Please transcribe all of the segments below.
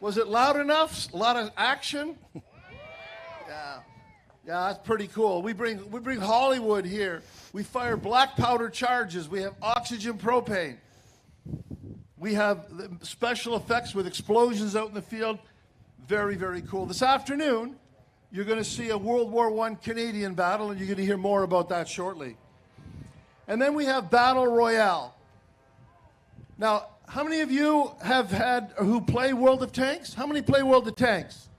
Was it loud enough? A lot of action? Yeah. Yeah, that's pretty cool. We bring Hollywood here. We fire black powder charges. We have oxygen propane. We have special effects with explosions out in the field. Very, very cool. This afternoon, you're going to see a World War I Canadian battle, and you're going to hear more about that shortly. And then we have Battle Royale. Now, how many of you have had, who play World of Tanks? How many play World of Tanks?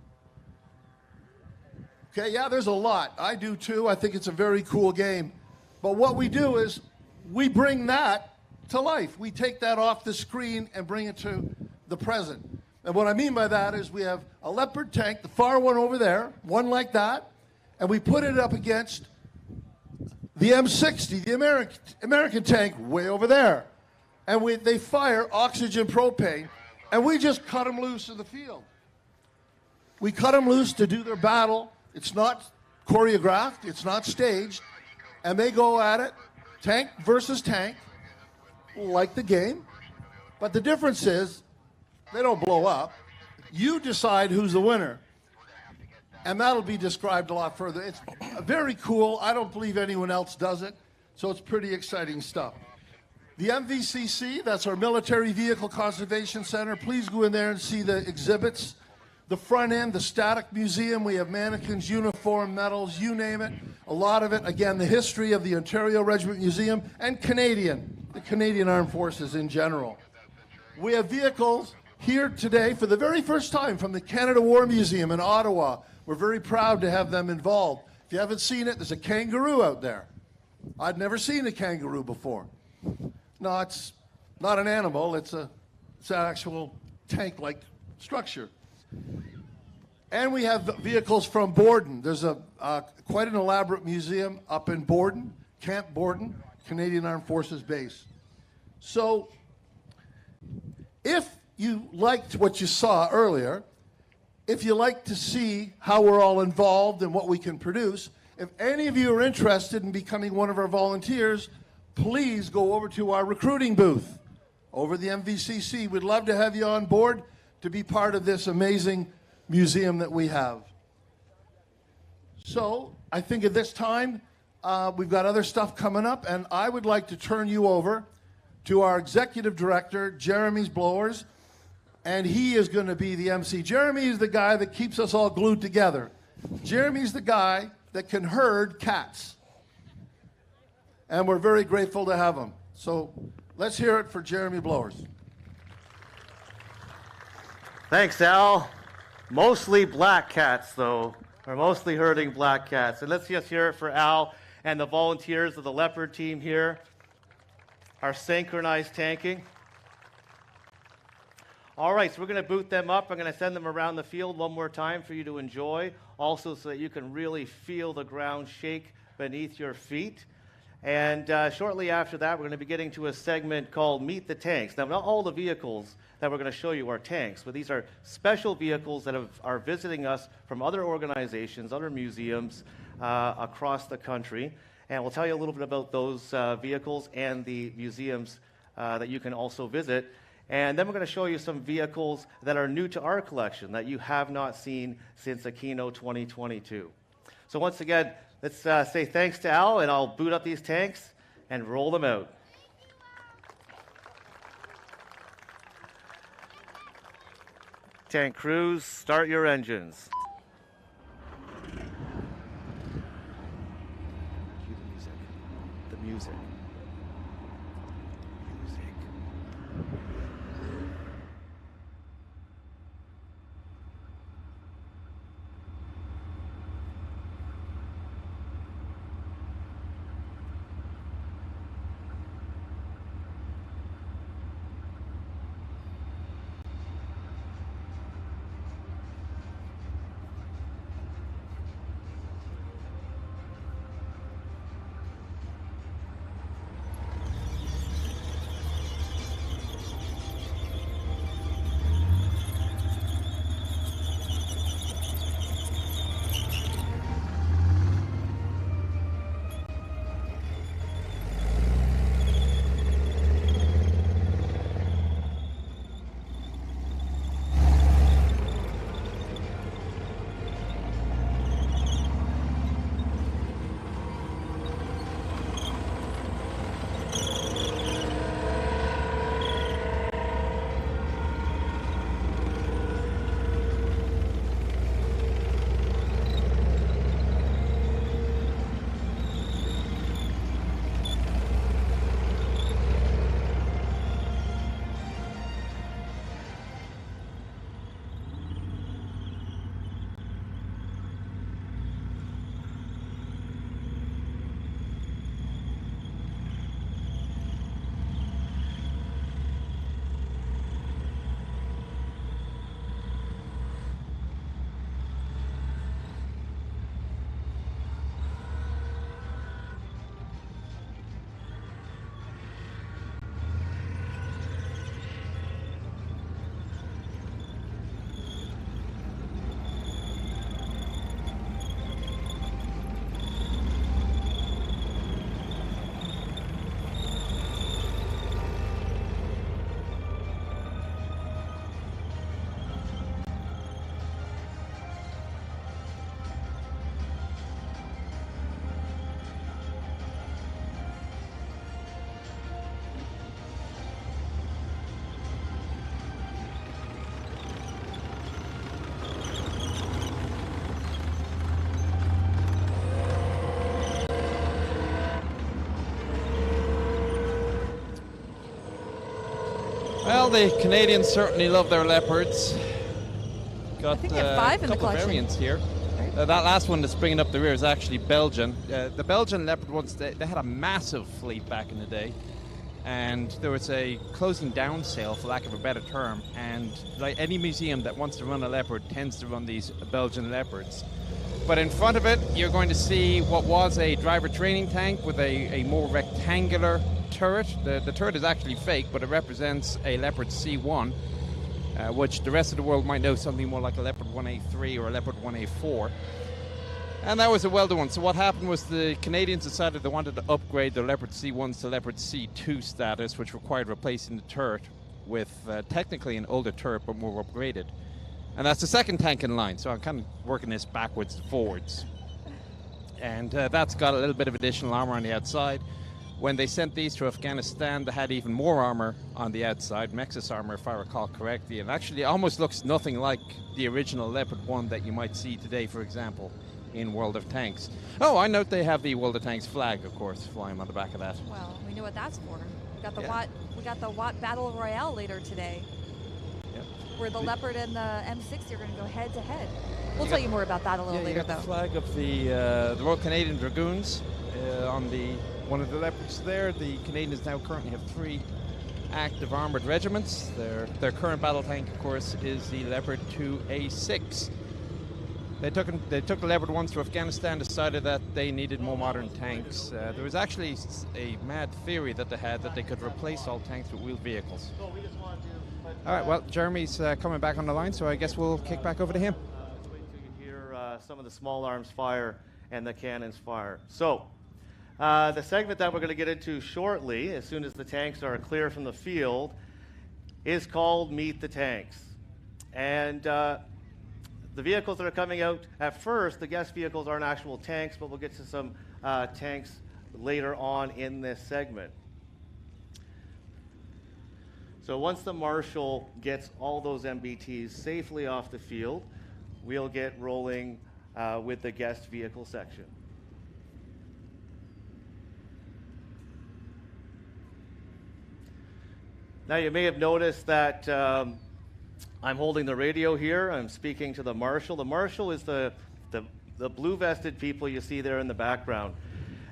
Okay, yeah, there's a lot. I do too. I think it's a very cool game. But what we do is we bring that to life. We take that off the screen and bring it to the present. And what I mean by that is we have a Leopard tank, the far one over there, one like that, and we put it up against the M60, the American tank way over there. And they fire oxygen propane, and we just cut them loose in the field. We cut them loose to do their battle. It's not choreographed, it's not staged, and they go at it, tank versus tank, like the game. But the difference is, they don't blow up. You decide who's the winner. And that'll be described a lot further. It's very cool. I don't believe anyone else does it, so it's pretty exciting stuff. The MVCC, that's our Military Vehicle Conservation Center. Please go in there and see the exhibits. The front end, the Static Museum, we have mannequins, uniform, medals, you name it. A lot of it, again, the history of the Ontario Regiment Museum and the Canadian Armed Forces in general. We have vehicles here today for the very first time from the Canada War Museum in Ottawa. We're very proud to have them involved. If you haven't seen it, there's a kangaroo out there. I'd never seen a kangaroo before. No, it's not an animal, it's an actual tank-like structure. And we have vehicles from Borden. There's quite an elaborate museum up in Borden, Camp Borden, Canadian Armed Forces Base. So if you liked what you saw earlier, if you like to see how we're all involved and what we can produce, if any of you are interested in becoming one of our volunteers, please go over to our recruiting booth over at the MVCC. We'd love to have you on board to be part of this amazing museum that we have. So I think at this time, we've got other stuff coming up, and I would like to turn you over to our executive director, Jeremy's Blowers, and he is going to be the MC. Jeremy is the guy that keeps us all glued together. Jeremy's the guy that can herd cats. And we're very grateful to have him. So let's hear it for Jeremy Blowers. Thanks, Al. Mostly black cats, though. We're mostly herding black cats. And let's just hear it for Al and the volunteers of the Leopard team here. Our synchronized tanking. All right, so we're going to boot them up. I'm going to send them around the field one more time for you to enjoy, also so that you can really feel the ground shake beneath your feet. And shortly after that, we're going to be getting to a segment called Meet the Tanks. Now, not all the vehicles that we're going to show you are tanks, but these are special vehicles that are visiting us from other organizations, other museums across the country. And we'll tell you a little bit about those vehicles and the museums that you can also visit. And then we're going to show you some vehicles that are new to our collection that you have not seen since Aquino 2022. So once again, let's say thanks to Al, and I'll boot up these tanks and roll them out. Tank crews, start your engines. Cue the music. The music. Well, the Canadians certainly love their leopards. Got I think they have 5 in the a couple of collection. variants here. That last one that's bringing up the rear is actually Belgian. The Belgian leopard ones, they had a massive fleet back in the day. And there was a closing down sale, for lack of a better term. And like any museum that wants to run a leopard tends to run these Belgian leopards. But in front of it, you're going to see what was a driver training tank with a more rectangular turret. The turret is actually fake, but it represents a Leopard C1, which the rest of the world might know something more like a Leopard 1A3 or a Leopard 1A4. And that was a well-done one. So what happened was the Canadians decided they wanted to upgrade their Leopard C1s to Leopard C2 status, which required replacing the turret with technically an older turret, but more upgraded. And that's the second tank in line, so I'm kind of working this backwards to forwards. And that's got a little bit of additional armor on the outside. When they sent these to Afghanistan, they had even more armor on the outside, Mexis armor if I recall correctly, and actually it almost looks nothing like the original Leopard 1 that you might see today, for example, in World of Tanks. Oh, I note they have the World of Tanks flag, of course, flying on the back of that. Well, we know what that's for. We got the Watt Battle Royale later today, where the Leopard and the M60 are going to go head to head. We'll tell you more about that a little later, you got though. the flag of the Royal Canadian Dragoons on one of the Leopards there. The Canadians now currently have 3 active armored regiments. Their current battle tank, of course, is the Leopard 2A6. They took the Leopard 1s to Afghanistan, decided that they needed more modern tanks. There was actually a mad theory that they had that they could replace all tanks with wheeled vehicles. All right, well, Jeremy's coming back on the line, so I guess we'll kick back over to him. Let's wait till you hear some of the small arms fire and the cannons fire. So, the segment that we're going to get into shortly, as soon as the tanks are clear from the field, is called Meet the Tanks. And the vehicles that are coming out at first, the guest vehicles aren't actual tanks, but we'll get to some tanks later on in this segment. So once the Marshal gets all those MBTs safely off the field, we'll get rolling with the guest vehicle section. Now you may have noticed that I'm holding the radio here. I'm speaking to the Marshal. The Marshal is the blue-vested people you see there in the background.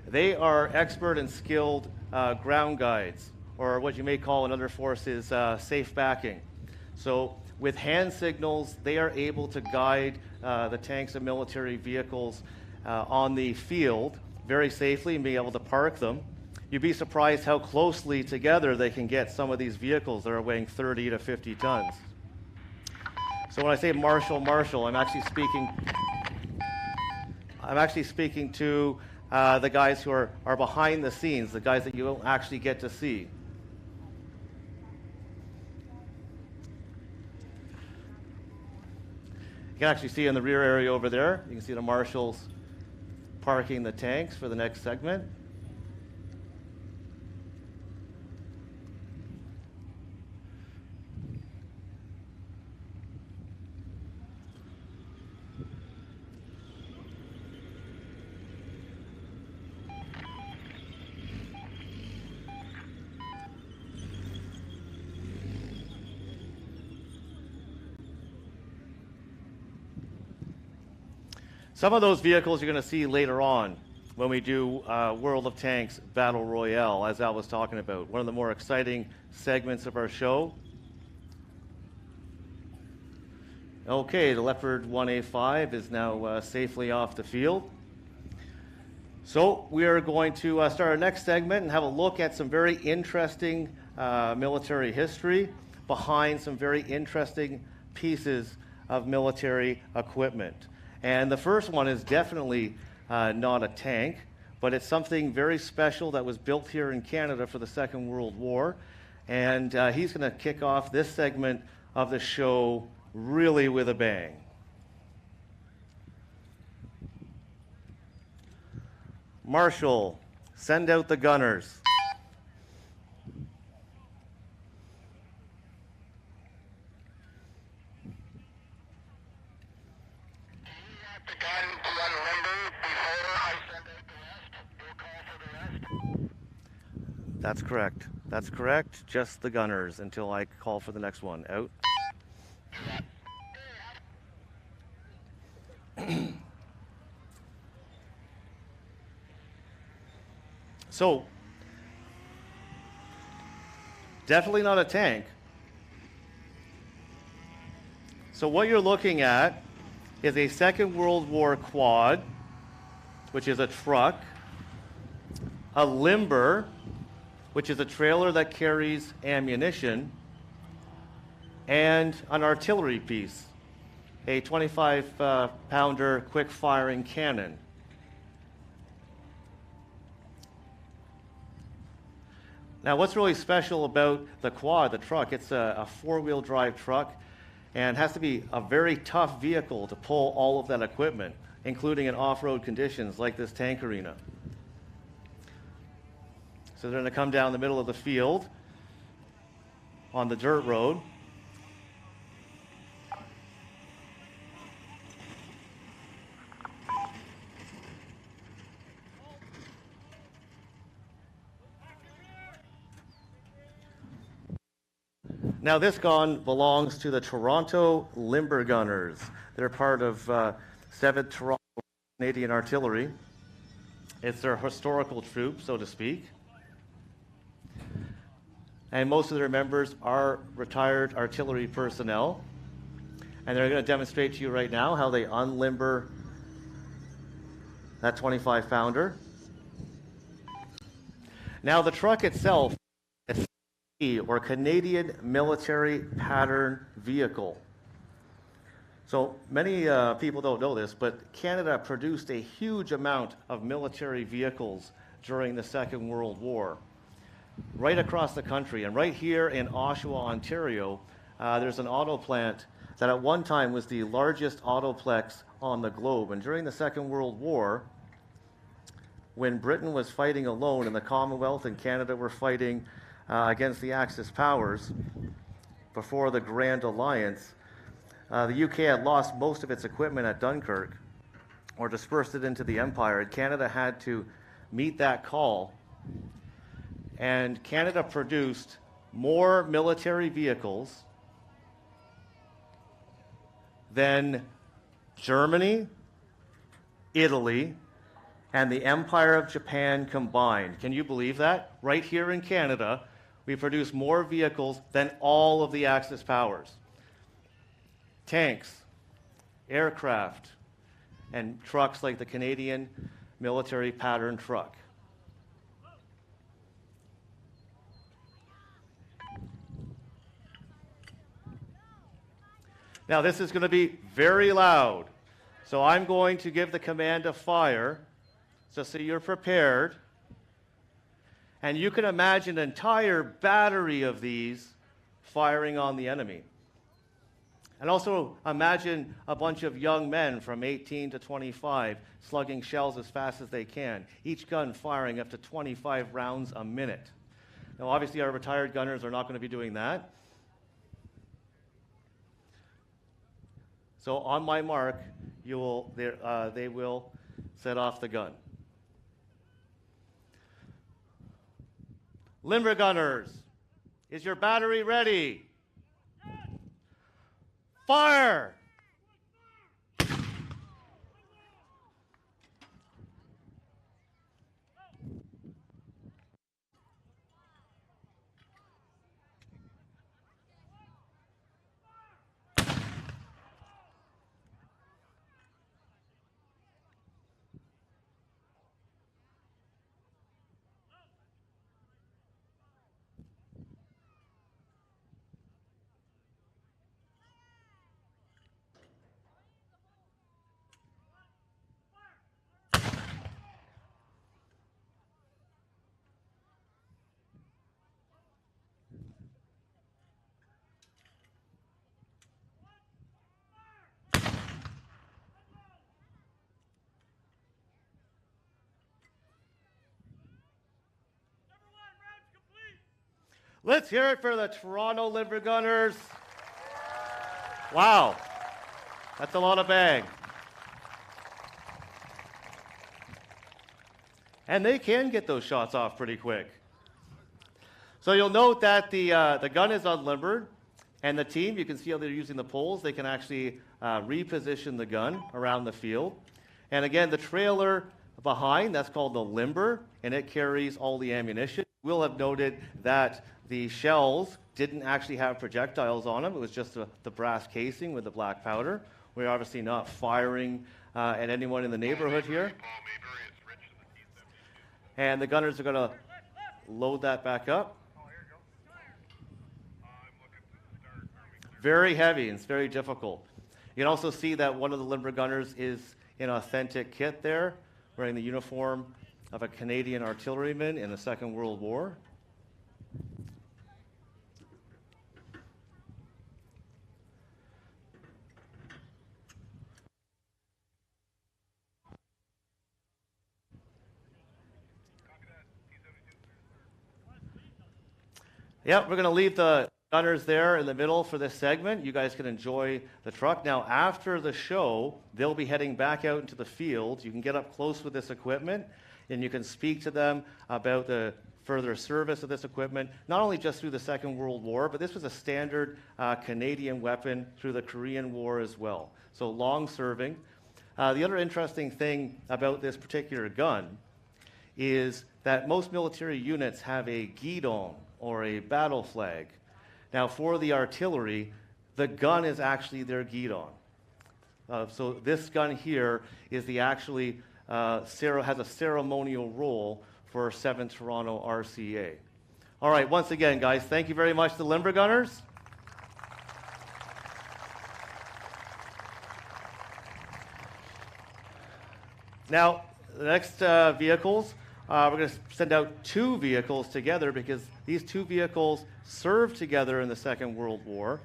They are expert and skilled ground guides, or what you may call in other forces safe backing. So with hand signals, they are able to guide the tanks and military vehicles on the field very safely and be able to park them. You'd be surprised how closely together they can get some of these vehicles that are weighing 30 to 50 tons. So when I say Marshal, I'm actually speaking to the guys who are behind the scenes, the guys that you don't actually get to see. You can actually see in the rear area over there, you can see the Marshals parking the tanks for the next segment. Some of those vehicles you're going to see later on when we do World of Tanks Battle Royale, as Al was talking about. One of the more exciting segments of our show. Okay, the Leopard 1A5 is now safely off the field. So we are going to start our next segment and have a look at some very interesting military history behind some very interesting pieces of military equipment. And the first one is definitely not a tank, but it's something very special that was built here in Canada for the Second World War. And he's going to kick off this segment of the show really with a bang. Marshal, send out the gunners. That's correct. That's correct. Just the gunners until I call for the next one. Out. So, definitely not a tank. So what you're looking at is a Second World War quad, which is a truck, a limber, which is a trailer that carries ammunition, and an artillery piece, a 25-pounder quick-firing cannon. Now, what's really special about the quad, the truck, it's a four-wheel drive truck, and has to be a very tough vehicle to pull all of that equipment, including in off-road conditions like this tank arena. So they're going to come down the middle of the field on the dirt road. Now this gun belongs to the Toronto Limber Gunners. They're part of 7th Toronto Canadian Artillery. It's their historical troop, so to speak. And most of their members are retired artillery personnel. And they're going to demonstrate to you right now how they unlimber that 25-pounder. Now the truck itself is or Canadian Military Pattern Vehicle. So many people don't know this, but Canada produced a huge amount of military vehicles during the Second World War, right across the country. And right here in Oshawa, Ontario, there's an auto plant that at one time was the largest autoplex on the globe. And during the Second World War, when Britain was fighting alone and the Commonwealth and Canada were fighting against the Axis powers before the Grand Alliance, the UK had lost most of its equipment at Dunkirk or dispersed it into the Empire, and Canada had to meet that call. And Canada produced more military vehicles than Germany, Italy, and the Empire of Japan combined. Can you believe that? Right here in Canada, we produce more vehicles than all of the Axis powers. Tanks, aircraft, and trucks like the Canadian Military Pattern Truck. Now this is going to be very loud, so I'm going to give the command to fire, so you're prepared. And you can imagine an entire battery of these firing on the enemy. And also imagine a bunch of young men from 18 to 25 slugging shells as fast as they can, each gun firing up to 25 rounds a minute. Now obviously our retired gunners are not going to be doing that. So on my mark, they will set off the gun. Limber gunners, is your battery ready? Fire! Let's hear it for the Toronto Limber Gunners. Wow, that's a lot of bang. And they can get those shots off pretty quick. So you'll note that the gun is unlimbered, and the team, you can see how they're using the poles. They can actually reposition the gun around the field. And again, the trailer behind, that's called the limber, and it carries all the ammunition. We'll have noted that the shells didn't actually have projectiles on them. It was just the brass casing with the black powder. We're obviously not firing at anyone in the neighborhood here. And the gunners are going to load that back up. Very heavy, and it's very difficult. You can also see that one of the limber gunners is in authentic kit there, wearing the uniform of a Canadian artilleryman in the Second World War. Yep, we're going to leave the gunners there in the middle for this segment. You guys can enjoy the truck. Now, after the show, they'll be heading back out into the field. You can get up close with this equipment, and you can speak to them about the further service of this equipment, not only just through the Second World War, but this was a standard Canadian weapon through the Korean War as well. So long-serving. The other interesting thing about this particular gun is that most military units have a guidon, or a battle flag. Now, for the artillery, the gun is actually their guidon. So this gun here is the actually has a ceremonial role for 7th Toronto RCA. All right, once again, guys, thank you very much to the limber gunners. Now, the next vehicles, we're going to send out 2 vehicles together because these 2 vehicles served together in the Second World War.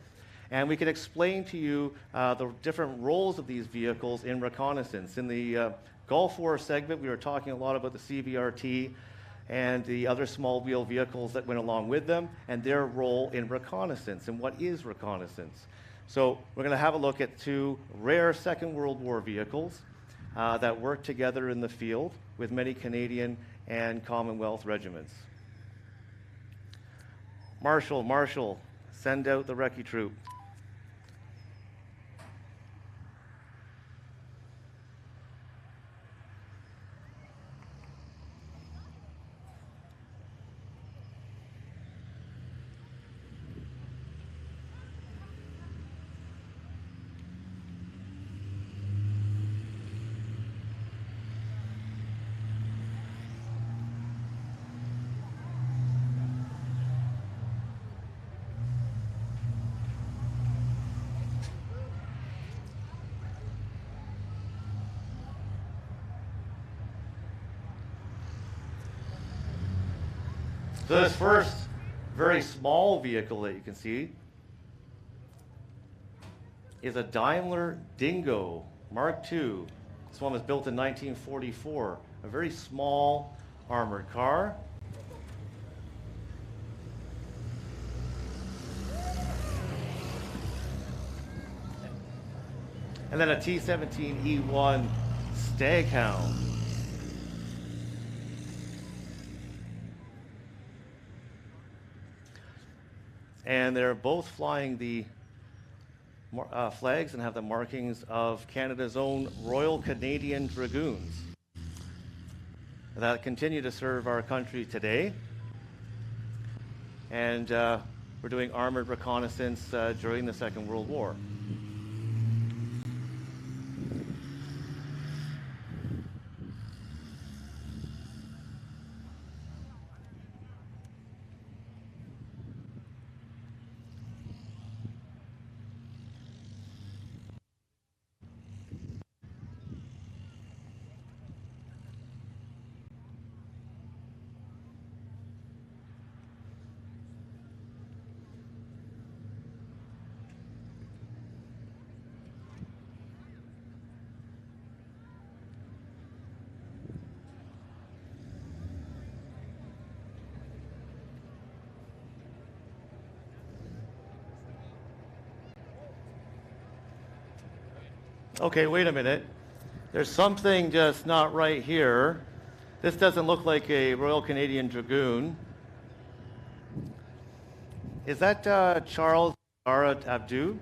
And we can explain to you the different roles of these vehicles in reconnaissance. In the Gulf War segment, we were talking a lot about the CBRT and the other small wheel vehicles that went along with them and their role in reconnaissance and what is reconnaissance. So we're going to have a look at 2 rare Second World War vehicles that worked together in the field with many Canadian and Commonwealth regiments. Marshall, send out the recce troop. So this first very small vehicle that you can see is a Daimler Dingo Mark II. This one was built in 1944. A very small armored car. And then a T-17E1 Staghound. And they're both flying the flags and have the markings of Canada's own Royal Canadian Dragoons that continue to serve our country today. And we're doing armored reconnaissance during the Second World War. Okay, wait a minute. There's something just not right here. This doesn't look like a Royal Canadian Dragoon. Is that Charles Abdu?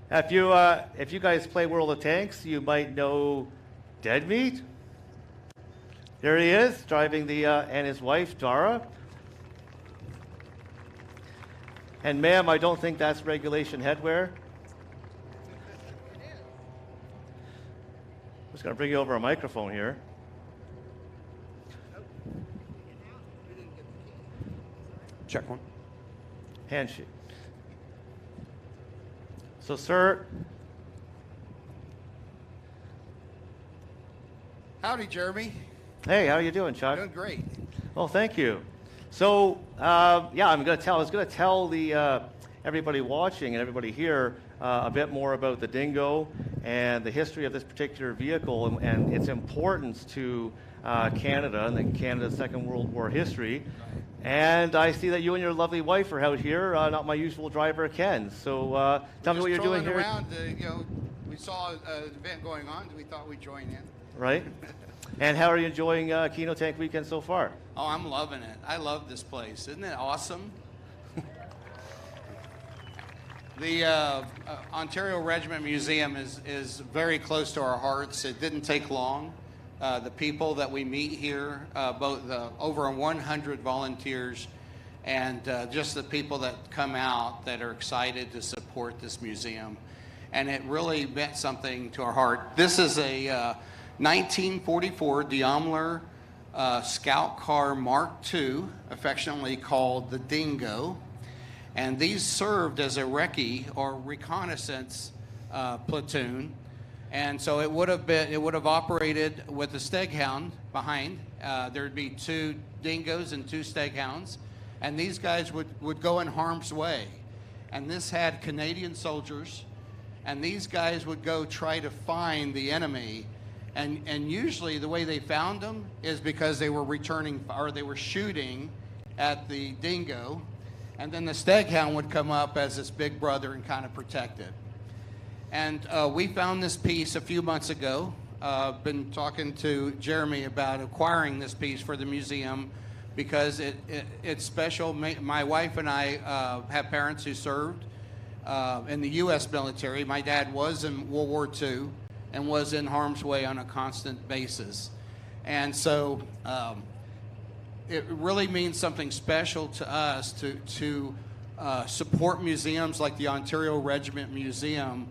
If you guys play World of Tanks, you might know Dead Meat. There he is, driving the and his wife Dara. And ma'am, I don't think that's regulation headwear. I'm just going to bring you over a microphone here. Check one. Handshake. So, sir. Howdy, Jeremy. Hey, how are you doing, Chuck? Doing great. Oh, thank you. So, yeah, I was going to tell the everybody watching and everybody here a bit more about the Dingo and the history of this particular vehicle and its importance to Canada and Canada's Second World War history. And I see that you and your lovely wife are out here, not my usual driver, Ken. So tell me what you're doing here. Around, we saw an event going on, so we thought we'd join in. Right. And how are you enjoying Aquino Tank Weekend so far? Oh, I'm loving it. I love this place. Isn't it awesome? The Ontario Regiment Museum is very close to our hearts. It didn't take long. The people that we meet here, both over 100 volunteers, and just the people that come out that are excited to support this museum. And it really meant something to our heart. This is a 1944 Daimler Scout Car Mark II, affectionately called the Dingo. And these served as a recce or reconnaissance platoon. And so it would have operated with a Steghound behind. There'd be 2 Dingoes and 2 Steghounds. And these guys would go in harm's way. And this had Canadian soldiers. And these guys would go try to find the enemy. And usually the way they found them is because they were they were shooting at the Dingo. And then the Steghound would come up as its big brother and kind of protect it. And we found this piece a few months ago. Been talking to Jeremy about acquiring this piece for the museum because it's special. My wife and I have parents who served in the U.S. military. My dad was in World War II and was in harm's way on a constant basis. And so it really means something special to us to support museums like the Ontario Regiment Museum,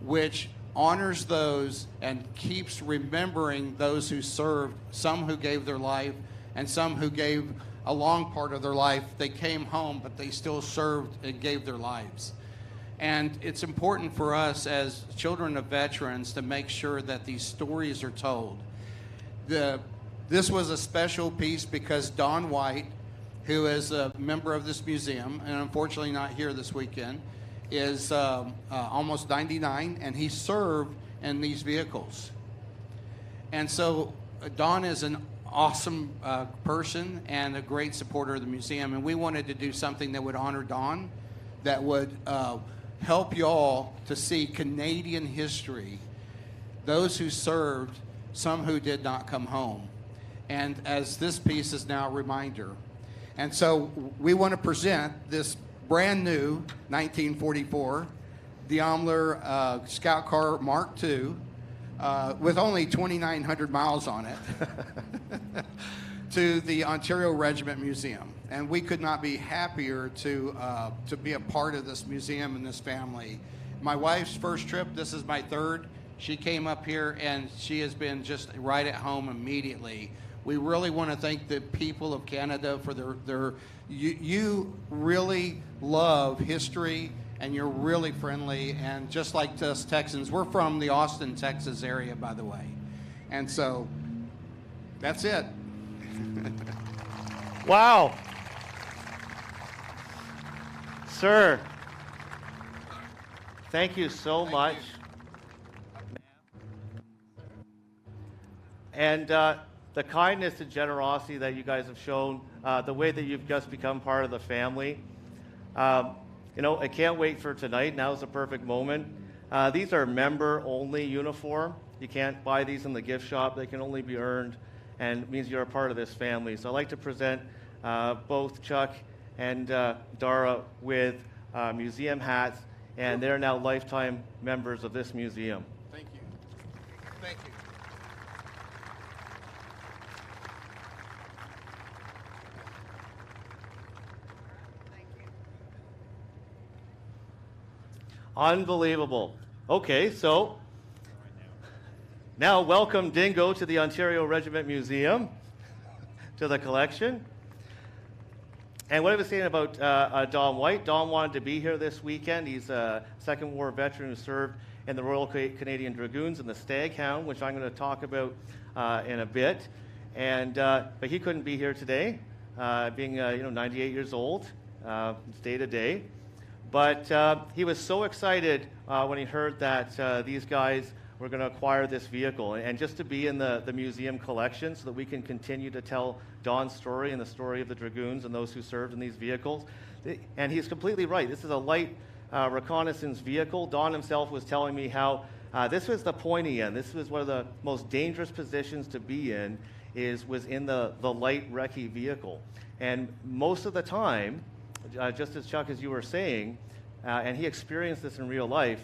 which honors those and keeps remembering those who served, some who gave their life and some who gave a long part of their life. They came home, but they still served and gave their lives. And it's important for us as children of veterans to make sure that these stories are told. This was a special piece because Don White, who is a member of this museum, and unfortunately not here this weekend, is almost 99, and he served in these vehicles. And so Don is an awesome person and a great supporter of the museum, and we wanted to do something that would honor Don, that would help y'all to see Canadian history, those who served, some who did not come home. And as this piece is now a reminder. And so we want to present this brand new 1944 Daimler Scout Car Mark II with only 2,900 miles on it to the Ontario Regiment Museum. And we could not be happier to be a part of this museum and this family. My wife's first trip, this is my third. She came up here and she has been just right at home immediately. We really want to thank the people of Canada for you really love history and you're really friendly, and just like us Texans, we're from the Austin, Texas area, by the way. And so that's it. Wow. Sir, thank you so much. And the kindness and generosity that you guys have shown, the way that you've just become part of the family. I can't wait for tonight. Now's the perfect moment. These are member-only uniform. You can't buy these in the gift shop. They can only be earned, and it means you're a part of this family. So I'd like to present both Chuck and Dara with museum hats, and they're now lifetime members of this museum. Thank you. Thank you. Unbelievable. Okay, so now welcome Dingo to the Ontario Regiment Museum, to the collection. And what I was saying about Don White, Don wanted to be here this weekend. He's a Second War veteran who served in the Royal Canadian Dragoons and the Staghound, which I'm going to talk about in a bit. And but he couldn't be here today, being 98 years old, day to day. But he was so excited when he heard that these guys were going to acquire this vehicle, and just to be in the museum collection so that we can continue to tell Don's story and the story of the Dragoons and those who served in these vehicles. And he's completely right. This is a light reconnaissance vehicle. Don himself was telling me how this was the pointy end. This was one of the most dangerous positions to be in, was in the light recce vehicle. And most of the time, just as Chuck, as you were saying, and he experienced this in real life,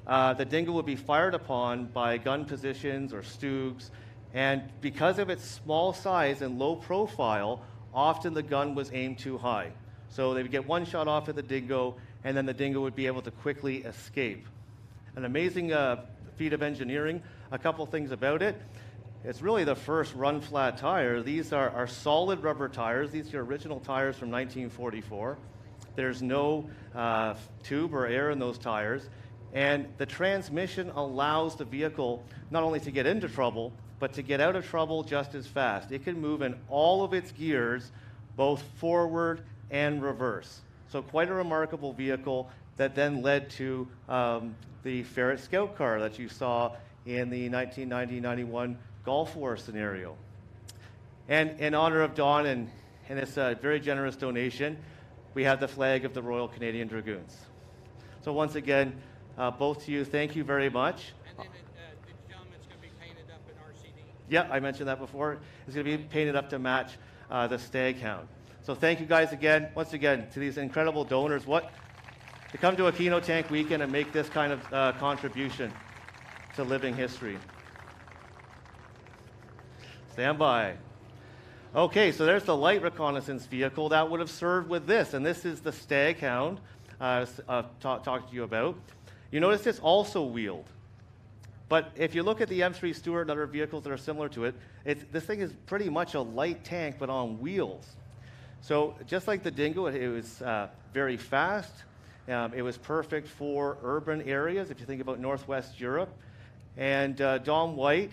the Dingo would be fired upon by gun positions or Stoogs, and because of its small size and low profile, often the gun was aimed too high. So they would get one shot off at the Dingo, and then the Dingo would be able to quickly escape. An amazing feat of engineering. A couple things about it. It's really the first run-flat tire. These are solid rubber tires. These are original tires from 1944. There's no tube or air in those tires. And the transmission allows the vehicle not only to get into trouble, but to get out of trouble just as fast. It can move in all of its gears, both forward and reverse. So quite a remarkable vehicle that then led to the Ferret Scout car that you saw in the 1990-91 Gulf War scenario. And in honor of Don and this very generous donation, we have the flag of the Royal Canadian Dragoons. So once again, both to you, thank you very much. And then the gentleman's going to be painted up in RCD. Yeah, I mentioned that before. It's going to be painted up to match the Staghound. So thank you guys again, once again, to these incredible donors. To come to Aquino Tank Weekend and make this kind of contribution to living history. Stand by. Okay, so there's the light reconnaissance vehicle that would have served with this, and this is the Staghound I was talking to you about. You notice it's also wheeled. But if you look at the M3 Stuart and other vehicles that are similar to it, this thing is pretty much a light tank, but on wheels. So just like the Dingo, it was very fast. It was perfect for urban areas, if you think about Northwest Europe. And Don White,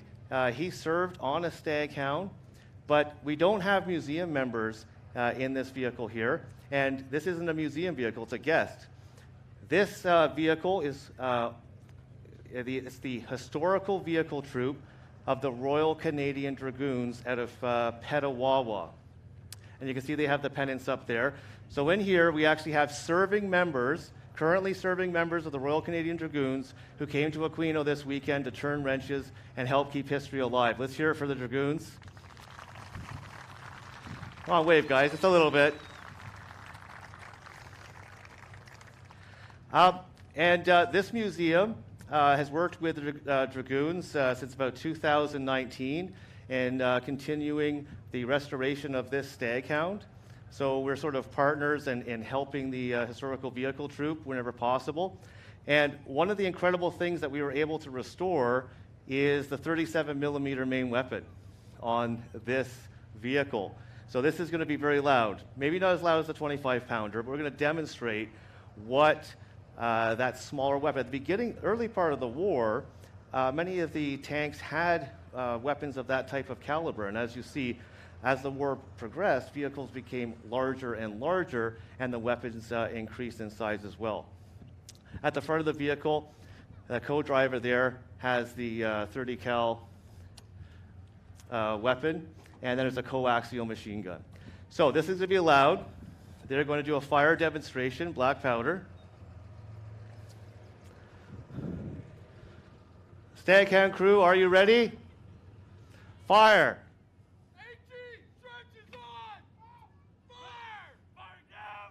he served on a Staghound, but we don't have museum members in this vehicle here. And this isn't a museum vehicle, it's a guest. This vehicle is it's the historical vehicle troop of the Royal Canadian Dragoons out of Petawawa. And you can see they have the pennants up there. So in here, we actually have serving members, currently serving members of the Royal Canadian Dragoons who came to Aquino this weekend to turn wrenches and help keep history alive. Let's hear it for the Dragoons. Come on, wave, guys, just a little bit. This museum has worked with the Dragoons since about 2019 in continuing the restoration of this Staghound. So we're sort of partners in helping the historical vehicle troop whenever possible. And one of the incredible things that we were able to restore is the 37mm main weapon on this vehicle. So this is going to be very loud. Maybe not as loud as the 25-pounder, but we're going to demonstrate what that smaller weapon. At the beginning, early part of the war, many of the tanks had weapons of that type of caliber. And as you see, as the war progressed, vehicles became larger and larger, and the weapons increased in size as well. At the front of the vehicle, the co-driver there has the 30 cal weapon, and then there's a coaxial machine gun. So this is going to be loud. They're going to do a fire demonstration, black powder. Staghound crew, are you ready? Fire! 18, stretches on! Fire! Fire down!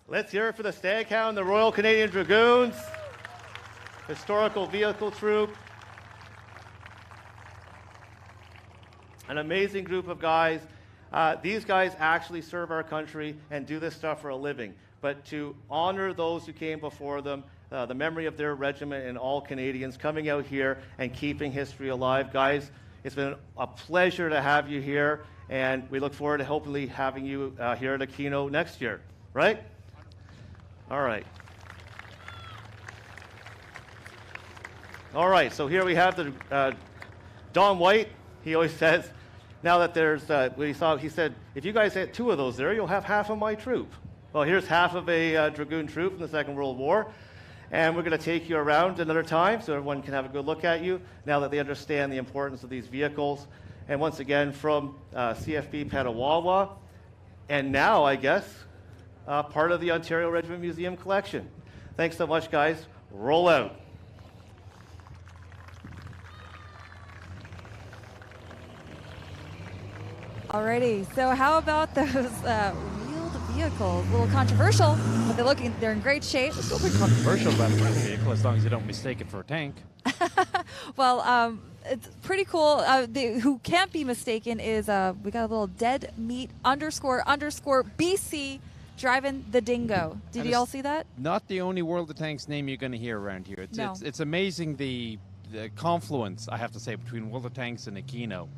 Let's hear it for the Staghound, the Royal Canadian Dragoons, historical vehicle troop. An amazing group of guys. These guys actually serve our country and do this stuff for a living. But to honor those who came before them, the memory of their regiment and all Canadians coming out here and keeping history alive. Guys, it's been a pleasure to have you here, and we look forward to hopefully having you here at Aquino next year, right? All right. All right, so here we have the Don White. He always says, now that there's, he said, if you guys had 2 of those there, you'll have half of my troop. Well, here's half of a Dragoon troop from the Second World War. And we're going to take you around another time so everyone can have a good look at you now that they understand the importance of these vehicles. And once again, from CFB Petawawa, and now, I guess, part of the Ontario Regiment Museum collection. Thanks so much, guys. Roll out. Alrighty, so how about those wheeled vehicles? A little controversial, but they're in great shape. There's nothing controversial about a wheeled vehicle as long as you don't mistake it for a tank. Well, it's pretty cool. Who can't be mistaken is we got a little dead meat _ BC driving the dingo. Did you all see that? Not the only World of Tanks name you're going to hear around here. It's amazing the confluence, I have to say, between World of Tanks and Aquino.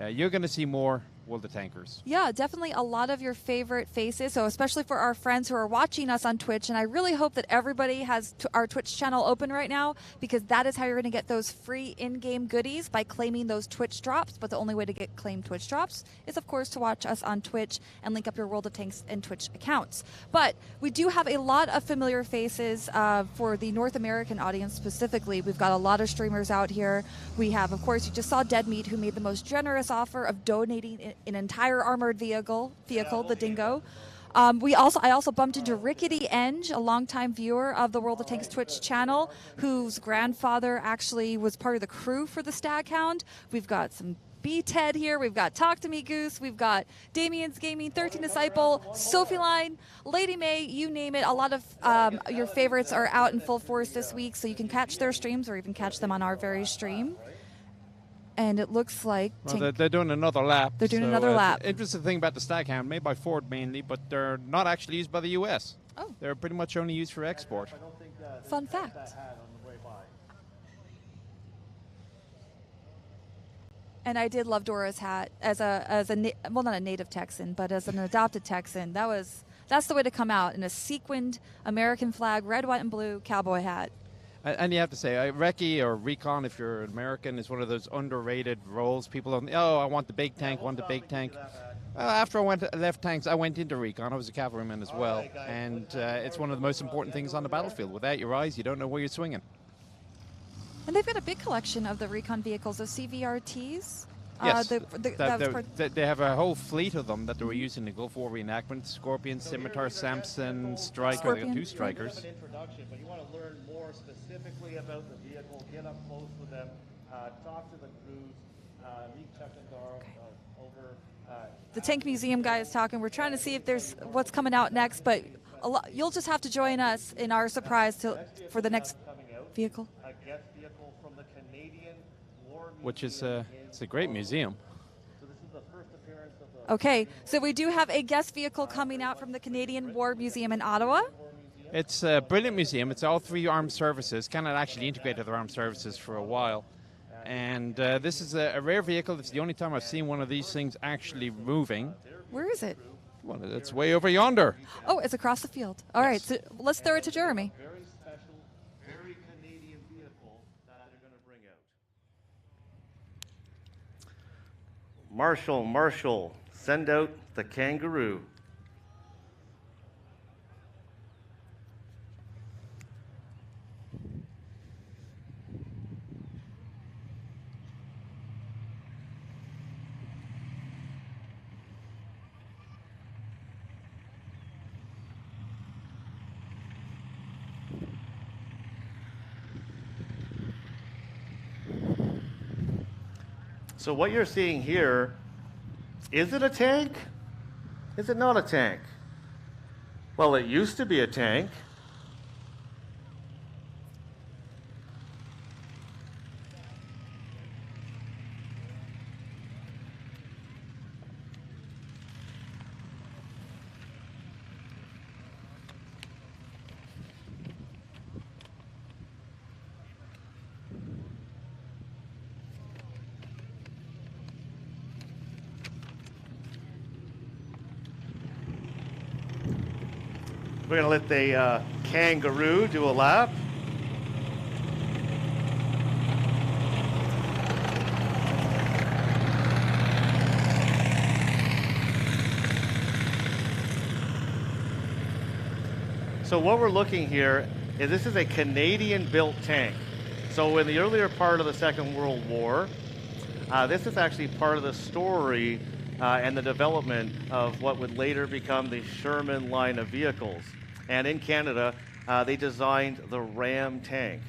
You're going to see more World of Tankers. Yeah, definitely a lot of your favorite faces. So especially for our friends who are watching us on Twitch, and I really hope that everybody has our Twitch channel open right now, because that is how you're going to get those free in-game goodies, by claiming those Twitch drops. But the only way to get claimed Twitch drops is, of course, to watch us on Twitch and link up your World of Tanks and Twitch accounts. But we do have a lot of familiar faces for the North American audience specifically. We've got a lot of streamers out here. We have, of course, you just saw Dead Meat, who made the most generous offer of donating an entire armored vehicle, the Dingo. I also bumped into Rickety Enge, a longtime viewer of the World of Tanks Twitch channel, whose grandfather actually was part of the crew for the Staghound. We've got some B-Ted here. We've got Talk to Me Goose. We've got Damien's Gaming, 13 Disciple, Sophie Line, Lady May, you name it. A lot of your favorites are out in full force this week, so you can catch their streams or even catch them on our very stream. And it looks like they're doing another lap. They're doing another lap. Interesting thing about the Staghound, made by Ford mainly, but they're not actually used by the U.S. Oh. They're pretty much only used for export. Fun fact. And I did love Dora's hat as well, not a native Texan, but as an adopted Texan. That's the way to come out, in a sequined American flag, red, white, and blue cowboy hat. And you have to say, Recce or Recon, if you're American, is one of those underrated roles. People don't, I want the big tank, After I left tanks, I went into Recon. I was a cavalryman as well. And it's one of the most important things on the battlefield. Without your eyes, you don't know where you're swinging. And they've got a big collection of the Recon vehicles, of CVRTs. Yes, they have a whole fleet of them that they were using in the Gulf War reenactment. Scorpion, Scimitar, Samson, Striker. They got 2 Strikers. An introduction, but you want to learn more specifically about the vehicle, get up close with them, talk to the crews, meet Chuck and Dara over. The Tank Museum guy is talking. We're trying to see if there's what's coming out next, but you'll just have to join us in our surprise for the next vehicle. A guest vehicle from the Canadian War Museum, which is it's a great museum. So this is the first appearance of the Okay, so we do have a guest vehicle coming out from the Canadian War Museum in Ottawa. It's a brilliant museum. It's all 3 armed services. Canada actually integrated their armed services for a while. And this is a rare vehicle. It's the only time I've seen one of these things actually moving. Where is it? Well, it's way over yonder. Oh, it's across the field. All right, so let's throw it to Jeremy. very special, very Canadian vehicle that they're going to bring out. Marshall, send out the kangaroo. So what you're seeing here, is it a tank? Is it not a tank? Well, it used to be a tank. We're going to let the kangaroo do a lap. So what we're looking here is this is a Canadian-built tank. So in the earlier part of the Second World War, this is actually part of the story and the development of what would later become the Sherman line of vehicles. And in Canada, they designed the Ram tank.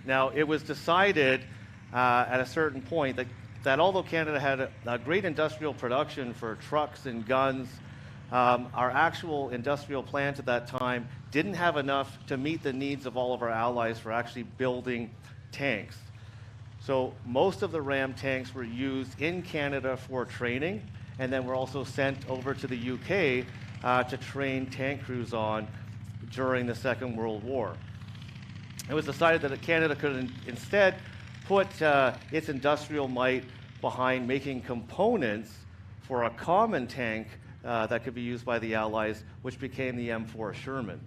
Now, it was decided at a certain point that although Canada had a great industrial production for trucks and guns, our actual industrial plant at that time didn't have enough to meet the needs of all of our allies for actually building tanks. So most of the Ram tanks were used in Canada for training, and then were also sent over to the UK to train tank crews on during the Second World War. It was decided that Canada could instead put its industrial might behind making components for a common tank that could be used by the Allies, which became the M4 Sherman.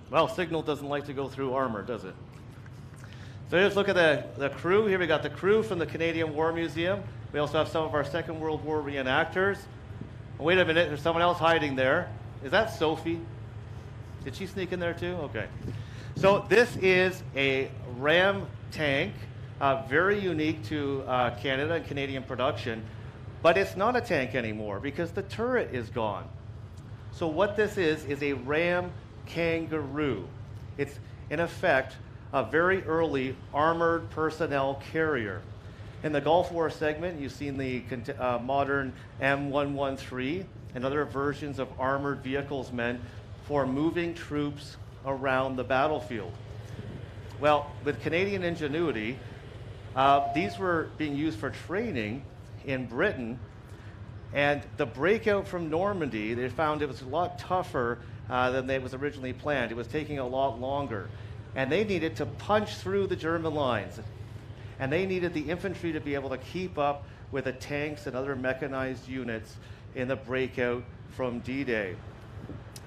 Well, signal doesn't like to go through armor, does it? So here's look at the crew. Here we got the crew from the Canadian War Museum. We also have some of our Second World War reenactors. Oh, wait a minute, there's someone else hiding there. Is that Sophie? Did she sneak in there too? Okay. So this is a Ram tank, very unique to Canada and Canadian production, but it's not a tank anymore because the turret is gone. So what this is a Ram Kangaroo. It's, in effect, a very early armored personnel carrier. In the Gulf War segment, you've seen the modern M113 and other versions of armored vehicles meant for moving troops around the battlefield. Well, with Canadian ingenuity, these were being used for training in Britain. And the breakout from Normandy, they found it was a lot tougher than it was originally planned. It was taking a lot longer. And they needed to punch through the German lines. And they needed the infantry to be able to keep up with the tanks and other mechanized units in the breakout from D-Day.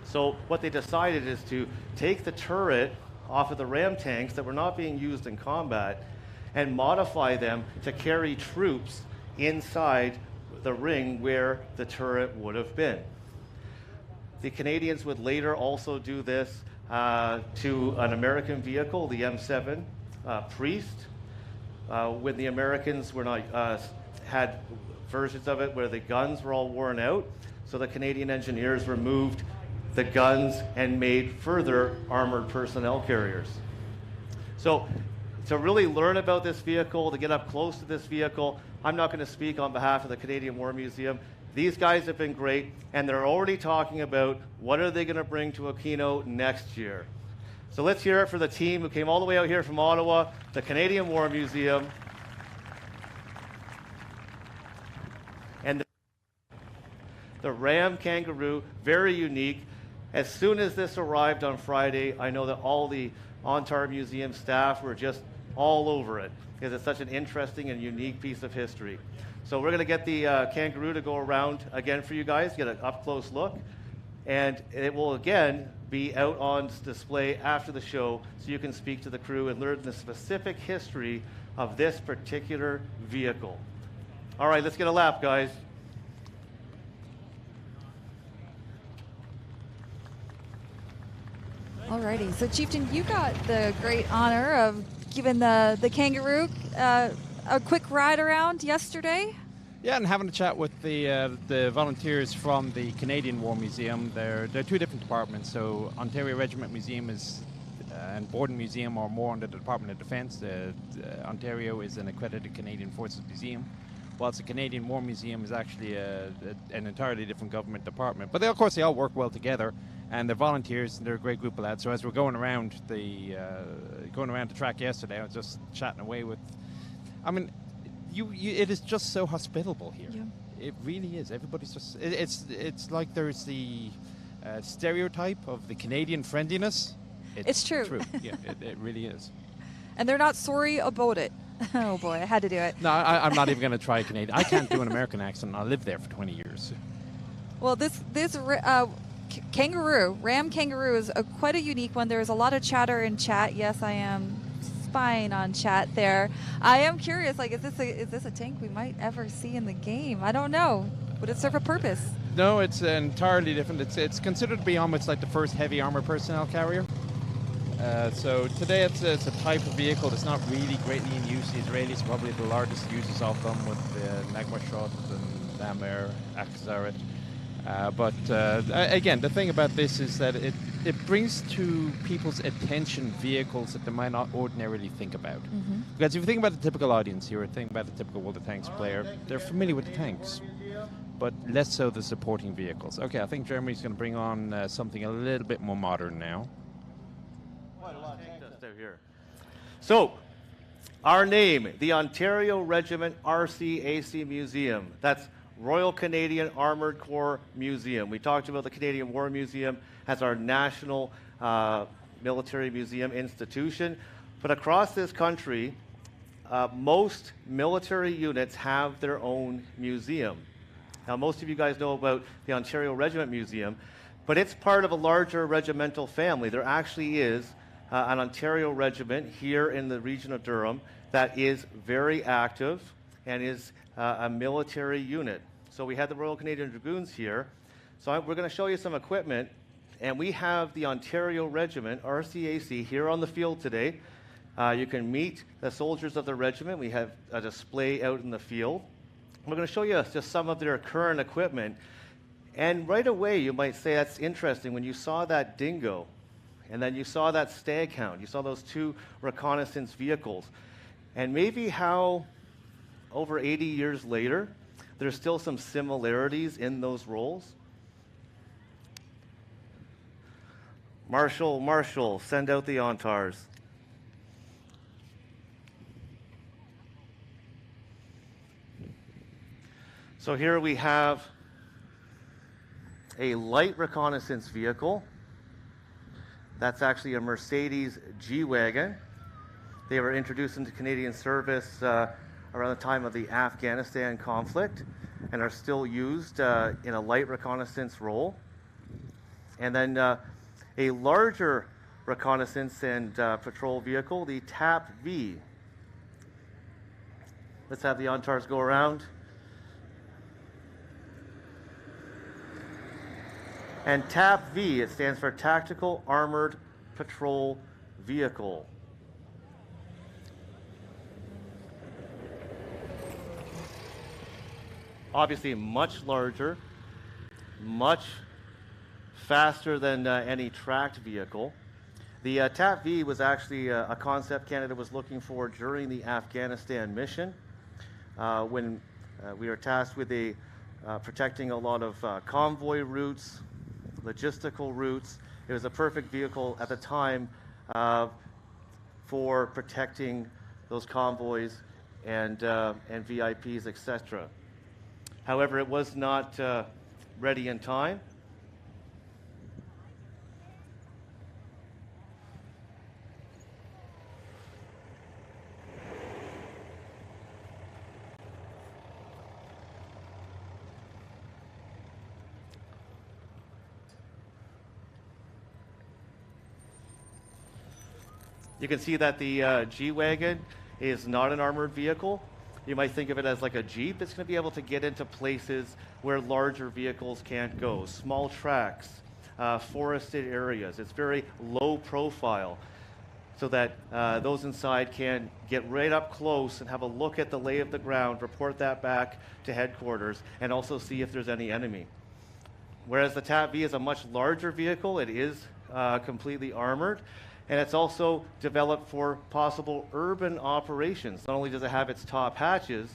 So what they decided is to take the turret off of the Ram tanks that were not being used in combat and modify them to carry troops inside the ring where the turret would have been. The Canadians would later also do this to an American vehicle, the M7 Priest, when the Americans were not had versions of it where the guns were all worn out. So the Canadian engineers removed the guns and made further armored personnel carriers. So to really learn about this vehicle, to get up close to this vehicle, I'm not going to speak on behalf of the Canadian War Museum. These guys have been great, and they're already talking about what are they going to bring to Aquino next year. So let's hear it for the team who came all the way out here from Ottawa, the Canadian War Museum. And the Ram Kangaroo, very unique. As soon as this arrived on Friday, I know that all the Ontario Museum staff were just all over it because it's such an interesting and unique piece of history. So we're going to get the kangaroo to go around again for you guys, get an up-close look. And it will, again, be out on display after the show so you can speak to the crew and learn the specific history of this particular vehicle. All right, let's get a lap, guys. Alrighty, so Chieftain, you got the great honor of giving the kangaroo a quick ride around yesterday. Yeah, and having a chat with the volunteers from the Canadian War Museum. They're two different departments. So Ontario Regiment Museum is and Borden Museum are more under the Department of Defence. Ontario is an accredited Canadian Forces Museum, whilst the Canadian War Museum is actually an entirely different government department. But of course, they all work well together, and they're volunteers, and they're a great group of lads. So as we're going around the track yesterday, I was just chatting away with. I mean, it is just so hospitable here. Yeah. It really is. Everybody's just. It's like there's the stereotype of the Canadian friendliness. It's true. Yeah, it really is. And they're not sorry about it. Oh boy, I had to do it. No, I'm not even going to try Canadian. I can't do an American accent. I lived there for 20 years. Well, this kangaroo, ram kangaroo, is quite a unique one. There's a lot of chatter in chat. Yes, I am spying on chat there. I am curious. Like, is this a tank we might ever see in the game? I don't know. Would it serve a purpose? No, it's entirely different. It's considered to be almost like the first heavy armor personnel carrier. So today it's a type of vehicle that's not really greatly in use. The Israelis are probably the largest users of them with the Nagmashot and Damer, Akzarit. But again, the thing about this is that it brings to people's attention vehicles that they might not ordinarily think about. Mm-hmm. Because if you think about the typical audience here, think about the typical World of Tanks player, they're familiar with the tanks, but less so the supporting vehicles. Okay, I think Jeremy's going to bring on something a little bit more modern now. So, our name, the Ontario Regiment RCAC Museum. That's Royal Canadian Armoured Corps Museum. We talked about the Canadian War Museum as our national military museum institution. But across this country, most military units have their own museum. Now, most of you guys know about the Ontario Regiment Museum, but it's part of a larger regimental family. There actually is an Ontario regiment here in the region of Durham that is very active and is a military unit. So we had the Royal Canadian Dragoons here. So we're going to show you some equipment, and we have the Ontario Regiment, RCAC, here on the field today. You can meet the soldiers of the regiment. We have a display out in the field. We're going to show you just some of their current equipment. And right away, you might say, that's interesting. When you saw that dingo, and then you saw that stag hound, you saw those two reconnaissance vehicles, and maybe how over 80 years later, there's still some similarities in those roles. Marshall, send out the ONTARs. So here we have a light reconnaissance vehicle. That's actually a Mercedes G-Wagon. They were introduced into Canadian service around the time of the Afghanistan conflict and are still used in a light reconnaissance role. And then a larger reconnaissance and patrol vehicle, the TAP-V. Let's have the ONTARs go around. And TAP-V, it stands for Tactical Armored Patrol Vehicle. Obviously much larger, much faster than any tracked vehicle. The TAP-V was actually a concept Canada was looking for during the Afghanistan mission when we were tasked with protecting a lot of convoy routes, logistical routes. It was a perfect vehicle at the time for protecting those convoys and VIPs, etc. However, it was not ready in time. You can see that the G-Wagon is not an armored vehicle. You might think of it as like a Jeep. It's going to be able to get into places where larger vehicles can't go. Small tracks, forested areas. It's very low profile, so that those inside can get right up close and have a look at the lay of the ground, report that back to headquarters, and also see if there's any enemy. Whereas the TAP-V is a much larger vehicle, it is completely armored, and it's also developed for possible urban operations. Not only does it have its top hatches,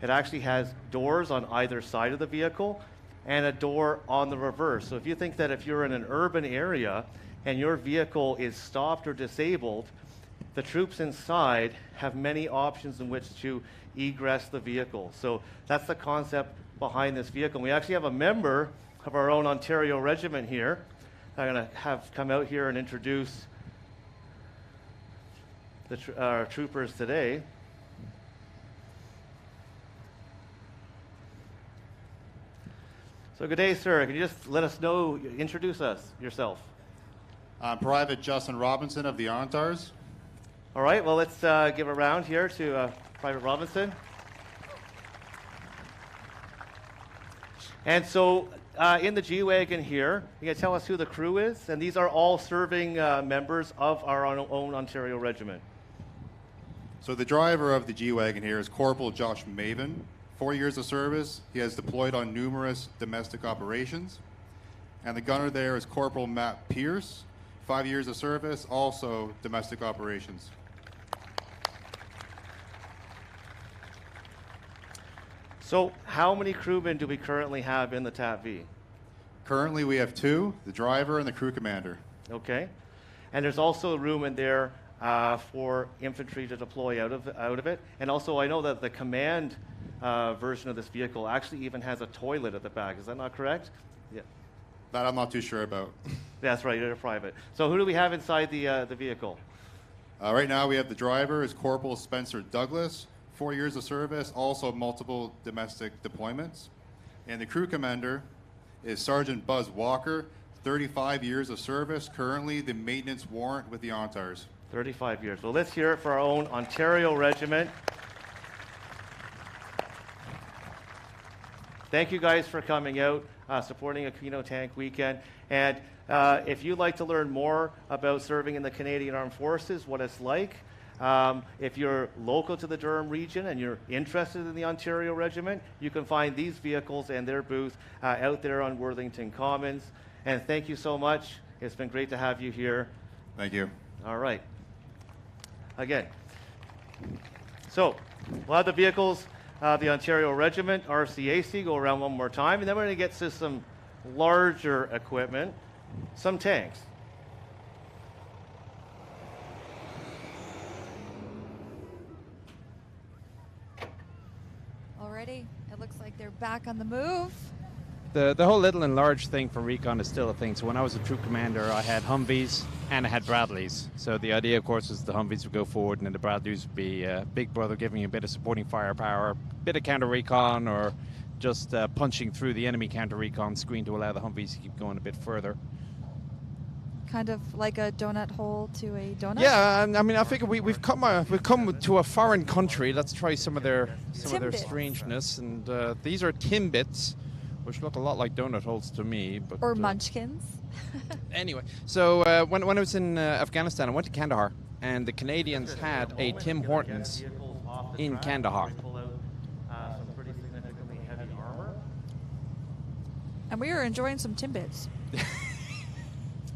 it actually has doors on either side of the vehicle and a door on the reverse. So if you think that if you're in an urban area and your vehicle is stopped or disabled, the troops inside have many options in which to egress the vehicle. So that's the concept behind this vehicle. And we actually have a member of our own Ontario Regiment here. I'm going to have come out here and introduce our troopers today. So good day, sir. Can you just let us know, introduce yourself? I'm Private Justin Robinson of the Armours. All right, well, let's give a round here to Private Robinson. And so in the G-Wagon here, you can tell us who the crew is, and these are all serving members of our own Ontario Regiment. So the driver of the G-Wagon here is Corporal Josh Maven. 4 years of service. He has deployed on numerous domestic operations. And the gunner there is Corporal Matt Pierce. 5 years of service, also domestic operations. So how many crewmen do we currently have in the TAP-V? Currently we have 2, the driver and the crew commander. Okay. And there's also room in there for infantry to deploy out of it. And also I know that the command version of this vehicle actually even has a toilet at the back. Is that not correct? Yeah. That I'm not too sure about. That's right, you're a private. So who do we have inside the vehicle? Right now we have the driver is Corporal Spencer Douglas. 4 years of service, also multiple domestic deployments. And the crew commander is Sergeant Buzz Walker, 35 years of service, currently the maintenance warrant with the Armours. 35 years. Well, let's hear it for our own Ontario Regiment. Thank you guys for coming out, supporting Aquino Tank Weekend. And if you'd like to learn more about serving in the Canadian Armed Forces, what it's like, if you're local to the Durham region and you're interested in the Ontario Regiment, you can find these vehicles and their booth out there on Worthington Commons. And thank you so much. It's been great to have you here. Thank you. All right. Again. So we'll have the vehicles of the Ontario Regiment, RCAC, go around one more time, and then we're going to get to some larger equipment, some tanks. Alrighty, it looks like they're back on the move. The whole little and large thing for recon is still a thing. So when I was a troop commander, I had Humvees and I had Bradleys. So the idea, of course, was the Humvees would go forward and then the Bradleys would be Big Brother giving you a bit of supporting firepower, a bit of counter recon, or just punching through the enemy counter recon screen to allow the Humvees to keep going a bit further. Kind of like a donut hole to a donut. Yeah, I mean, I figure we've come to a foreign country. Let's try some of their strangeness, and these are Timbits, which look a lot like donut holes to me. But, or munchkins. Anyway, so when I was in Afghanistan, I went to Kandahar, and the Canadians had a Tim Hortons in Kandahar. And we were enjoying some Timbits.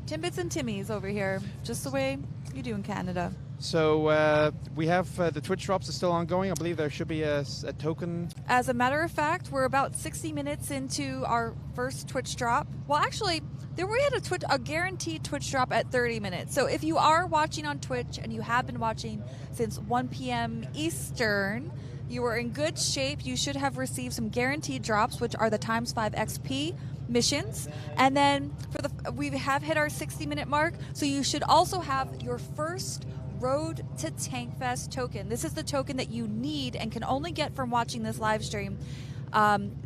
Timbits and Timmies over here, just the way you do in Canada. So we have the Twitch drops are still ongoing. I believe there should be a token. As a matter of fact, we're about 60 minutes into our first Twitch drop. Well, actually, we had a guaranteed Twitch drop at 30 minutes. So if you are watching on Twitch and you have been watching since 1 p.m. Eastern, you are in good shape. You should have received some guaranteed drops, which are the ×5 XP missions. And then we have hit our 60-minute mark, so you should also have your first Road to Tank Fest token. This is the token that you need and can only get from watching this live stream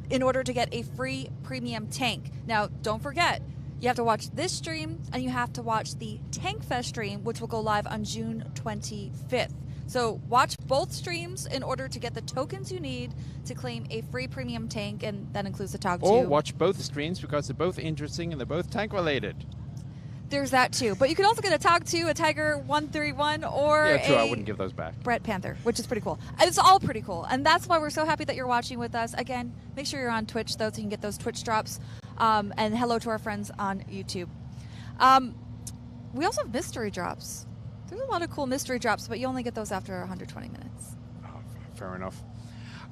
in order to get a free premium tank. Now, don't forget, you have to watch this stream and you have to watch the Tank Fest stream, which will go live on June 25th. So watch both streams in order to get the tokens you need to claim a free premium tank, and that includes the TOG 2. Or watch both streams because they're both interesting and they're both tank related. There's that too. But you can also get a TOG 2, a Tiger 131, or Yeah, true. I a wouldn't give those back. Brett Panther, which is pretty cool. It's all pretty cool. And that's why we're so happy that you're watching with us. Again, make sure you're on Twitch, though, so you can get those Twitch drops. And hello to our friends on YouTube. We also have mystery drops. There's a lot of cool mystery drops, but you only get those after 120 minutes. Oh, fair enough.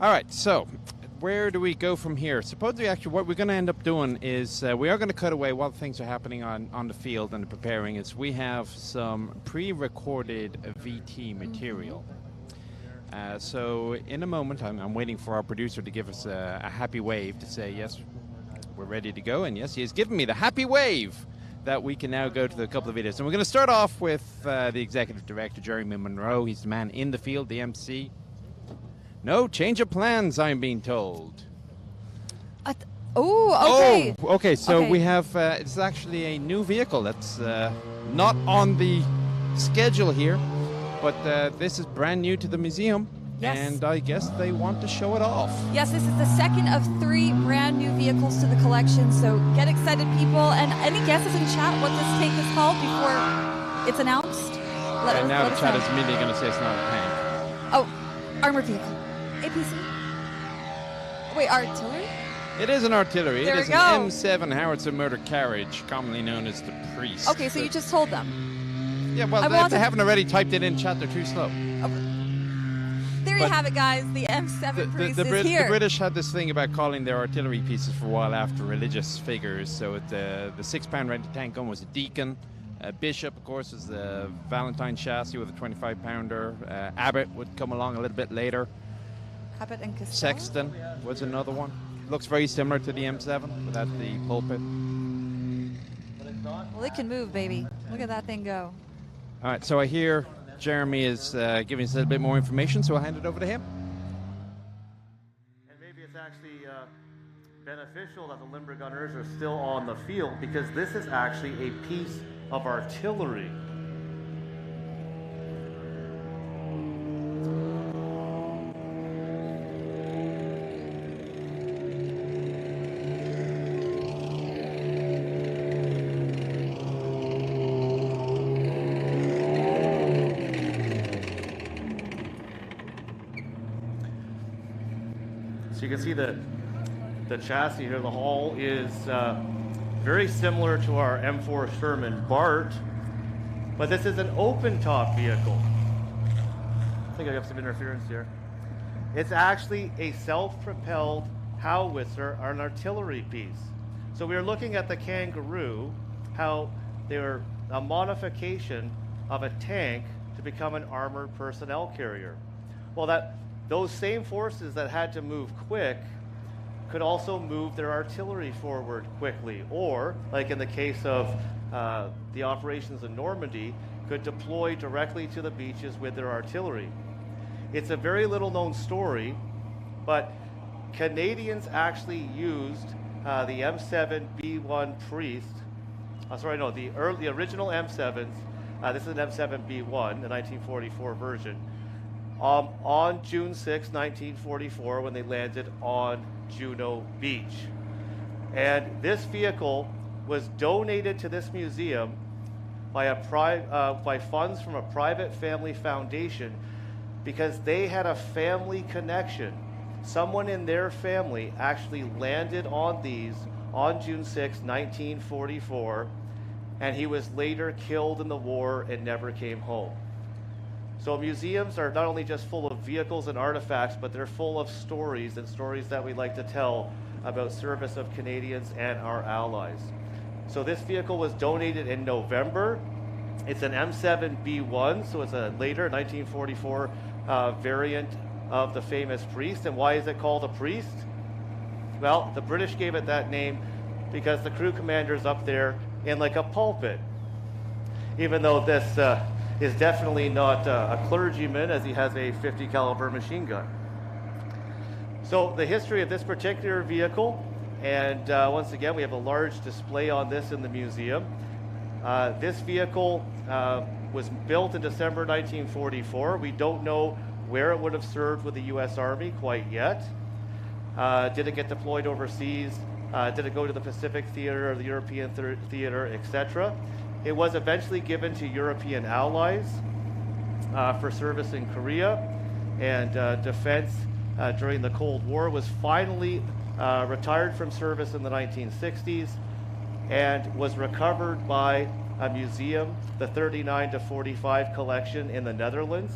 All right, so where do we go from here? Supposedly, actually, what we're going to end up doing is we are going to cut away while things are happening on the field and preparing. Is we have some pre-recorded VT material. So in a moment, I'm waiting for our producer to give us a happy wave to say, yes, we're ready to go. And yes, he has given me the happy wave that we can now go to the couple of videos. And we're going to start off with the executive director, Jeremy Monroe. He's the man in the field, the MC. No change of plans, I'm being told. Okay. Oh, okay. So Okay. we have, it's actually a new vehicle that's not on the schedule here, but this is brand new to the museum. Yes. And I guess they want to show it off. Yes, this is the second of 3 brand new vehicles to the collection, so get excited, people. And any guesses in chat what this tank is called before it's announced? And now the us chat know. is immediately going to say it's not a tank. Oh, armored vehicle. APC? Wait, artillery? It is an artillery. There It we is go. an M7 howitzer motor carriage, commonly known as the Priest. Okay, so you just told them. Yeah, well, I if wanted- they haven't already typed it in chat, they're too slow. There you But have it, guys. The M7 Priest is here. The British had this thing about calling their artillery pieces for a while after religious figures. So the 6-pound rented tank gun was a Deacon. Bishop, of course, was the Valentine chassis with a 25-pounder. Abbott would come along a little bit later. Abbott and Costello? Sexton was another one. Looks very similar to the M7 without the pulpit. Well, it can move, baby. Look at that thing go. All right, so I hear Jeremy is giving us a little bit more information, so I'll hand it over to him. And maybe it's actually beneficial that the Limber Gunners are still on the field, because this is actually a piece of artillery. So you can see the chassis here, the hull is very similar to our M4 Sherman Bart, but this is an open top vehicle. I think I have some interference here. It's actually a self-propelled howitzer or an artillery piece. So we are looking at the Kangaroo, how they were a modification of a tank to become an armored personnel carrier. Well, those same forces that had to move quick could also move their artillery forward quickly, or, like in the case of the operations in Normandy, could deploy directly to the beaches with their artillery. It's a very little known story, but Canadians actually used the M7B1 Priest. The original M7s. This is an M7B1, the 1944 version. On June 6, 1944, when they landed on Juno Beach. And this vehicle was donated to this museum by funds from a private family foundation, because they had a family connection. Someone in their family actually landed on these on June 6, 1944, and he was later killed in the war and never came home. So museums are not only just full of vehicles and artifacts, but they're full of stories, and stories that we like to tell about service of Canadians and our allies. So this vehicle was donated in November. It's an M7B1, so it's a later 1944 variant of the famous Priest. And why is it called a Priest? Well, the British gave it that name because the crew commander's up there in like a pulpit. Even though this is definitely not a clergyman, as he has a .50 caliber machine gun. So the history of this particular vehicle, and once again, we have a large display on this in the museum. This vehicle was built in December 1944. We don't know where it would have served with the U.S. Army quite yet. Did it get deployed overseas? Did it go to the Pacific Theater or the European Theater, etc.? It was eventually given to European allies for service in Korea and defense during the Cold War. Was finally retired from service in the 1960s and was recovered by a museum, the 39 to 45 collection in the Netherlands,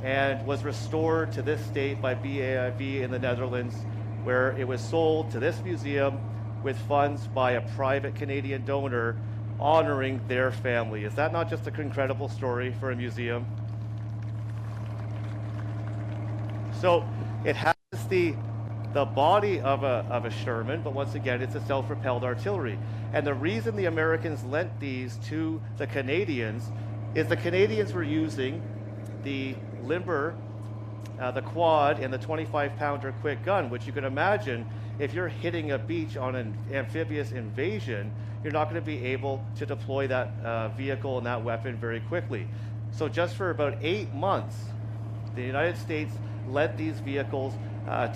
and was restored to this state by BAIV in the Netherlands, where it was sold to this museum with funds by a private Canadian donor honoring their family. Is that not just an incredible story for a museum? So it has the body of a Sherman, but once again, it's a self-propelled artillery. And the reason the Americans lent these to the Canadians is the Canadians were using the Limber, the quad, and the 25-pounder quick gun, which you can imagine if you're hitting a beach on an amphibious invasion, you're not going to be able to deploy that vehicle and that weapon very quickly. So just for about 8 months, the United States lent these vehicles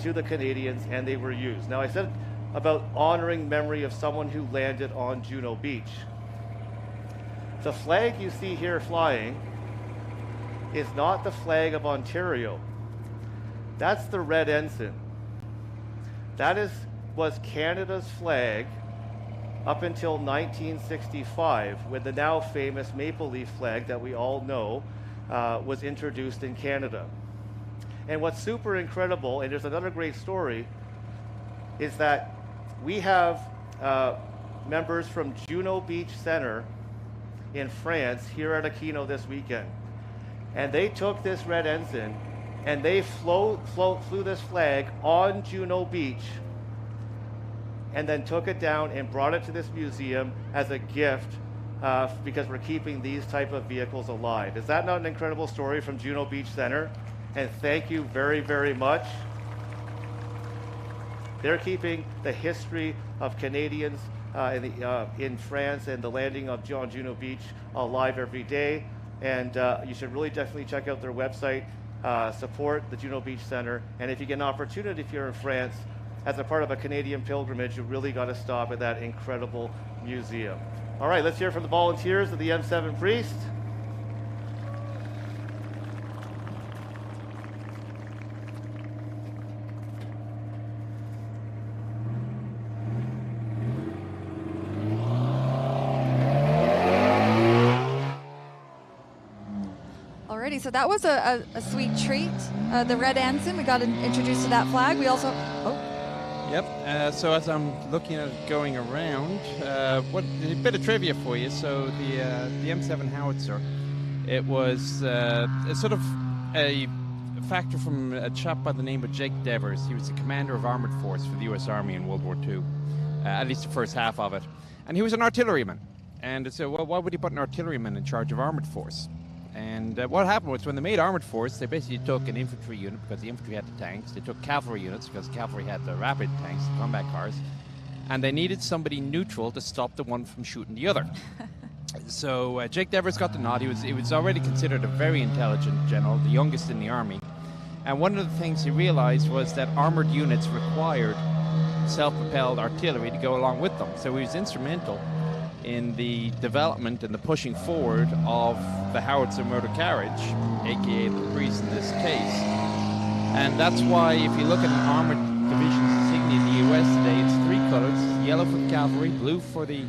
to the Canadians, and they were used. Now, I said about honoring memory of someone who landed on Juno Beach. The flag you see here flying is not the flag of Ontario. That's the red ensign. That was Canada's flag up until 1965, when the now famous maple leaf flag that we all know was introduced in Canada. And what's super incredible, and there's another great story, is that we have members from Juno Beach Center in France here at Aquino this weekend. And they took this red ensign and they flew this flag on Juno Beach and then took it down and brought it to this museum as a gift because we're keeping these type of vehicles alive. Is that not an incredible story from Juno Beach Center? And thank you very, very much. They're keeping the history of Canadians in France and the landing of on Juno Beach alive every day. And you should really definitely check out their website, support the Juno Beach Center. And if you get an opportunity, if you're in France, as a part of a Canadian pilgrimage, you really got to stop at that incredible museum. All right, let's hear from the volunteers of the M7 Priest. Alrighty, so that was a sweet treat. The red ensign, we got introduced to that flag. We also, Yep. So as I'm looking at it going around, a bit of trivia for you. So the M7 howitzer, it was sort of a factor from a chap by the name of Jake Devers. He was the commander of armored force for the U.S. Army in World War II, at least the first half of it. And he was an artilleryman. And so, well, why would you put an artilleryman in charge of armored force? And what happened was when they made armored force, they basically took an infantry unit because the infantry had the tanks. They took cavalry units because the cavalry had the rapid tanks, the combat cars. And they needed somebody neutral to stop the one from shooting the other. So Jake Devers got the nod. He was already considered a very intelligent general, the youngest in the army. And one of the things he realized was that armored units required self-propelled artillery to go along with them. So he was instrumental in the development and the pushing forward of the howitzer motor carriage, aka the Priest in this case. And that's why if you look at an armored division's insignia in the US today, it's 3 colors: yellow for the cavalry, blue for the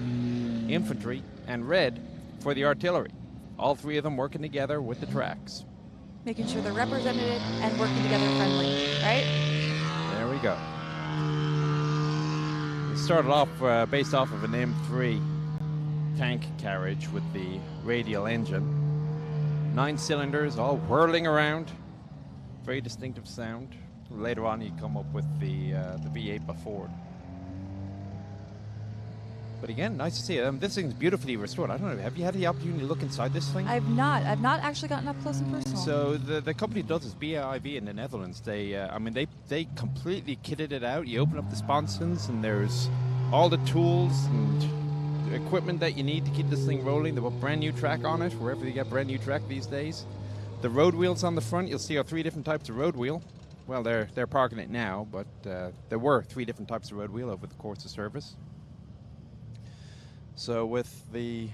infantry, and red for the artillery. All 3 of them working together with the tracks. making sure they're represented and working together friendly, right? There we go. We started off based off of an M3 tank carriage with the radial engine. 9 cylinders, all whirling around. Very distinctive sound. Later on, you come up with the V8 by Ford. But again, nice to see it. This thing's beautifully restored. I don't know, have you had the opportunity to look inside this thing? I've not actually gotten up close and personal. So the company that does this, BAIV in the Netherlands, they completely kitted it out. You open up the sponsons and there's all the tools and equipment that you need to keep this thing rolling. They put brand new track on it, wherever you get brand new track these days. The road wheels on the front, you'll see are 3 different types of road wheel. Well, they're parking it now, but there were 3 different types of road wheel over the course of service. So with the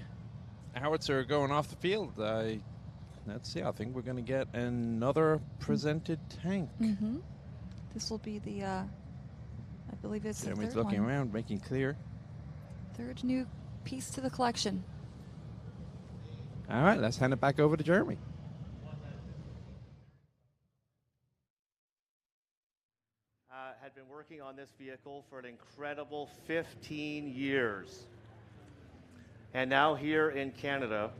howitzer going off the field, let's see, I think we're going to get another presented tank. Mm-hmm. This will be the, I believe it's the Jeremy's third looking one. around, making clear. Third new piece to the collection. All right, let's hand it back over to Jeremy. Had been working on this vehicle for an incredible 15 years. And now here in Canada,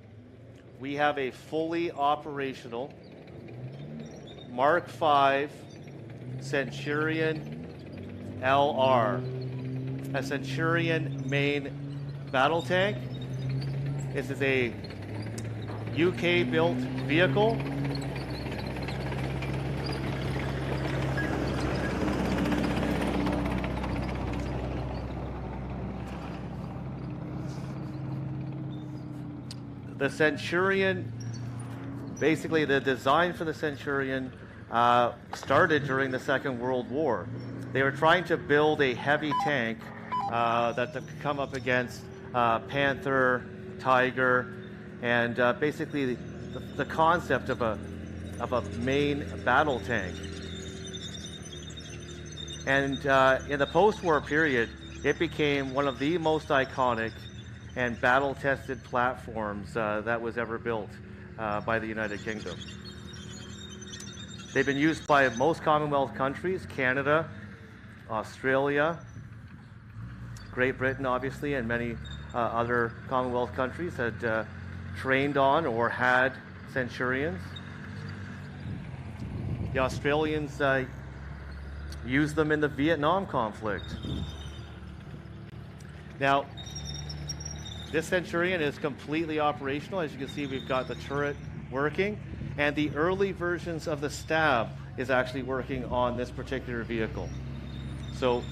we have a fully operational Mark V Centurion LR, a Centurion main battle tank. This is a UK-built vehicle. The Centurion, basically the design for the Centurion started during the Second World War. They were trying to build a heavy tank that could come up against Panther, Tiger, and basically the concept of a main battle tank. And in the post-war period, it became one of the most iconic and battle-tested platforms that was ever built by the United Kingdom. They've been used by most Commonwealth countries, Canada, Australia, Great Britain, obviously, and many other Commonwealth countries had trained on or had Centurions. The Australians used them in the Vietnam conflict. Now, this Centurion is completely operational. As you can see, we've got the turret working, and the early versions of the stab is actually working on this particular vehicle. So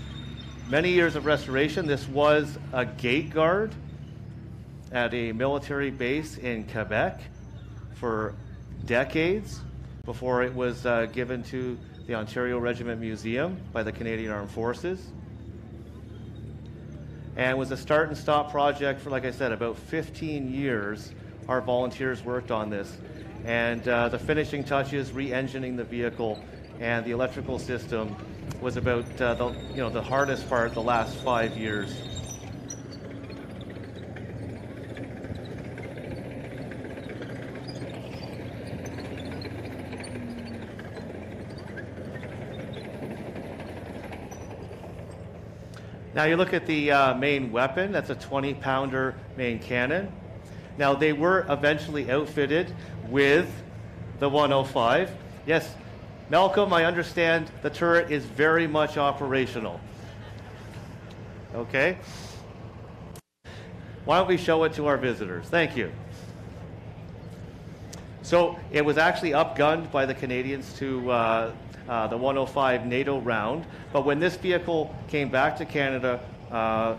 many years of restoration. This was a gate guard at a military base in Quebec for decades before it was given to the Ontario Regiment Museum by the Canadian Armed Forces. And it was a start and stop project for, like I said, about 15 years. Our volunteers worked on this. And the finishing touches, re-engineing the vehicle, and the electrical system was about the hardest part the last 5 years. Now you look at the main weapon, that's a 20-pounder main cannon. Now they were eventually outfitted with the 105. Yes, Malcolm, I understand the turret is very much operational. Okay? Why don't we show it to our visitors? Thank you. So it was actually upgunned by the Canadians to the 105 NATO round, but when this vehicle came back to Canada,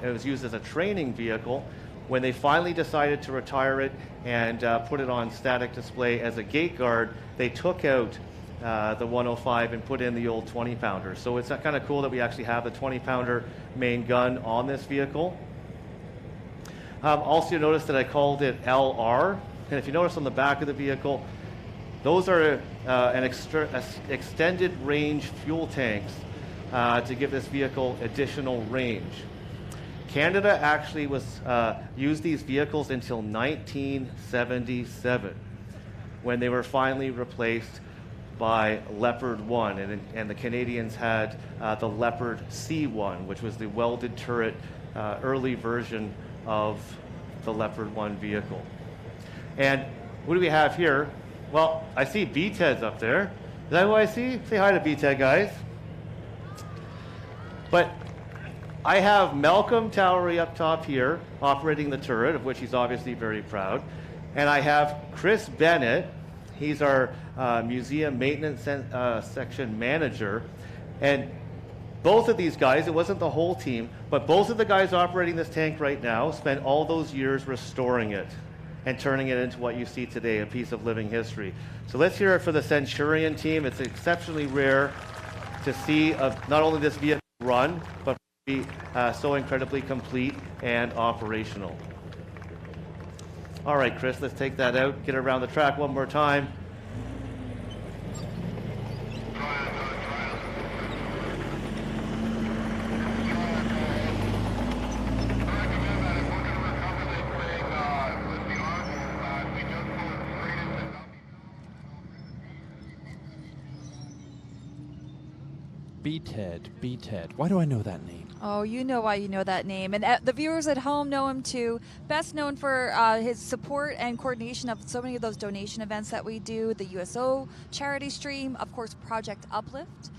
it was used as a training vehicle. When they finally decided to retire it and put it on static display as a gate guard, they took out the 105 and put in the old 20-pounder. So it's kind of cool that we actually have the 20-pounder main gun on this vehicle. Also, you notice that I called it LR, and if you notice on the back of the vehicle, those are extended range fuel tanks to give this vehicle additional range. Canada actually used these vehicles until 1977, when they were finally replaced by Leopard 1, and the Canadians had the Leopard C1, which was the welded turret early version of the Leopard 1 vehicle. And what do we have here? Well, I see BTED's up there. Is that who I see? Say hi to BTED, guys. But I have Malcolm Towery up top here, operating the turret, of which he's obviously very proud. And I have Chris Bennett. He's our museum maintenance section manager. And both of these guys, it wasn't the whole team, but both of the guys operating this tank right now spent all those years restoring it and turning it into what you see today, a piece of living history. So let's hear it for the Centurion team. It's exceptionally rare to see not only this vehicle run, but be so incredibly complete and operational. All right, Chris, let's take that out, get it around the track one more time. B-Ted. Why do I know that name? Oh, you know why you know that name. And the viewers at home know him too. Best known for his support and coordination of so many of those donation events that we do, the USO charity stream, of course, Project Uplift.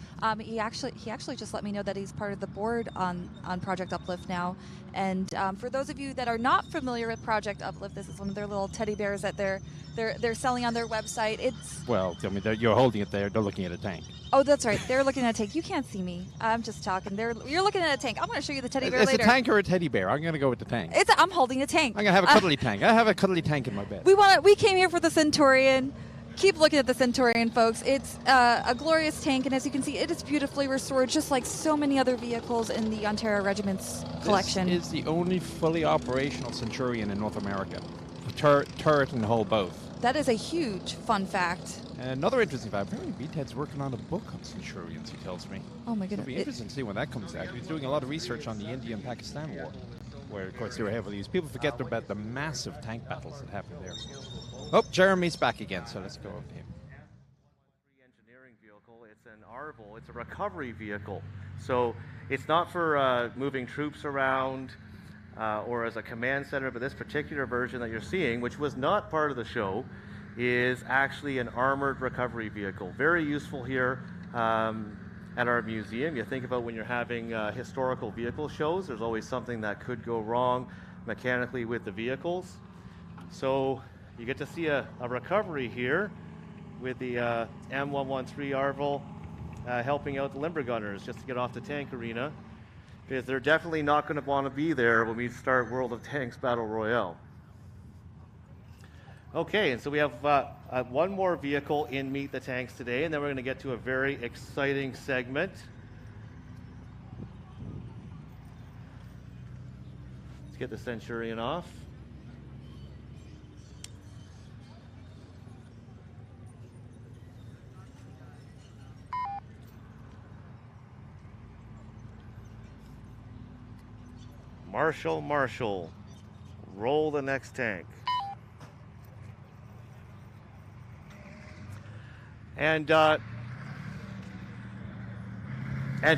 He actually just let me know that he's part of the board on Project Uplift now. And for those of you that are not familiar with Project Uplift, this is one of their little teddy bears that they're selling on their website. Well, I mean, you're holding it there. They're looking at a tank. Oh, that's right. They're looking at a tank. You can't see me. I'm just talking. You're looking at a tank. I'm going to show you the teddy bear later. It's a tank or a teddy bear? I'm going to go with the tank. I'm holding a tank. I'm going to have a cuddly tank. I have a cuddly tank in my bed. We came here for the Centurion. Keep looking at the Centurion, folks. It's a glorious tank, and as you can see, it is beautifully restored, just like so many other vehicles in the Ontario Regiment's collection. This is the only fully operational Centurion in North America. Turret and the whole both. That is a huge fun fact. Another interesting fact, apparently B-Ted's working on a book on Centurions, he tells me. Oh my goodness. It'll be interesting to see when that comes out. He's doing a lot of research on the India and Pakistan war, where, of course, they were heavily used. People forget about the massive tank battles that happened there. Oh, Jeremy's back again, so let's go with him. Engineering vehicle, it's an armour, it's a recovery vehicle. So it's not for moving troops around or as a command center, but this particular version that you're seeing, which was not part of the show, is actually an armored recovery vehicle. Very useful here at our museum. You think about when you're having historical vehicle shows, there's always something that could go wrong mechanically with the vehicles. So you get to see a recovery here with the M113 Arval helping out the limber gunners just to get off the tank arena, because they're definitely not going to want to be there when we start World of Tanks Battle Royale. Okay, and so we have one more vehicle in Meet the Tanks today, and then we're going to get to a very exciting segment. Let's get the Centurion off. Marshall, roll the next tank. And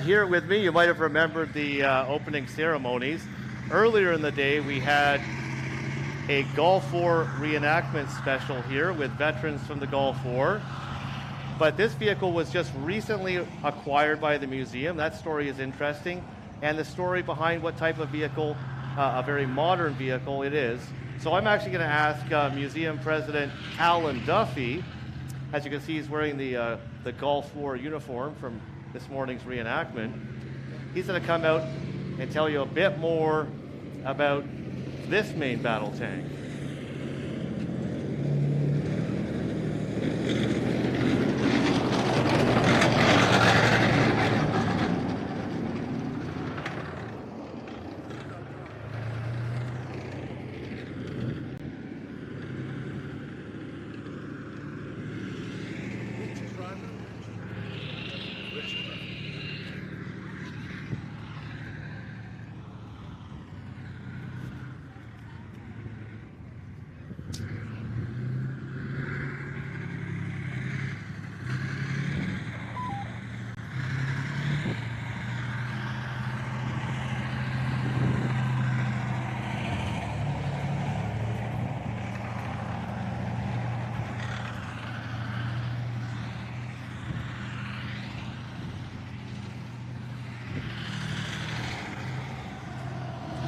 here with me, you might have remembered the opening ceremonies. Earlier in the day, we had a Gulf War reenactment special here with veterans from the Gulf War. But this vehicle was just recently acquired by the museum. That story is interesting. And the story behind what type of vehicle, a very modern vehicle it is. So I'm actually going to ask Museum President Alan Duffy. As you can see, he's wearing the Gulf War uniform from this morning's reenactment. He's going to come out and tell you a bit more about this main battle tank.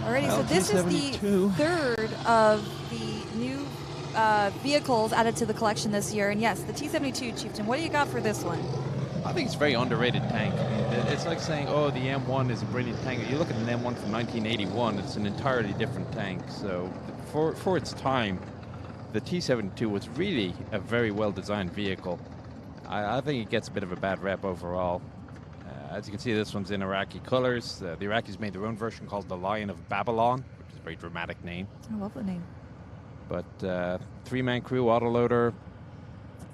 Alrighty, so this is the third of the new vehicles added to the collection this year. And yes, the T-72, Chieftain, what do you got for this one? I think it's a very underrated tank. I mean, it's like saying, oh, the M1 is a brilliant tank. You look at an M1 from 1981, it's an entirely different tank. So for its time, the T-72 was really a very well-designed vehicle. I think it gets a bit of a bad rep overall. As you can see, this one's in Iraqi colors. The Iraqis made their own version called the Lion of Babylon, which is a very dramatic name. I love the name. But three-man crew, autoloader,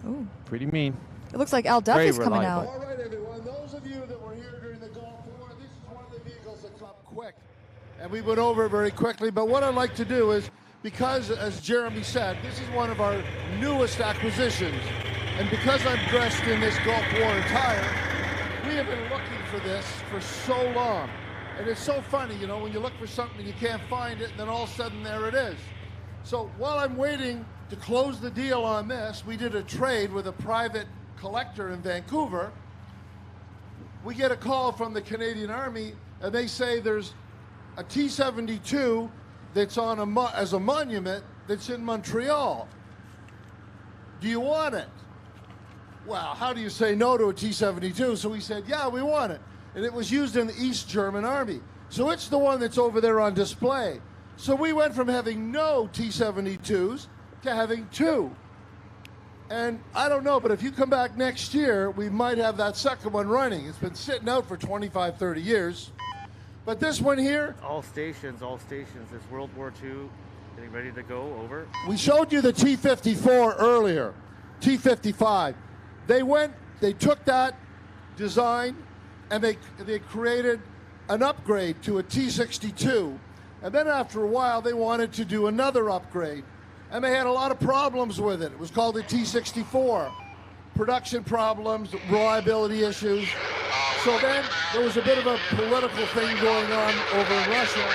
Ooh. pretty mean. It looks like Al Duffy's coming out. All right, everyone. Those of you that were here during the Gulf War, this is one of the vehicles that come quick. And we went over it very quickly. But what I'd like to do is, because, as Jeremy said, this is one of our newest acquisitions. And because I'm dressed in this Gulf War attire, we have been looking for this for so long. And it's so funny, you know, when you look for something and you can't find it, and then all of a sudden there it is. So while I'm waiting to close the deal on this, we did a trade with a private collector in Vancouver. We get a call from the Canadian Army, and they say there's a T-72 that's on as a monument that's in Montreal. Do you want it? Well, how do you say no to a T-72? So we said, yeah, we want it. And it was used in the East German Army. So it's the one that's over there on display. So we went from having no T-72s to having two. And I don't know, but if you come back next year, we might have that second one running. It's been sitting out for 25, 30 years. But this one here, All stations. It's World War II. Getting ready to go over. we showed you the T-54 earlier, T-55. They took that design and they created an upgrade to a T-62. And then after a while, they wanted to do another upgrade. And they had a lot of problems with it. It was called the T-64. Production problems, reliability issues. So then there was a bit of a political thing going on over in Russia,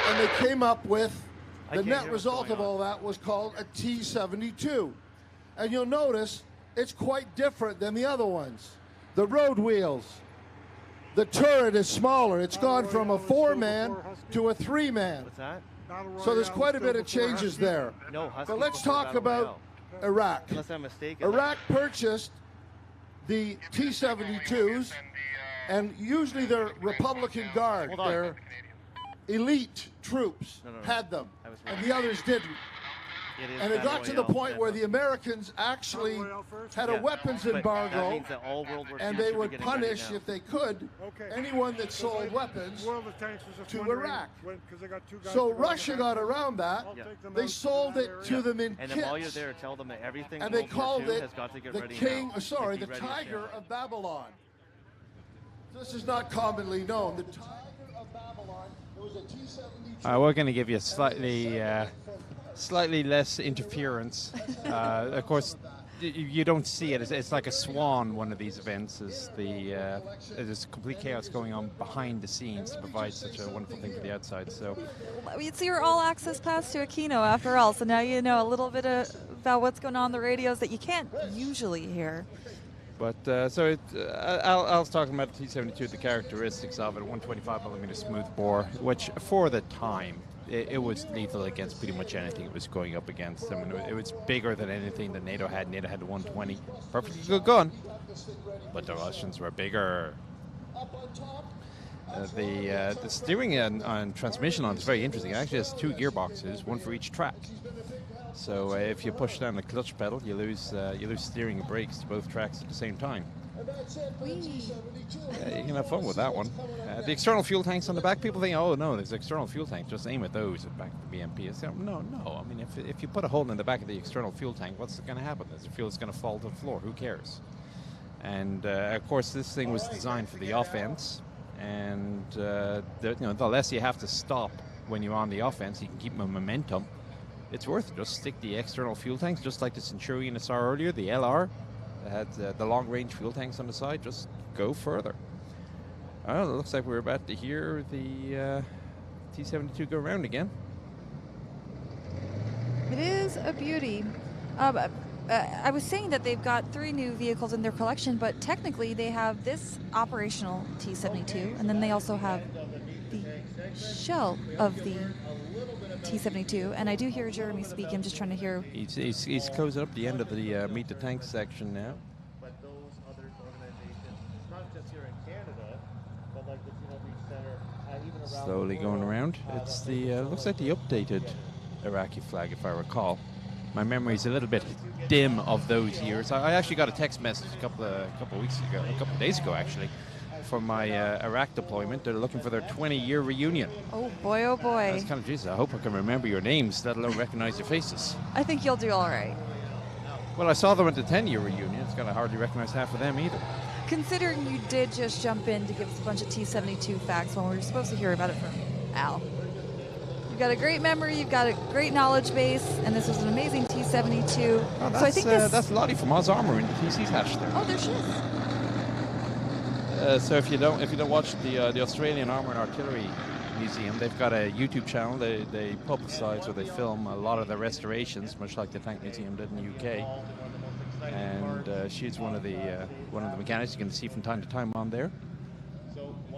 and they came up with, the net result of all that was called a T-72. And you'll notice it's quite different than the other ones. The road wheels, the turret is smaller. It's gone from a 4-man to a 3-man. What's that? So there's quite a bit of changes there. No, Husky But let's before talk Battle about Royale. Iraq. Unless I'm mistaken. Iraq purchased the T-72s, and usually they're Republican Guard. Hold on. They're elite troops No. had them, I was and wrong. the others didn't. It is And it Battle got to the Royale. point where the Americans actually had a Yeah, weapons but embargo, That means that all World War II and should they be would getting ready punish, now. if they could, anyone that sold weapons to Iraq. So Russia got around that. Yeah. They sold it to them in And then while you're kits, there, tell them that everything and they World War called II it has got to get the ready King, now. sorry, Be the ready Tiger now. of Babylon. This is not commonly known. The Tiger of Babylon. It was a T-72. We're going to give you slightly less interference. Of course, you don't see it. It's like a swan. One of these events is there's complete chaos going on behind the scenes to provide such a wonderful thing for the outside. So It's your all-access pass to Aquino, after all. So now you know a little bit about what's going on the radios that you can't usually hear. But Al's talking about the T-72, the characteristics of it, 125mm smooth bore, which for the time, it was lethal against pretty much anything it was going up against. I mean, it was bigger than anything that NATO had. NATO had a 120. Perfectly good gun, but the Russians were bigger. The steering and transmission on it is very interesting. It actually has 2 gearboxes, one for each track. So if you push down the clutch pedal, you lose steering and brakes to both tracks at the same time. You can have fun with that one. The external fuel tanks on the back, people think, oh no, there's external fuel tanks, just aim at those at the back of the BMP. It's, no. I mean, if you put a hole in the back of the external fuel tank, what's going to happen? The fuel is going to fall to the floor. Who cares? And of course, this thing was designed for the offense. And the less you have to stop when you're on the offense, you can keep momentum. It's worth it. Just stick the external fuel tanks, just like the Centurion I saw earlier, the LR. It had the long-range fuel tanks on the side. Just go further. Well, it looks like we're about to hear the T-72 go around again. It is a beauty. I was saying that they've got 3 new vehicles in their collection, but technically they have this operational T-72, and then they also have the shell of the T-72. And I do hear Jeremy speak. I'm just trying to hear. He's closing up the end of the meet the tank section now. But those other organizations, not just here in Canada, Slowly going around. It's the looks like the updated Iraqi flag, if I recall. My memory's a little bit dim of those years. I actually got a text message a couple of weeks ago, a couple of days ago actually, from my Iraq deployment. They're looking for their 20-year reunion. Oh boy, oh boy. That's kind of Jesus. I hope I can remember your names, let alone recognize your faces. I think you'll do all right. Well, I saw them at the 10-year reunion. It's going to hardly recognize half of them either. Considering you did just jump in to give us a bunch of T-72 facts when we were supposed to hear about it from Al. You've got a great memory, you've got a great knowledge base, and this was an amazing T-72. Oh, so I think that's Lottie from Oz Armour in the TC's hatch there. Oh, there she is. So if you don't watch the Australian Armour and Artillery Museum, they've got a YouTube channel. They publicise or they film a lot of the restorations, much like the Tank Museum did in the UK. And she's one of the mechanics you can see from time to time on there.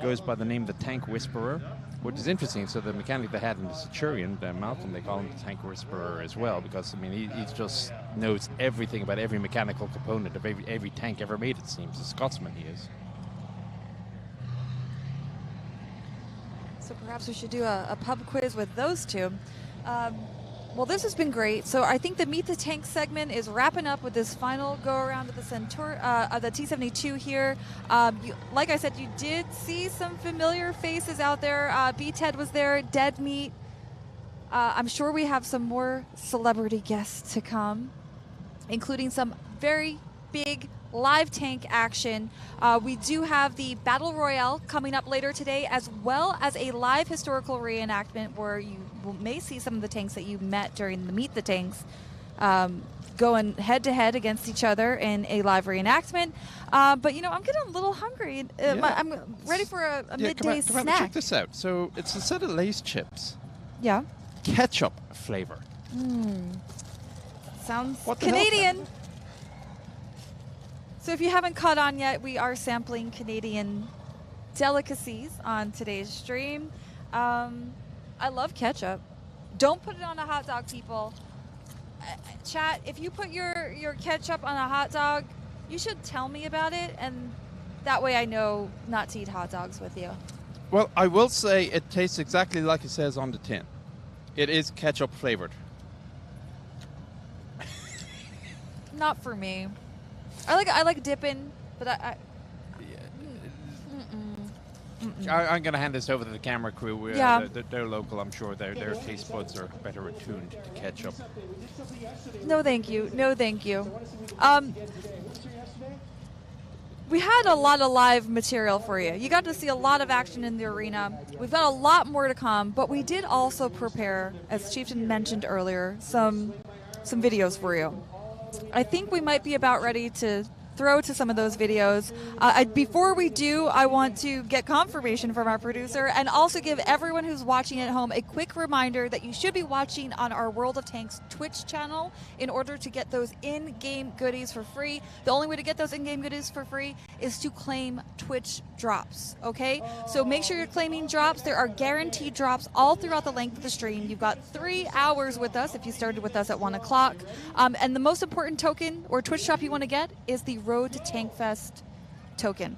Goes by the name of the Tank Whisperer, which is interesting. So the mechanic they had in the Centurion, Malcolm, they call him the Tank Whisperer as well, because I mean he just knows everything about every mechanical component of every tank ever made. It seems a Scotsman he is. So perhaps we should do a pub quiz with those two. Well, this has been great. So I think the Meet the Tank segment is wrapping up with this final go around of the T-72 here. Like I said, you did see some familiar faces out there. B-Ted was there, Dead Meat. I'm sure we have some more celebrity guests to come, including some very big live tank action. We do have the Battle Royale coming up later today, as well as a live historical reenactment where you may see some of the tanks that you met during the Meet the Tanks going head-to-head against each other in a live reenactment. But, you know, I'm getting a little hungry. I'm ready for a midday snack. Check this out. So it's a set of Lay's chips. Yeah. Ketchup flavor. Sounds What the Canadian. hell? So if you haven't caught on yet, we are sampling Canadian delicacies on today's stream. I love ketchup. Don't put it on a hot dog, people. Chat, if you put your ketchup on a hot dog, you should tell me about it, and that way I know not to eat hot dogs with you. Well, I will say it tastes exactly like it says on the tin. It is ketchup flavored. Not for me. I like dipping, but I'm going to hand this over to the camera crew. Yeah. They're local, I'm sure. Their taste buds are better attuned to ketchup. No, thank you. No, thank you. We had a lot of live material for you. You got to see a lot of action in the arena. We've got a lot more to come, but we did also prepare, as Chieftain mentioned earlier, some videos for you. I think we might be about ready to throw to some of those videos. Before we do, I want to get confirmation from our producer and also give everyone who's watching at home a quick reminder that you should be watching on our World of Tanks Twitch channel in order to get those in-game goodies for free. The only way to get those in-game goodies for free is to claim Twitch drops, okay? So make sure you're claiming drops. There are guaranteed drops all throughout the length of the stream. You've got 3 hours with us if you started with us at 1 o'clock. And the most important token or Twitch drop you want to get is the Road to Tank Fest token.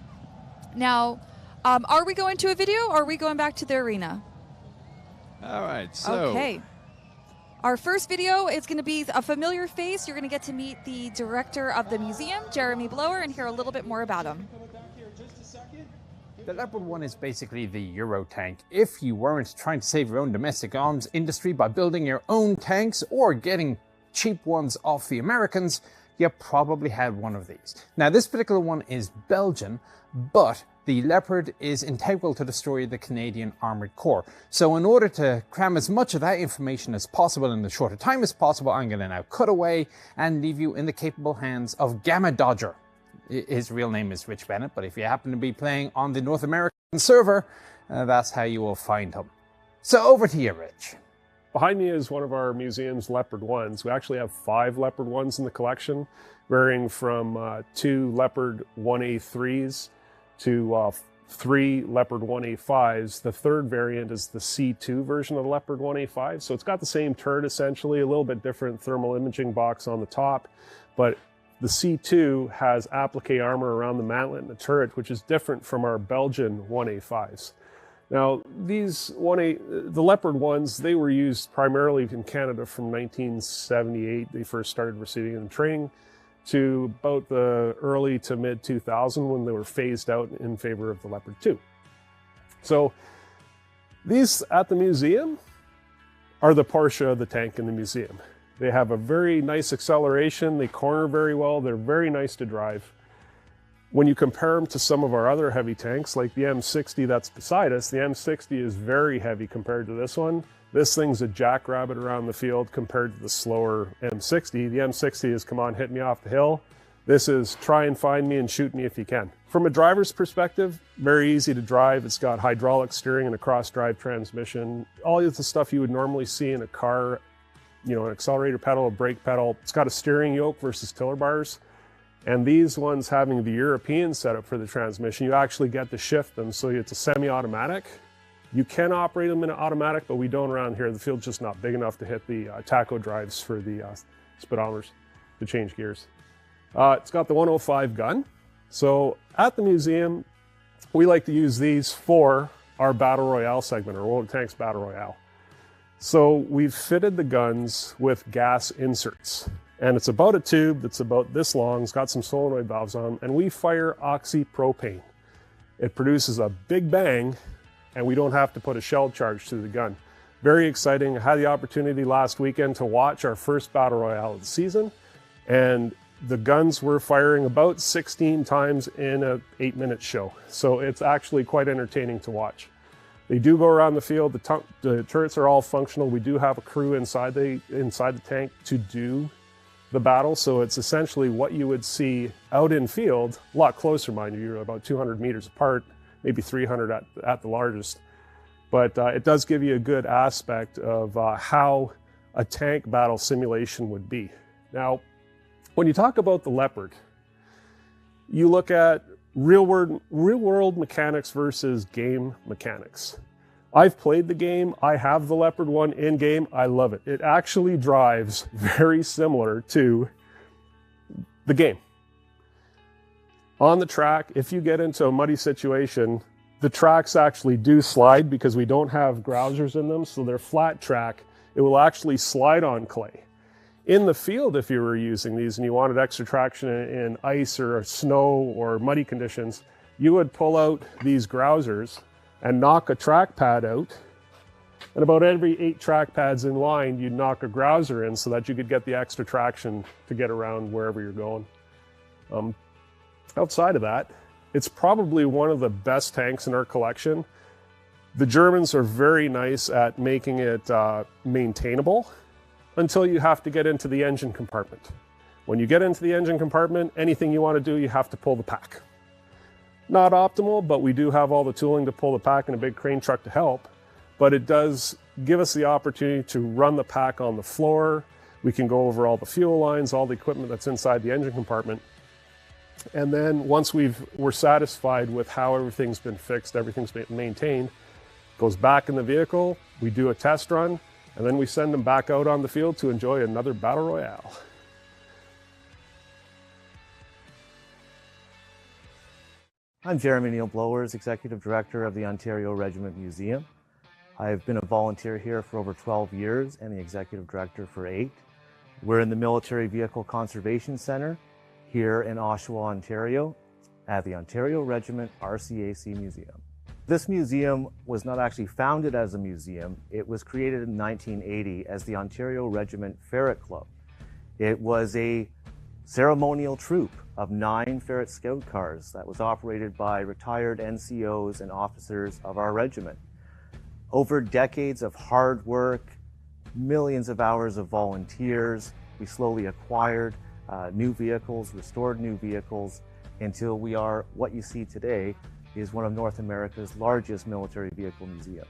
Now, are we going to a video or are we going back to the arena? All right, so... Okay. Our first video is going to be a familiar face. You're going to get to meet the director of the museum, Jeremy Blower, and hear a little bit more about him. The Leopard 1 is basically the Euro tank. If you weren't trying to save your own domestic arms industry by building your own tanks or getting cheap ones off the Americans, you probably had one of these. Now, this particular one is Belgian, but the Leopard is integral to the story of the Canadian Armoured Corps. So in order to cram as much of that information as possible in as short a time as possible, I'm going to now cut away and leave you in the capable hands of Gamma Dodger. His real name is Rich Bennett, but if you happen to be playing on the North American server, that's how you will find him. So over to you, Rich. Behind me is one of our museum's Leopard 1s. We actually have 5 Leopard 1s in the collection, varying from 2 Leopard 1A3s to 3 Leopard 1A5s. The third variant is the C2 version of the Leopard 1A5. So it's got the same turret essentially, a little bit different thermal imaging box on the top, but the C2 has applique armor around the mantlet and the turret, which is different from our Belgian 1A5s. Now, these the Leopard 1s, they were used primarily in Canada from 1978. They first started receiving them in training to about the early to mid 2000 when they were phased out in favor of the Leopard 2. So these at the museum are the Porsche of the tank in the museum. They have a very nice acceleration, they corner very well, they're very nice to drive. When you compare them to some of our other heavy tanks, like the M60 that's beside us, the M60 is very heavy compared to this one. This thing's a jackrabbit around the field compared to the slower M60. The M60 is, come on, hit me off the hill. This is try and find me and shoot me if you can. From a driver's perspective, very easy to drive. It's got hydraulic steering and a cross-drive transmission. All of the stuff you would normally see in a car, you know, an accelerator pedal, a brake pedal. It's got a steering yoke versus tiller bars. And these ones having the European setup for the transmission, you actually get to shift them, so it's a semi-automatic. You can operate them in an automatic, but we don't around here. The field's just not big enough to hit the tacho drives for the speedometers to change gears. It's got the 105 gun. So at the museum, we like to use these for our Battle Royale segment, our World of Tanks Battle Royale. So we've fitted the guns with gas inserts. And it's about a tube that's about this long, it's got some solenoid valves on, and we fire oxypropane. It produces a big bang, and we don't have to put a shell charge to the gun. Very exciting. I had the opportunity last weekend to watch our first Battle Royale of the season, and the guns were firing about 16 times in an 8-minute show. So it's actually quite entertaining to watch. They do go around the field. The turrets are all functional. We do have a crew inside the tank to do the battle, so it's essentially what you would see out in field, a lot closer, mind you, you're about 200 meters apart, maybe 300 at the largest. But it does give you a good aspect of how a tank battle simulation would be. Now, when you talk about the Leopard, you look at real world mechanics versus game mechanics. I've played the game. I have the Leopard 1 in game. I love it. It actually drives very similar to the game. On the track, if you get into a muddy situation, the tracks actually do slide because we don't have grousers in them, so they're flat track. It will actually slide on clay. In the field, if you were using these and you wanted extra traction in ice or snow or muddy conditions, you would pull out these grousers and knock a track pad out. And about every 8 track pads in line, you'd knock a grouser in so that you could get the extra traction to get around wherever you're going. Outside of that, it's probably one of the best tanks in our collection. The Germans are very nice at making it maintainable until you have to get into the engine compartment. When you get into the engine compartment, anything you want to do, you have to pull the pack. Not optimal, but we do have all the tooling to pull the pack and a big crane truck to help. But it does give us the opportunity to run the pack on the floor. We can go over all the fuel lines, all the equipment that's inside the engine compartment. And then once we're satisfied with how everything's been fixed, everything's been maintained, goes back in the vehicle, we do a test run, and then we send them back out on the field to enjoy another Battle Royale. I'm Jeremy Neil Blowers, Executive Director of the Ontario Regiment Museum. I've been a volunteer here for over 12 years and the Executive Director for 8. We're in the Military Vehicle Conservation Centre here in Oshawa, Ontario, at the Ontario Regiment RCAC Museum. This museum was not actually founded as a museum. It was created in 1980 as the Ontario Regiment Ferret Club. It was a ceremonial troop of 9 Ferret Scout cars that was operated by retired NCOs and officers of our regiment. Over decades of hard work, millions of hours of volunteers, we slowly acquired new vehicles, restored new vehicles, until we are, what you see today, is one of North America's largest military vehicle museums.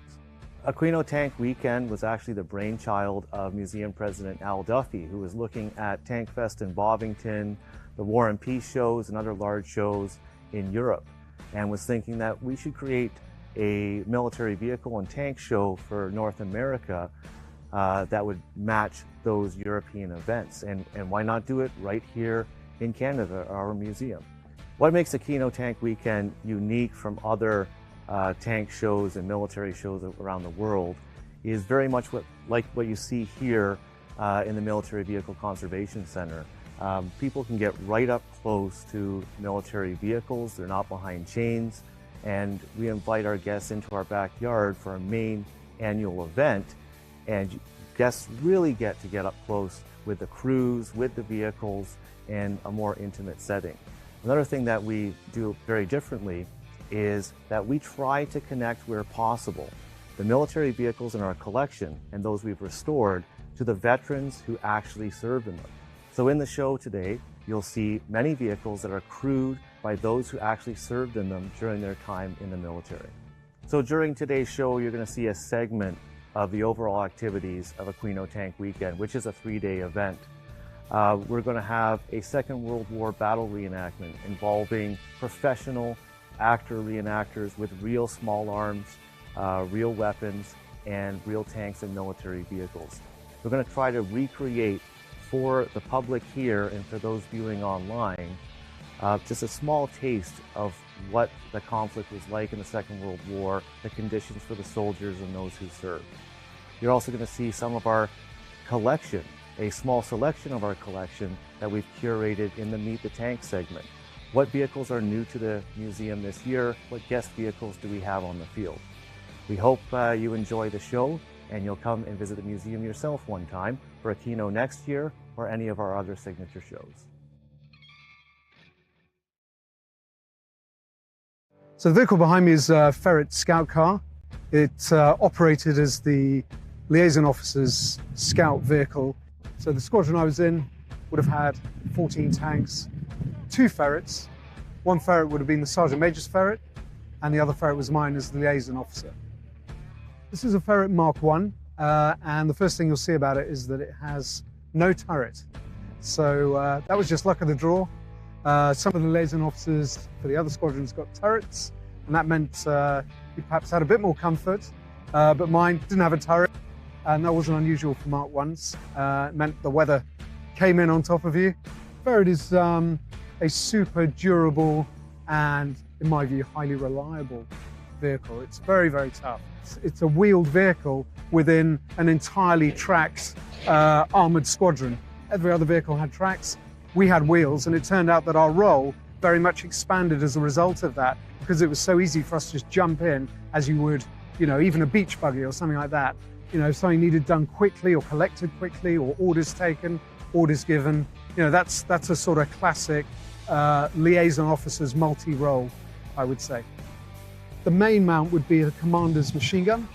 Aquino Tank Weekend was actually the brainchild of Museum President Al Duffy, who was looking at Tank Fest in Bovington, the War and Peace shows and other large shows in Europe, and was thinking that we should create a military vehicle and tank show for North America that would match those European events. And why not do it right here in Canada, our museum? What makes Aquino Tank Weekend unique from other tank shows and military shows around the world is very much like what you see here in the Military Vehicle Conservation Center. People can get right up close to military vehicles. They're not behind chains. And we invite our guests into our backyard for our main annual event. And guests really get up close with the crews, with the vehicles, in a more intimate setting. Another thing that we do very differently is that we try to connect where possible the military vehicles in our collection and those we've restored to the veterans who actually served in them. So in the show today, you'll see many vehicles that are crewed by those who actually served in them during their time in the military. So during today's show, you're going to see a segment of the overall activities of Aquino Tank Weekend, which is a 3-day event. We're going to have a Second World War battle reenactment involving professional actor reenactors with real small arms, real weapons, and real tanks and military vehicles. We're going to try to recreate for the public here and for those viewing online just a small taste of what the conflict was like in the Second World War, the conditions for the soldiers and those who served. You're also going to see some of our collection, a small selection of our collection that we've curated in the Meet the Tank segment. What vehicles are new to the museum this year? What guest vehicles do we have on the field? We hope you enjoy the show and you'll come and visit the museum yourself one time for Aquino next year or any of our other signature shows. So the vehicle behind me is a Ferret Scout car. It operated as the liaison officer's scout vehicle. So the squadron I was in would have had 14 tanks, 2 ferrets. One ferret would have been the Sergeant Major's ferret, and the other ferret was mine as the liaison officer. This is a Ferret Mark I, and the first thing you'll see about it is that it has no turret. So that was just luck of the draw. Some of the liaison officers for the other squadrons got turrets, and that meant you perhaps had a bit more comfort, but mine didn't have a turret, and that wasn't unusual for Mark Is. It meant the weather came in on top of you. Ferret is a super durable and, in my view, highly reliable vehicle. It's very, very tough. It's a wheeled vehicle within an entirely tracked armoured squadron. Every other vehicle had tracks. We had wheels, and it turned out that our role very much expanded as a result of that, because it was so easy for us to just jump in as you would, even a beach buggy or something like that. If something needed done quickly or collected quickly or orders taken, orders given, that's a sort of classic liaison officer's multi-role, I would say. The main mount would be a commander's machine gun.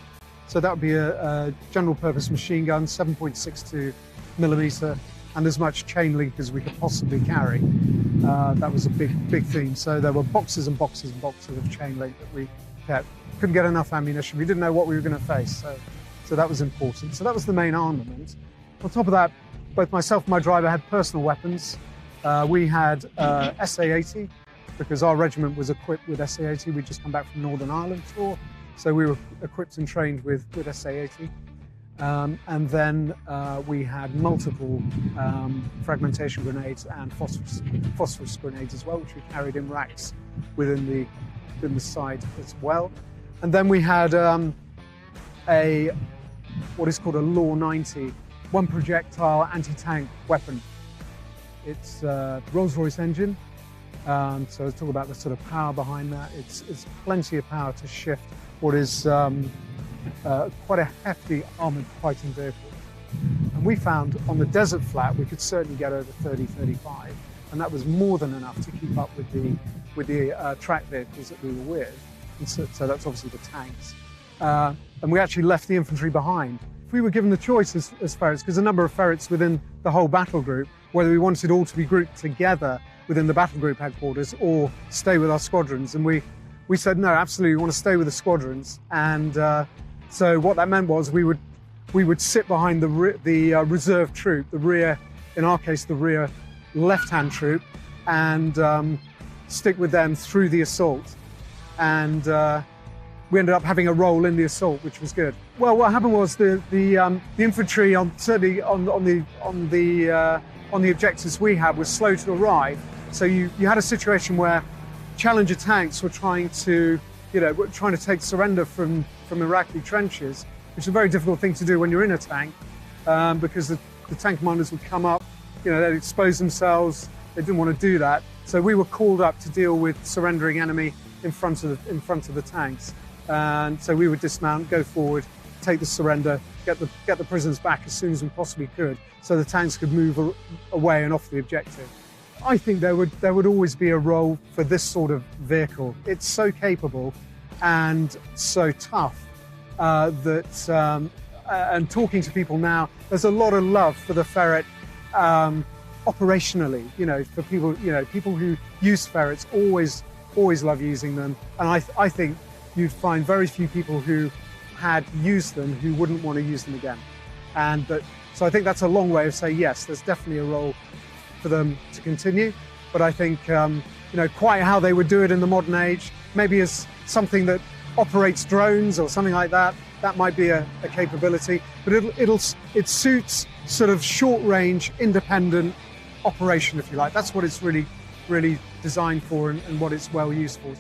So that would be a general purpose machine gun, 7.62 millimeter, and as much chain link as we could possibly carry. That was a big theme. So there were boxes and boxes and boxes of chain link that we kept. Couldn't get enough ammunition. We didn't know what we were going to face. So that was important. So that was the main armament. On top of that, both myself and my driver had personal weapons. We had SA-80, because our regiment was equipped with SA-80. We'd just come back from Northern Ireland tour, so we were equipped and trained with SA-80. And then we had multiple fragmentation grenades and phosphorus grenades as well, which we carried in racks within the side as well. And then we had what is called a Law 90, one projectile anti-tank weapon. It's a Rolls-Royce engine. So let's talk about the sort of power behind that. It's plenty of power to shift what is quite a hefty armoured fighting vehicle. And we found on the desert flat we could certainly get over 30, 35, and that was more than enough to keep up with the track vehicles that we were with. And so that's obviously the tanks. And we actually left the infantry behind. If we were given the choice as ferrets, because a number of ferrets within the whole battle group, whether we wanted all to be grouped together within the battle group headquarters or stay with our squadrons, and we said no, absolutely, we want to stay with the squadrons. And so what that meant was we would sit behind the reserve troop, the rear, in our case the rear left-hand troop, and stick with them through the assault. And we ended up having a role in the assault, which was good. Well, what happened was the infantry, certainly on the objectives we had, was slow to arrive. So you had a situation where Challenger tanks were trying to trying to take surrender from Iraqi trenches, which is a very difficult thing to do when you're in a tank, because the tank commanders would come up, they'd expose themselves. They didn't want to do that, so we were called up to deal with surrendering enemy in front of the tanks, and so we would dismount, go forward, take the surrender, get the prisoners back as soon as we possibly could, so the tanks could move away and off the objective. I think there would always be a role for this sort of vehicle. It's so capable and so tough and talking to people now, there's a lot of love for the Ferret operationally. For people who use ferrets always love using them, and I think you'd find very few people who had used them who wouldn't want to use them again. So I think that's a long way of saying yes, there's definitely a role for them to continue, but I think quite how they would do it in the modern age, maybe as something that operates drones or something like that, that might be a capability, but it suits sort of short-range, independent operation, if you like. That's what it's really designed for and what it's well used for.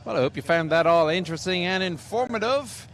Well, I hope you found that all interesting and informative.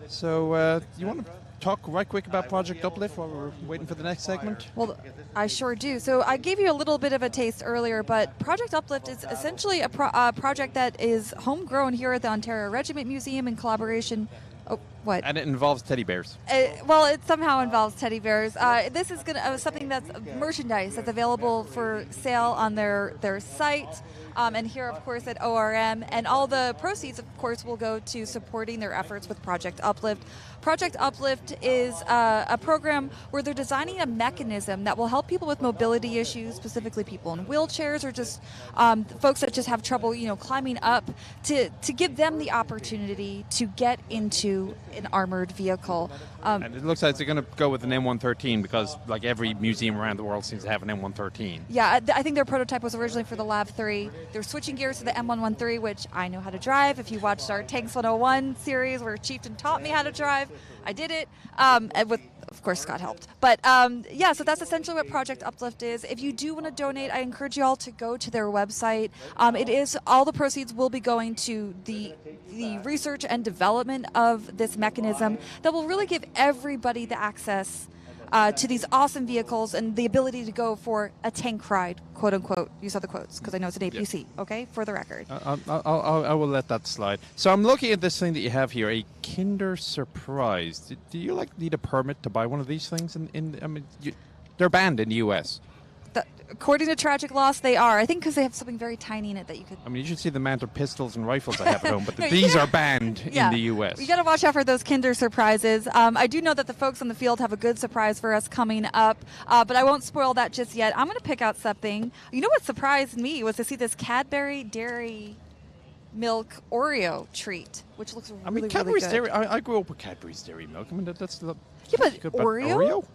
So, you want to talk right quick about Project Uplift while we're waiting for the next segment? Well, I sure do. So I gave you a little bit of a taste earlier, but Project Uplift is essentially a project that is homegrown here at the Ontario Regiment Museum in collaboration. Oh, what? And it involves teddy bears. Well, it somehow involves teddy bears. This is something that's merchandise that's available for sale on their site. And here, of course, at ORM. And all the proceeds, of course, will go to supporting their efforts with Project Uplift. Project Uplift is a program where they're designing a mechanism that will help people with mobility issues, specifically people in wheelchairs or just folks that just have trouble, climbing up, to give them the opportunity to get into an armored vehicle. And it looks like they're going to go with an M113 because, like, every museum around the world seems to have an M113. Yeah, I think their prototype was originally for the Lav 3. They're switching gears to the M113, which I know how to drive. If you watched our Tanks 101 series where Chieftain taught me how to drive, I did it. And with, of course, Scott helped. But yeah, so that's essentially what Project Uplift is. If you do want to donate, I encourage you all to go to their website. All the proceeds will be going to the research and development of this mechanism that will really give everybody the access to these awesome vehicles and the ability to go for a tank ride, quote unquote. You saw the quotes because I know it's an APC, okay, for the record. I will let that slide. So I'm looking at this thing that you have here, a Kinder Surprise. Do you need a permit to buy one of these things? They're banned in the US. According to Tragic Loss, they are. I think because they have something very tiny in it that you could... you should see the amount of pistols and rifles I have at home, but these are banned in the U.S. You got to watch out for those Kinder Surprises. I do know that the folks on the field have a good surprise for us coming up, but I won't spoil that just yet. I'm going to pick out something. You know what surprised me was to see this Cadbury Dairy Milk Oreo treat, which looks really Cadbury's really good. Dairy, I grew up with Cadbury's Dairy Milk. That's the... Yeah, but good, Oreo?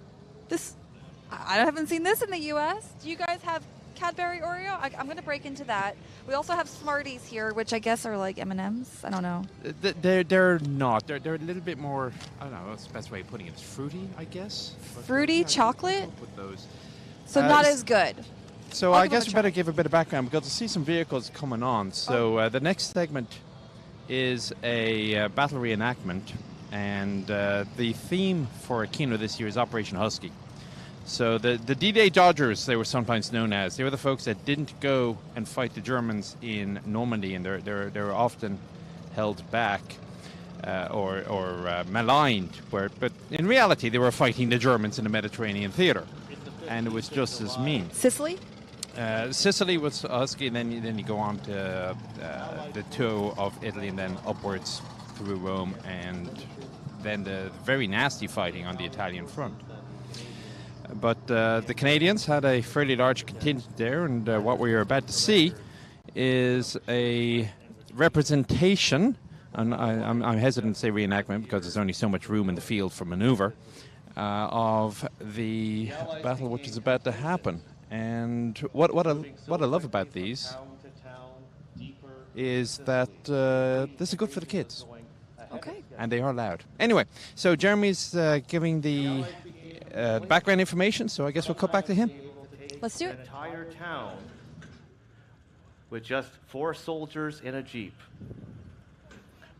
I haven't seen this in the U.S. Do you guys have Cadbury Oreo? I'm going to break into that. We also have Smarties here, which I guess are like M&Ms. I don't know. They're not. They're a little bit more, I don't know, what's the best way of putting it? It's fruity, I guess. Fruity chocolate? With those. So not as good. So I guess we better give a bit of background because I see some vehicles coming on. So the next segment is a battle reenactment, and the theme for Aquino this year is Operation Husky. So the D-Day Dodgers, they were sometimes known as, they were the folks that didn't go and fight the Germans in Normandy, and they were often held back or maligned. But in reality, they were fighting the Germans in the Mediterranean theater, and it was just as mean. Sicily? Sicily was Husky, and then you go on to the toe of Italy, and then upwards through Rome, and then the very nasty fighting on the Italian front. But the Canadians had a fairly large contingent there, and what we are about to see is a representation, and I'm hesitant to say reenactment because there's only so much room in the field for maneuver, of the battle which is about to happen. And what I love about these is that this is good for the kids. Okay. And they are loud. Anyway, so Jeremy's giving the background information, so I guess we'll cut back to him. Let's do An it. entire town with just 4 soldiers in a jeep.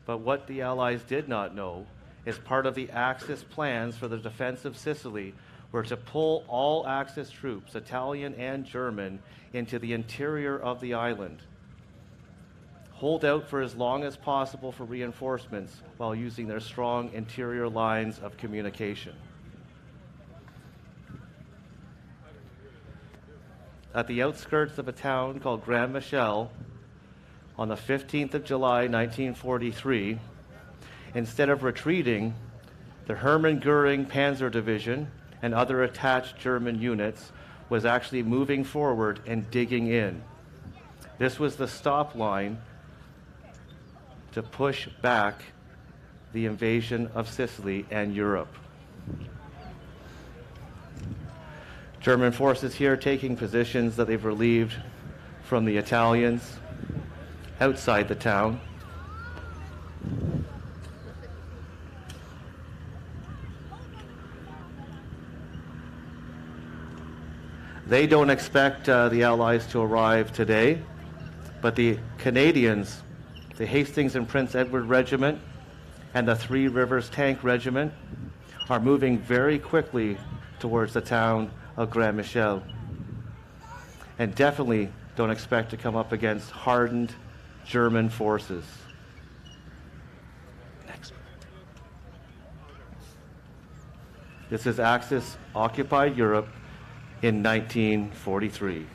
But what the Allies did not know is part of the Axis plans for the defense of Sicily were to pull all Axis troops, Italian and German, into the interior of the island. Hold out for as long as possible for reinforcements while using their strong interior lines of communication. At the outskirts of a town called Grand Michel, on the 15th of July, 1943, instead of retreating, the Hermann Goering Panzer Division and other attached German units was actually moving forward and digging in. This was the stop line to push back the invasion of Sicily and Europe. German forces here taking positions that they've relieved from the Italians outside the town. They don't expect the Allies to arrive today, but the Canadians, the Hastings and Prince Edward Regiment and the Three Rivers Tank Regiment are moving very quickly towards the town of Grand Michel, and definitely don't expect to come up against hardened German forces. Next. This is Axis occupied Europe in 1943.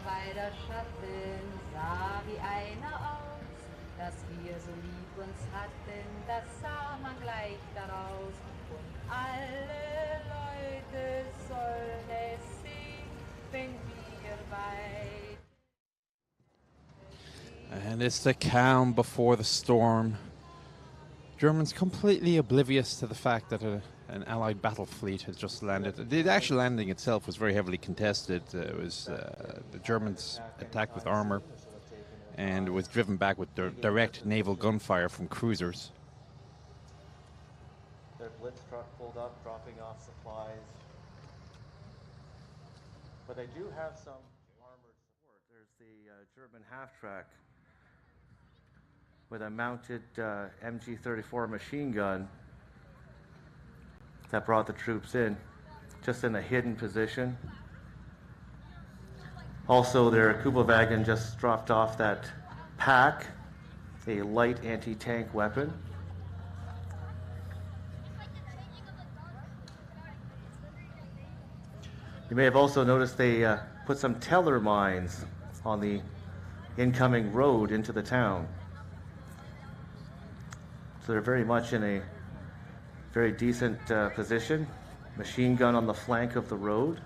beider Schatten sah wie einer aus, dass wir so lieb uns hatten, das sah man gleich daraus. Und alle Leute sollen es sehen, wenn wir weit. And it's the calm before the storm. Germans completely oblivious to the fact that an Allied battle fleet has just landed. The actual landing itself was very heavily contested. It was the Germans attacked with armor, and it was driven back with direct naval gunfire from cruisers. Their blitz truck pulled up, dropping off supplies. But they do have some armored support. There's the German half-track with a mounted MG-34 machine gun that brought the troops in, just in a hidden position. Also, their Kubelwagen just dropped off that pack, a light anti-tank weapon. You may have also noticed they put some teller mines on the incoming road into the town. So they're very much in a very decent position. Machine gun on the flank of the road.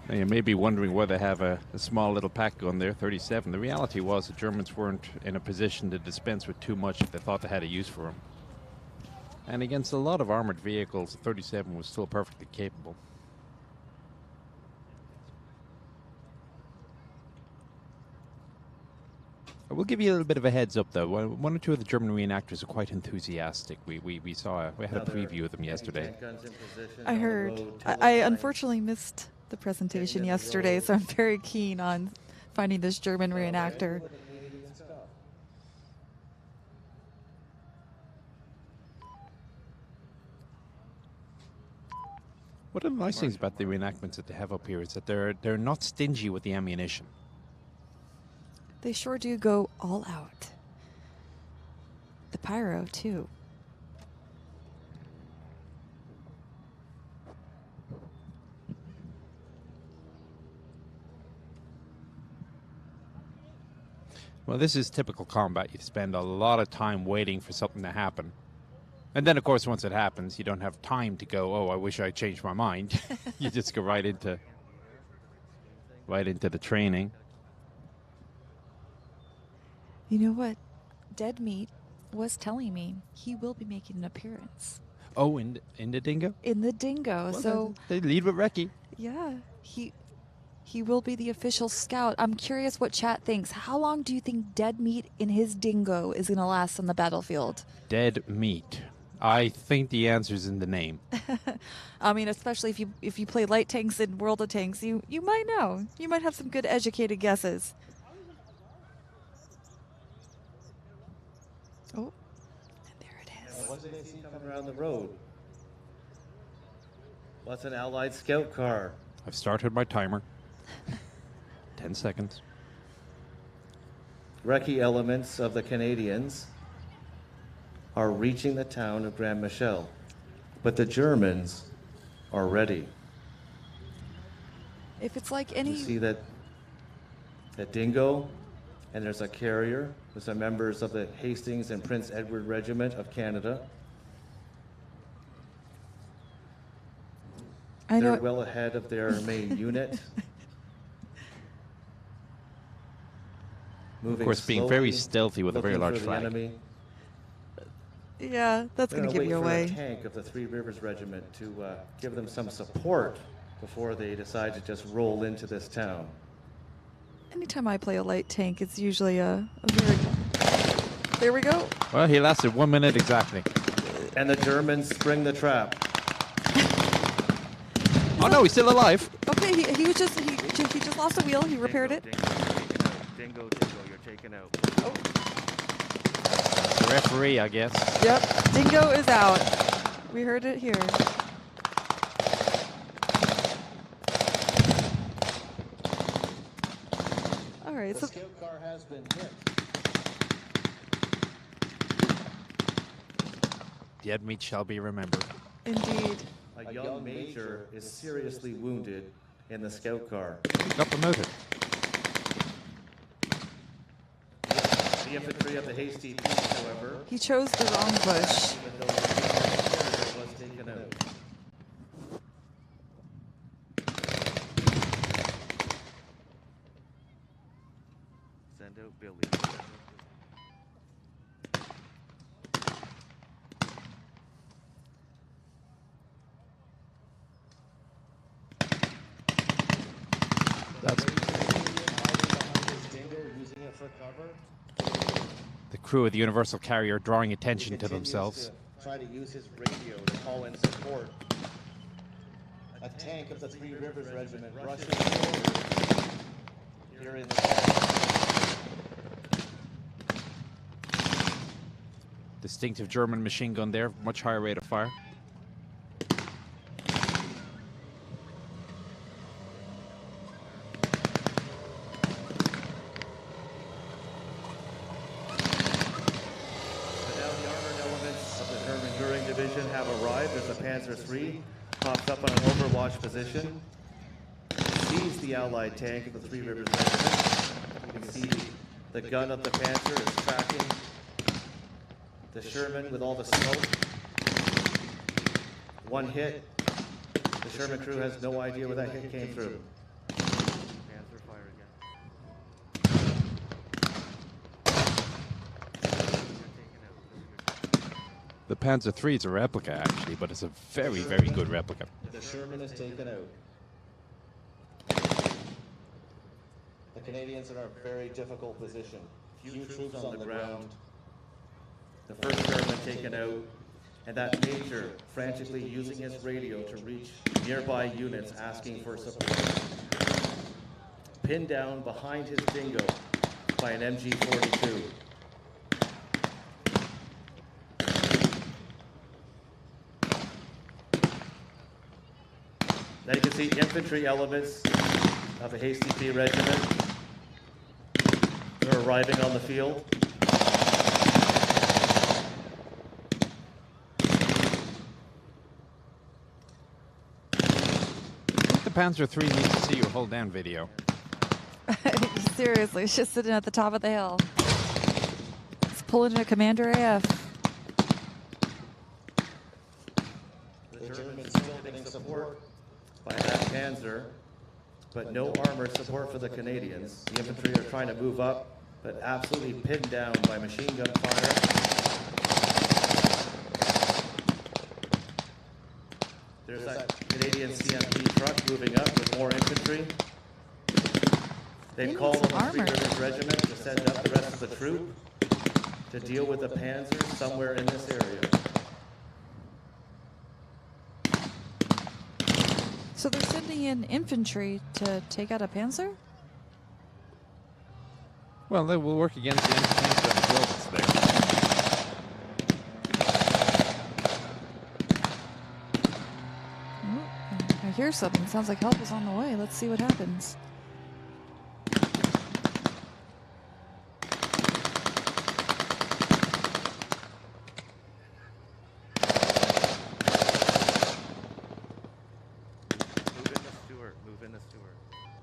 Now you may be wondering why they have a small little pack gun there, 37. The reality was the Germans weren't in a position to dispense with too much if they thought they had a use for them. And against a lot of armored vehicles, the 37 was still perfectly capable. I will give you a little bit of a heads up, though. One or two of the German reenactors are quite enthusiastic. We had a preview of them yesterday. I heard. I unfortunately missed the presentation yesterday, so I'm very keen on finding this German reenactor. One of the nice things about the reenactments that they have up here is that they're not stingy with the ammunition. They sure do go all out. The pyro, too. Well, this is typical combat. You spend a lot of time waiting for something to happen. And then, of course, once it happens, you don't have time to go, oh, I wish I changed my mind. You just go right into the training. You know what? Dead Meat was telling me he will be making an appearance. Oh, in the dingo? In the dingo. Well, so they lead with Reki. yeah, he will be the official scout. I'm curious what chat thinks. How long do you think Dead Meat in his dingo is going to last on the battlefield? Dead Meat. I think the answer's in the name. I mean, especially if you play light tanks in World of Tanks, you might know. You might have some good educated guesses. Oh, and there it is. What did they see coming around the road? What's an Allied scout car? I've started my timer. 10 seconds. Recce elements of the Canadians are reaching the town of Grand Michel, but the Germans are ready. If it's like You any... see that dingo, and there's a carrier with some members of the Hastings and Prince Edward Regiment of Canada. I know. They're well ahead of their main unit. Moving Of course, being very stealthy with a very large flag. Enemy. Yeah, that's going to give you away. Wait for a tank of the Three Rivers Regiment to give them some support before they decide to just roll into this town. Anytime I play a light tank, it's usually a very... There we go. Well, he lasted 1 minute exactly. And the Germans spring the trap. Oh no, he's still alive. Okay, he just lost a wheel. He repaired it. Dingo, you're taken out. Oh. The referee, I guess. Yep, Dingo is out. We heard it here. All right, so... The scout car has been hit. Dead Meat shall be remembered. Indeed. A young major is seriously wounded in the scout car. Got promoted. The infantry of the Hasty Peaks, however, He chose the wrong bush. even though the carrier was taken out. Send out Billy. The crew of the Universal Carrier drawing attention to themselves. Try to use his radio to call in support. A tank of the Three Rivers Regiment rushes forward. Here in the Distinctive German machine gun there, much higher rate of fire. Panzer III pops up on an overwatch position, sees the Allied tank of the Three Rivers Regiment. You can see the gun of the Panzer is tracking the Sherman with all the smoke. One hit. The Sherman crew has no idea where that hit came through. Panzer fire again. The Panzer III is a replica, actually, but it's a very, very good replica. The Sherman is taken out. The Canadians are in a very difficult position. Few troops on the ground. The first Sherman taken out. and that major frantically using his radio to reach nearby units asking for support. Pinned down behind his dingo by an MG-42. Then you can see infantry elements of a Hasty P regiment. They're arriving on the field. The Panzer III needs to see your hold down video. Seriously, it's just sitting at the top of the hill. It's pulling a Commander AF. The Germans still getting support by that Panzer, but no armored support for the Canadians. The infantry are trying to move up, but absolutely pinned down by machine gun fire. There's that Canadian CMP truck moving up with more infantry. They've called on the Three Rivers Regiment to send up the rest of the troop to deal with the Panzers somewhere in this area. So they're sending in infantry to take out a Panzer? Well, they will work against the anti-tank as well that's there. I hear something. Sounds like help is on the way. Let's see what happens.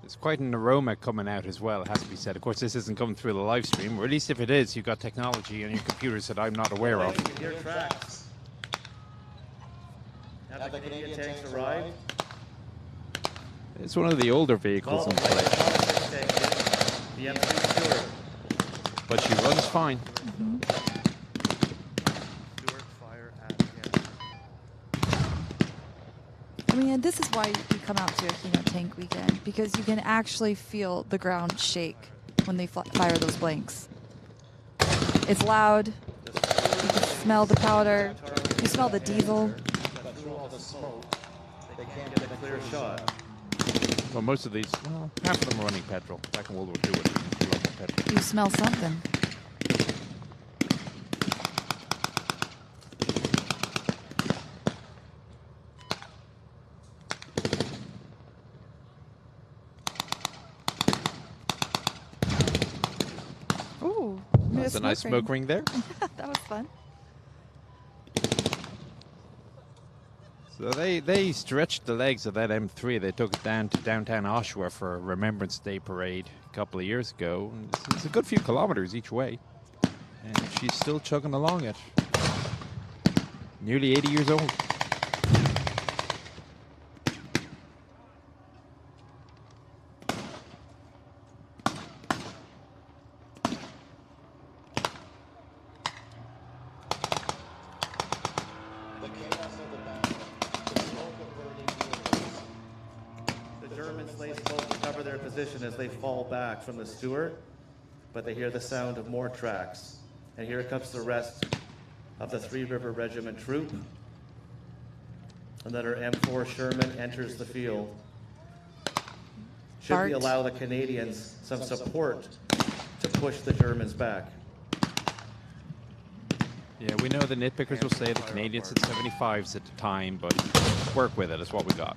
There's quite an aroma coming out as well, it has to be said. Of course, this isn't coming through the live stream, or at least if it is, you've got technology on your computers that I'm not aware of. You can hear tracks. Have the Canadian tanks arrived? It's one of the older vehicles in play. The M3 Stewart. But she runs fine. Stewart fire at him. I mean, this is why you come out to Aquino Tank Weekend, because you can actually feel the ground shake when they fire those blanks. It's loud. You can smell the powder. You smell the diesel. Through all the smoke, they can't get a clear shot. Well, most of these, well, half of them are running petrol. Back in World War II, it was running petrol. You smell something. Ooh, that's a nice smoke ring there. That was fun. So they stretched the legs of that M3. They took it down to downtown Oshawa for a Remembrance Day parade a couple of years ago. And it's a good few kilometers each way. And she's still chugging along it. Nearly 80 years old. As they fall back from the Stewart, but they hear the sound of more tracks. And here comes the rest of the Three River Regiment troop. Another M4 Sherman enters the field. Should we allow the Canadians some support to push the Germans back? Yeah, we know the nitpickers will say the Canadians had 75s at the time, but work with it. It's what we got.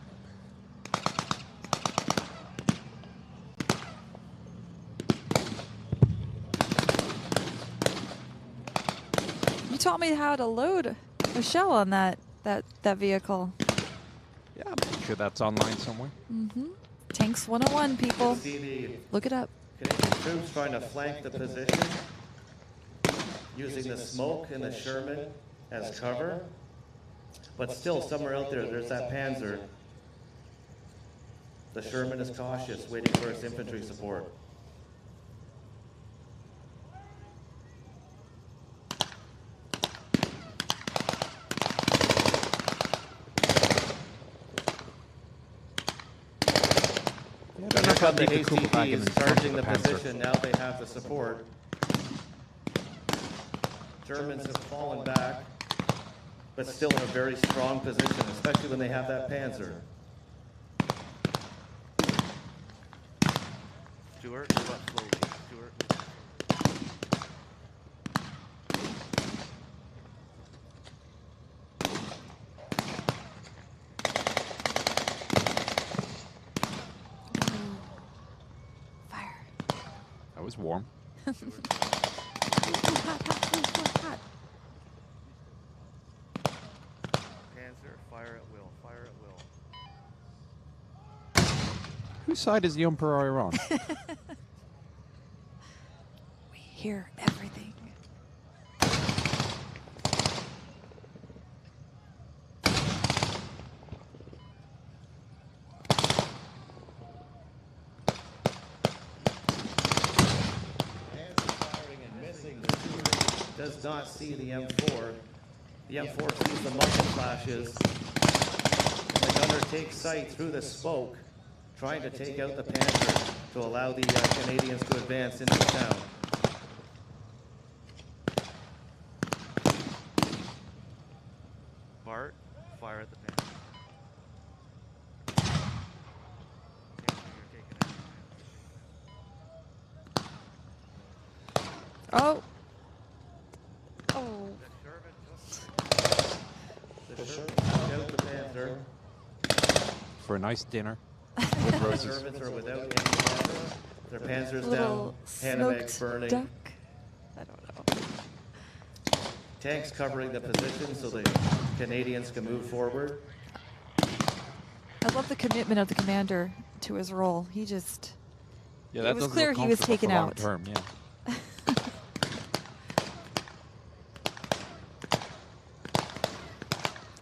Taught me how to load a shell on that vehicle. Yeah, I'm pretty sure that's online somewhere. Tanks 101, people. Look it up. Canadian troops trying to flank the position, using the smoke in the Sherman as cover. But still, somewhere out there, there's that Panzer. The Sherman is cautious, waiting for its infantry support. Here come the ACPs charging the position. Now they have the support. Germans have fallen back. but still in a very strong position, especially when they have that Panzer. Stuart, move up slowly. Stuart. Fire. That was warm. Hot, hot. Panzer, fire at will, fire at will. Whose side is the Emperor on? We hear everything. Does not see the M4. The M4 sees the muzzle flashes. The gunner takes sight through the smoke, trying to take out the Panther to allow the Canadians to advance into the town. Bart, fire at the Panther. Oh. Oh. The Sherman took out the Panther. For a nice dinner. With roses. The Shermans are without any Panther. Their Panzer's down. Hanamags burning. Duck. I don't know. Tanks covering the position so the Canadians can move forward. I love the commitment of the commander to his role. He just. Yeah, that it was doesn't clear look he was comfortable taken for long out. term, yeah.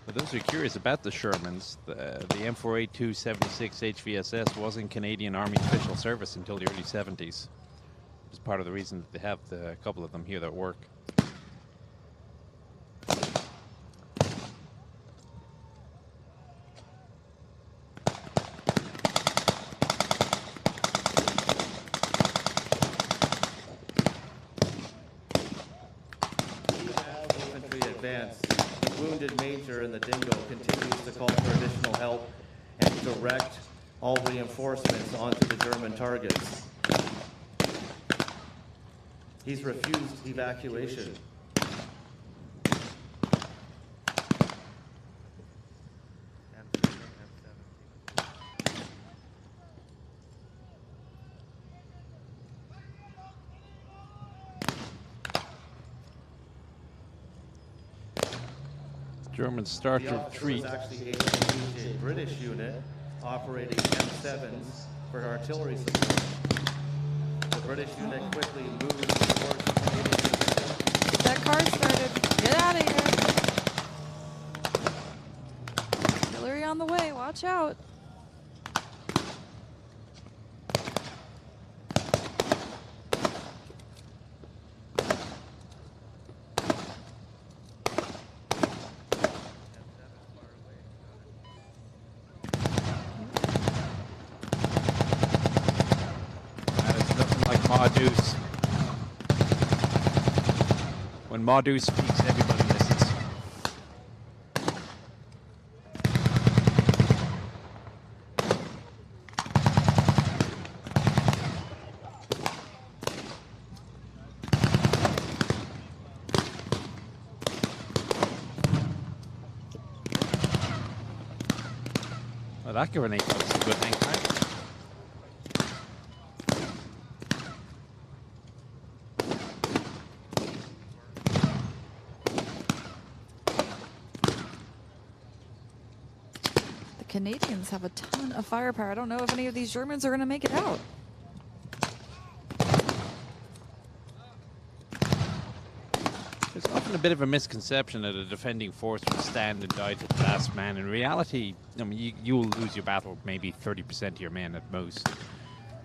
For those who are curious about the Shermans, the M4A2 76 HVSS was in Canadian Army official service until the early 70s. It's part of the reason that they have a couple of them here that work. Infantry advance. The wounded major in the Dingo continues to call for additional help and direct all reinforcements onto the German targets. He's refused evacuation. Germans start to retreat. The officer was actually able to use a British unit operating M7s for artillery support. The British unit quickly moved towards the Canadian position. Get that car started. Get out of here. Artillery on the way. Watch out. Deuce. When Ma Deuce speaks, everybody listens. Well, that grenade was a good hang time. Canadians have a ton of firepower. I don't know if any of these Germans are going to make it out. There's often a bit of a misconception that a defending force would stand and die to the last man. In reality, I mean, you will lose your battle with maybe 30% of your men at most.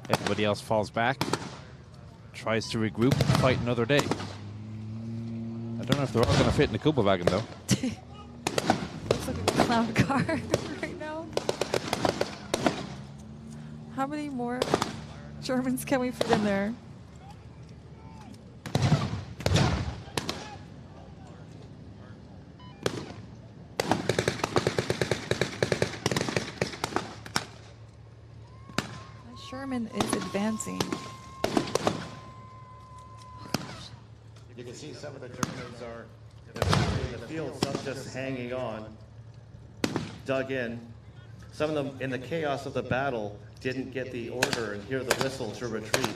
Everybody else falls back, tries to regroup, and fight another day. I don't know if they're all going to fit in the Kuba wagon, though. Looks like a clown car right now. How many more Germans can we fit in there? German is advancing. You can see some of the Germans are in the field, some just hanging on, dug in. Some of them, in the chaos of the battle, didn't get the order and hear the whistle to retreat.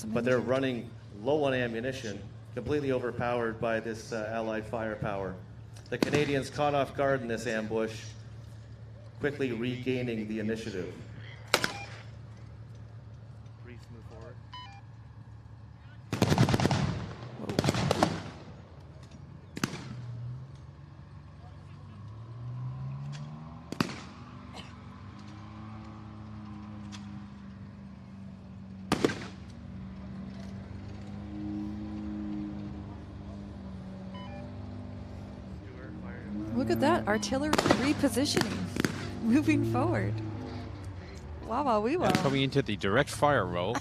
But they're running low on ammunition, completely overpowered by this Allied firepower. The Canadians caught off guard in this ambush, quickly regaining the initiative. Move forward. Look at that, artillery repositioning, moving forward. Wow, wow, we will. Coming into the direct fire role.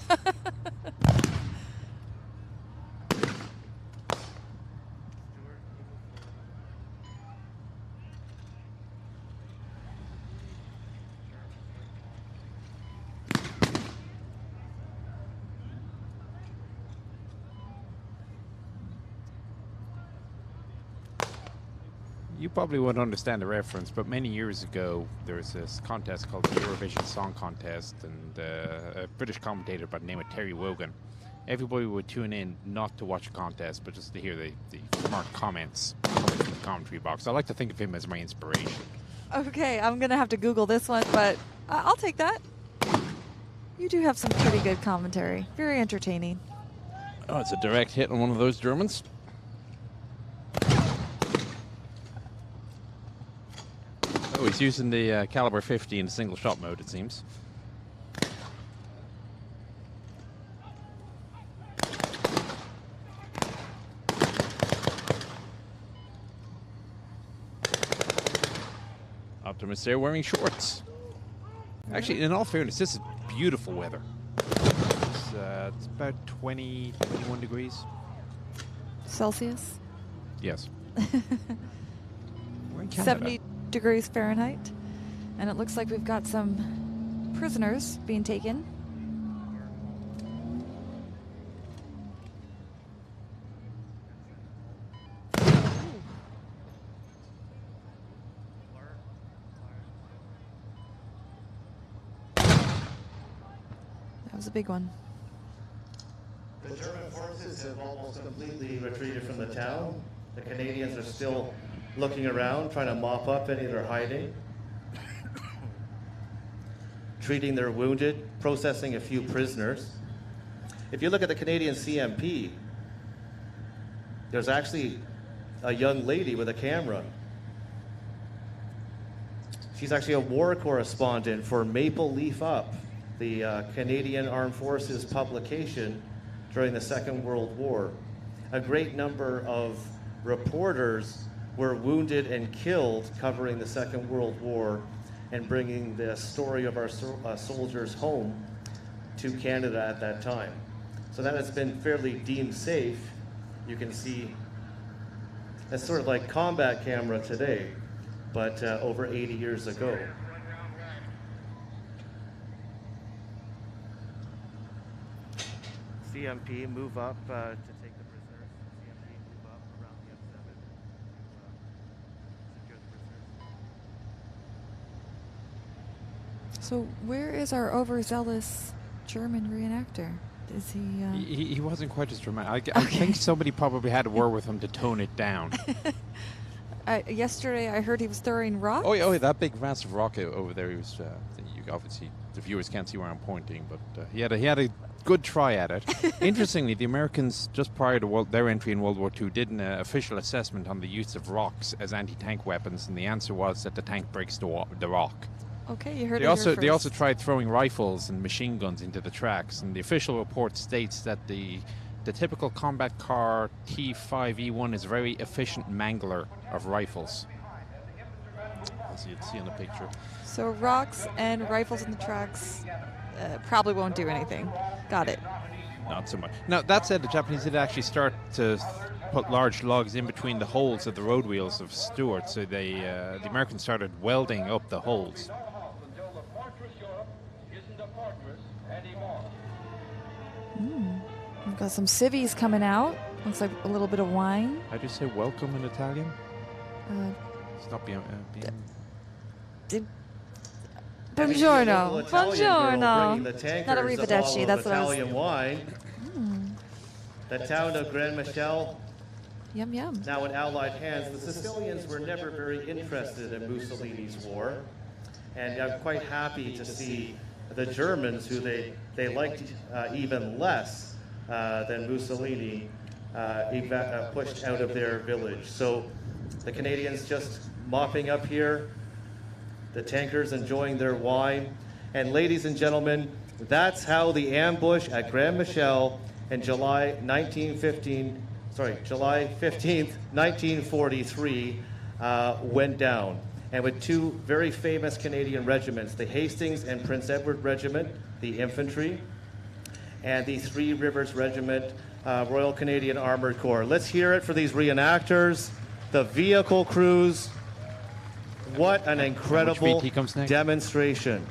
You probably wouldn't understand the reference, but many years ago there was this contest called the Eurovision Song Contest, and a British commentator by the name of Terry Wogan. Everybody would tune in not to watch a contest, but just to hear the smart comments coming from the commentary box. I like to think of him as my inspiration. Okay, I'm going to have to Google this one, but I'll take that. You do have some pretty good commentary. Very entertaining. Oh, it's a direct hit on one of those Germans. Oh, he's using the caliber 50 in single shot mode, it seems. Optimus there wearing shorts. Actually, in all fairness, this is beautiful weather. It's about 20, 21 degrees. Celsius? Yes. 70 degrees Fahrenheit. And it looks like we've got some prisoners being taken. That was a big one. The German forces have almost completely retreated from the town. The Canadians are still looking around, trying to mop up any that are hiding, treating their wounded, processing a few prisoners. If you look at the Canadian CMP, there's actually a young lady with a camera. She's actually a war correspondent for Maple Leaf Up, the Canadian Armed Forces publication during the Second World War. A great number of reporters were wounded and killed covering the Second World War and bringing the story of our soldiers home to Canada at that time. So that has been fairly deemed safe. You can see that's sort of like combat camera today, but over 80 years ago. CMP move up to take the prisoners. CMP move up around the F7 to secure the prisoners. So where is our overzealous German reenactor? Is he... He wasn't quite as dramatic. I think somebody probably had a word with him to tone it down. Yesterday I heard he was throwing rocks. Oh yeah, that big massive rock over there. He was. You obviously, the viewers can't see where I'm pointing, but he had a good try at it. Interestingly, the Americans, just prior to their entry in World War II, did an official assessment on the use of rocks as anti-tank weapons, and the answer was that the tank breaks the rock. Okay, you heard they it also here they also first. tried throwing rifles and machine guns into the tracks, and the official report states that the typical combat car T5E1 is a very efficient mangler of rifles, as you'd see in the picture. So rocks and rifles in the tracks probably won't do anything. Got it. Not so much. Now, that said, the Japanese did actually start to put large logs in between the holes of the road wheels of Stuart, so the Americans started welding up the holes. Got some civvies coming out. Looks like a little bit of wine. How do you say welcome in Italian? It's not Buongiorno. Buongiorno. Not a arrivederci. That's what I was. Italian wine. The town of Grand Michel, Yum, yum. now in Allied hands. The Sicilians were never very interested in Mussolini's war, and I'm quite happy to see the Germans, who they liked even less than Mussolini, pushed out of their village. So the Canadians just mopping up here, the tankers enjoying their wine, and ladies and gentlemen, that's how the ambush at Grand Michel in July 15th, 1943 went down. And with two very famous Canadian regiments, the Hastings and Prince Edward Regiment, the infantry, and the Three Rivers Regiment, Royal Canadian Armored Corps. Let's hear it for these reenactors, the vehicle crews. What an incredible demonstration.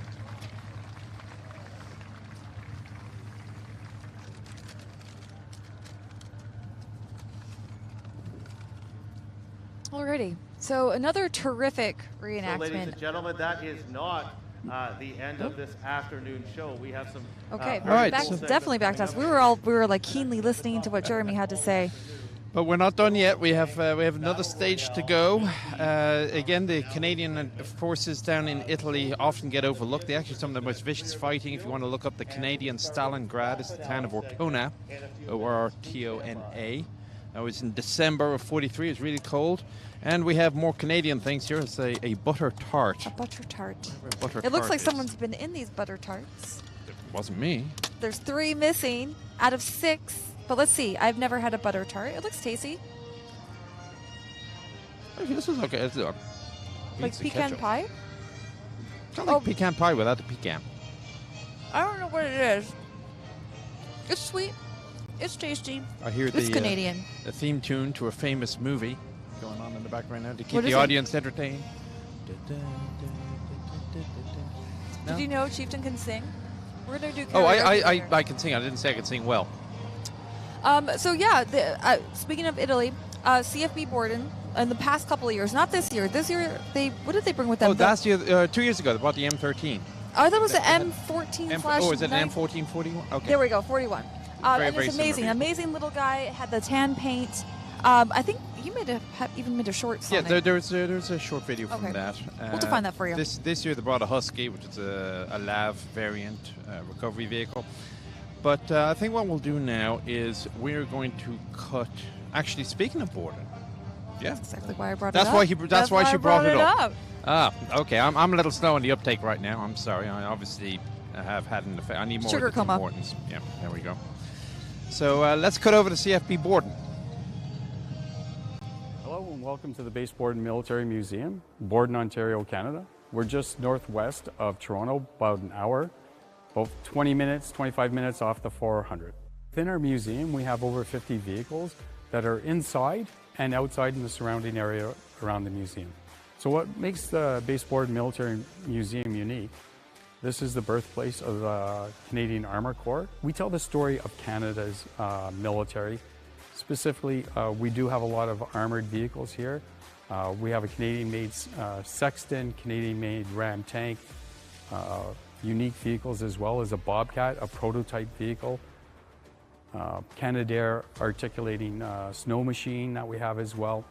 Alrighty. So another terrific reenactment. So, ladies and gentlemen, that is not the end of this afternoon show. We have some. Okay, All right, definitely back to us. We were like keenly listening to what Jeremy had to say. But we're not done yet. We have another stage to go. Again, the Canadian forces down in Italy often get overlooked. They're actually some of the most vicious fighting. If you want to look up the Canadian Stalingrad, it's the town of Ortona, Ortona. That was in December of 43. It was really cold. And we have more Canadian things here. It's a butter tart. A butter tart. It looks like someone's been in these butter tarts. It wasn't me. There's 3 missing out of 6. But let's see. I've never had a butter tart. It looks tasty. Actually, this is okay. It's like pecan pie? Kind of like pecan pie without the pecan. I don't know what it is. It's sweet. It's tasty. I hear it's Canadian. The theme tune to a famous movie going on in the background now to keep What the is audience entertained. Did you know Chieftain can sing? We're going to do Oh, karaoke I can sing. I didn't say I could sing well. So yeah, speaking of Italy, CFB Borden in the past couple of years, not this year. This year, what did they bring with them? Oh, last year, 2 years ago, they bought the M13. Oh, that was the M14 slash. Oh, is it an M14 41? Okay. There we go, 41. And very it's amazing. similar. Amazing little guy. Had the tan paint. I think you even made a short song. Yeah, there's a short video from that. We'll have to find that for you. This year they brought a Husky, which is a LAV variant recovery vehicle. But I think what we'll do now is we're going to cut. Actually, speaking of Borden, yeah, that's exactly why I brought that's it why up. that's why she brought it up. Ah, okay. I'm a little slow on the uptake right now. I'm sorry. I obviously have had an effect. I need more sugar of the Tim coma. Hortons. Yeah, there we go. So let's cut over to CFB Borden. Hello and welcome to the Base Borden Military Museum, Borden, Ontario, Canada. We're just northwest of Toronto, about an hour, about 20 minutes, 25 minutes off the 400. Within our museum, we have over 50 vehicles that are inside and outside in the surrounding area around the museum. So what makes the Base Borden Military Museum unique? This is the birthplace of the Canadian Armour Corps. We tell the story of Canada's military. Specifically, we do have a lot of armoured vehicles here. We have a Canadian-made Sexton, Canadian-made Ram tank, unique vehicles as well as a Bobcat, a prototype vehicle. Canadair articulating snow machine that we have as well.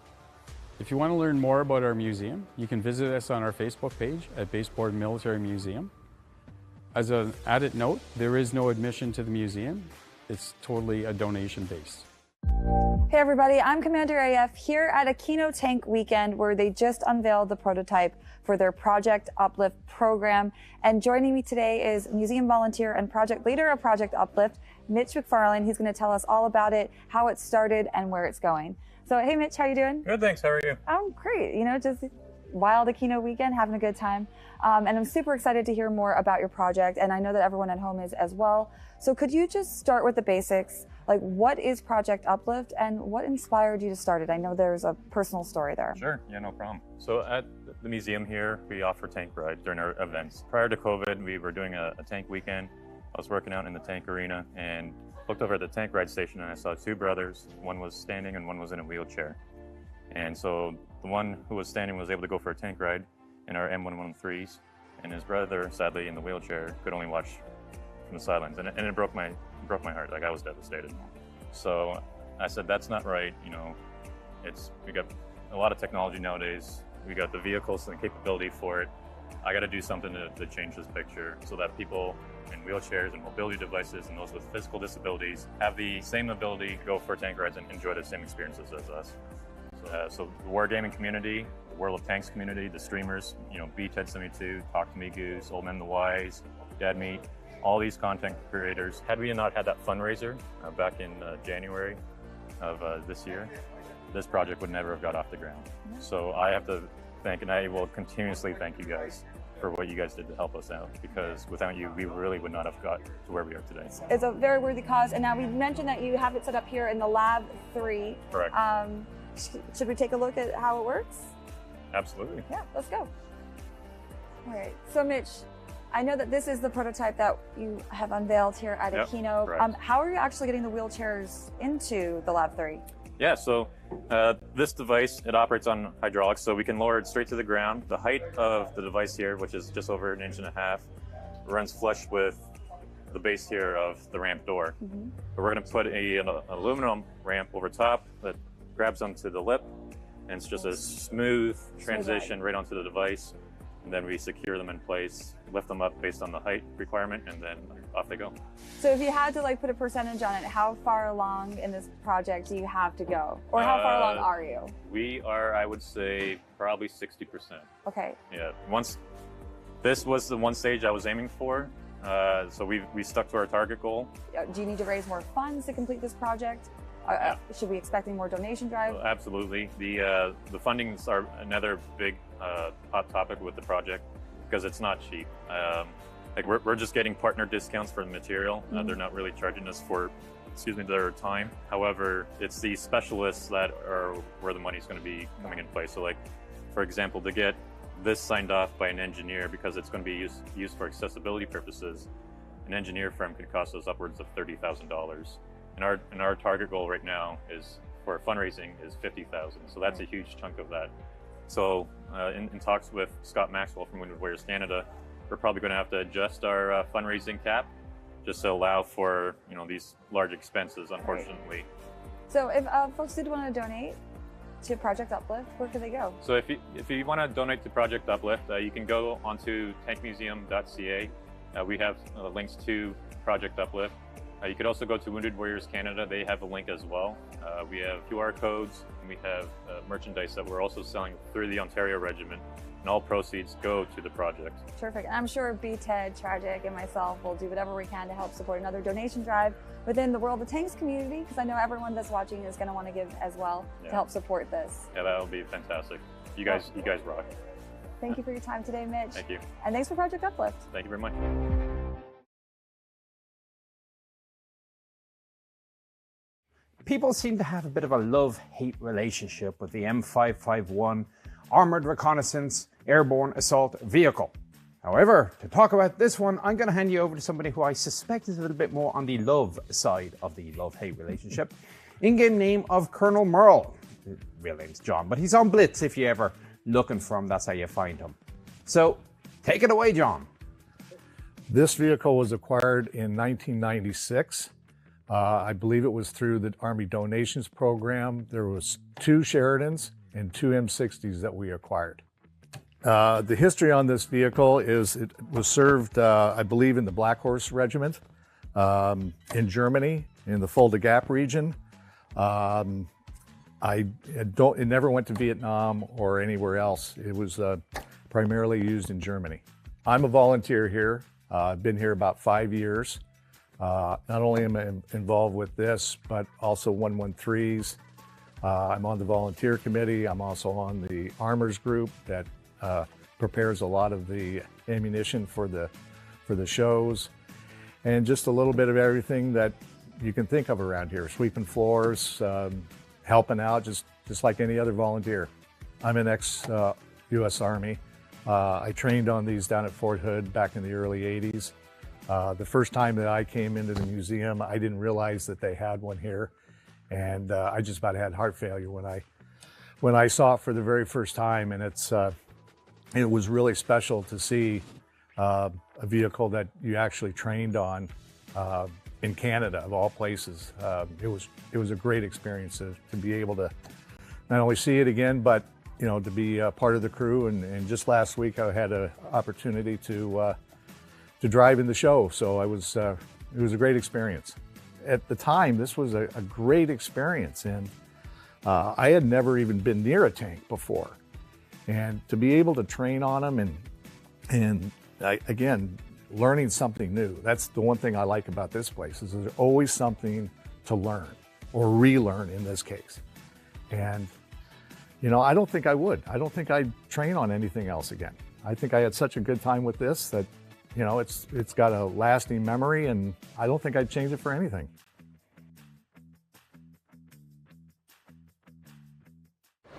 If you want to learn more about our museum, you can visit us on our Facebook page at Base Borden Military Museum. As an added note, there is no admission to the museum. It's totally a donation base. Hey everybody, I'm Commander AF here at Aquino Tank Weekend, where they just unveiled the prototype for their Project Uplift program. And joining me today is museum volunteer and project leader of Project Uplift, Mitch McFarlane. He's going to tell us all about it, how it started, and where it's going. So hey Mitch, how you doing? Good, thanks. How are you? I'm great. You know, just wild Aquino weekend, having a good time. And I'm super excited to hear more about your project, and I know that everyone at home is as well. So could you just start with the basics? Like, what is Project Uplift, and what inspired you to start it? I know there's a personal story there. Sure, yeah, no problem. So at the museum here, we offer tank rides during our events. Prior to COVID, we were doing a tank weekend. I was working out in the tank arena, and looked over at the tank ride station and I saw two brothers. One was standing and one was in a wheelchair. And so the one who was standing was able to go for a tank ride in our M113s, and his brother, sadly in the wheelchair, could only watch from the sidelines. And it broke my heart. Like, I was devastated. So I said, that's not right. You know, we got a lot of technology nowadays. We got the vehicles and the capability for it. I got to do something to change this picture so that people in wheelchairs and mobility devices and those with physical disabilities have the same ability to go for tank rides and enjoy the same experiences as us. So the wargaming community, the World of Tanks community, the streamers, you know, BTED72, Talk to Me Goose, Old Men the Wise, Dad Meat, all these content creators. Had we not had that fundraiser back in January of this year, this project would never have got off the ground. So I have to thank, and I will continuously thank you guys for what you guys did to help us out, because without you, we really would not have got to where we are today. It's a very worthy cause. And now we mentioned that you have it set up here in the Lab 3. Correct. Should we take a look at how it works? Absolutely. Yeah, let's go. All right. So Mitch, I know that this is the prototype that you have unveiled here at Aquino. How are you actually getting the wheelchairs into the Lab 3? Yeah, so this device, it operates on hydraulics, so we can lower it straight to the ground. The height of the device here, which is just over 1.5 inches, runs flush with the base here of the ramp door. But we're going to put an aluminum ramp over top that grabs onto the lip, and it's just a smooth transition right onto the device. And then we secure them in place, lift them up based on the height requirement, and then off they go. So if you had to put a percentage on it, how far along in this project do you have to go? Or how far along are you? We are, I would say, probably 60%. Okay. Yeah, this was the one stage I was aiming for. So we stuck to our target goal. Do you need to raise more funds to complete this project? Should we be expecting more donation drive? Absolutely. The fundings are another big hot topic with the project, because it's not cheap. We're just getting partner discounts for the material. They're not really charging us for, their time. However, it's the specialists that are where the money's going to be coming in place. So for example, to get this signed off by an engineer, because it's going to be used for accessibility purposes, an engineer firm could cost us upwards of $30,000. And our target goal right now is for fundraising is $50,000. So that's a huge chunk of that. So in talks with Scott Maxwell from Wounded Warriors Canada, we're probably going to have to adjust our fundraising cap just to allow for these large expenses, unfortunately. So if folks did want to donate to Project Uplift, where can they go? So if you want to donate to Project Uplift, you can go onto tankmuseum.ca. We have links to Project Uplift. You could also go to Wounded Warriors Canada. They have a link as well. We have QR codes, and we have merchandise that we're also selling through the Ontario Regiment, and all proceeds go to the project. Terrific. And I'm sure BTED, Tragic, and myself will do whatever we can to help support another donation drive within the World of Tanks community, because I know everyone that's watching is going to want to give as well to help support this. Yeah, that'll be fantastic. You guys rock. Thank you for your time today, Mitch. Thank you. And thanks for Project Uplift. Thank you very much. People seem to have a bit of a love-hate relationship with the M551 Armored Reconnaissance Airborne Assault Vehicle. However, to talk about this one, I'm going to hand you over to somebody who I suspect is a little bit more on the love side of the love-hate relationship. In-game name of Colonel Merle. His real name's John, but he's on Blitz if you're ever looking for him. That's how you find him. So, take it away, John. This vehicle was acquired in 1996. I believe it was through the Army Donations Program. There was 2 Sheridans and 2 M60s that we acquired. The history on this vehicle is it was served, I believe, in the Black Horse Regiment in Germany, in the Fulda Gap region. It never went to Vietnam or anywhere else. It was primarily used in Germany. I'm a volunteer here. I've been here about 5 years. Not only am I involved with this, but also 113s. I'm on the volunteer committee. I'm also on the armors group that prepares a lot of the ammunition for the shows, and just a little bit of everything that you can think of around here. Sweeping floors, helping out, just like any other volunteer. I'm an ex-U.S. Army. I trained on these down at Fort Hood back in the early 80s. The first time that I came into the museum, I didn't realize that they had one here, and I just about had heart failure when I saw it for the very first time. And it was really special to see a vehicle that you actually trained on in Canada, of all places. It was a great experience to be able to not only see it again, but to be part of the crew. And just last week, I had an opportunity to drive in the show, so it was a great experience. At the time, this was a great experience, and I had never even been near a tank before, and to be able to train on them and again, learning something new. That's the one thing I like about this place, is there's always something to learn, or relearn in this case. And I don't think I would. I don't think I'd train on anything else again. I think I had such a good time with this that it's got a lasting memory, and I don't think I'd change it for anything.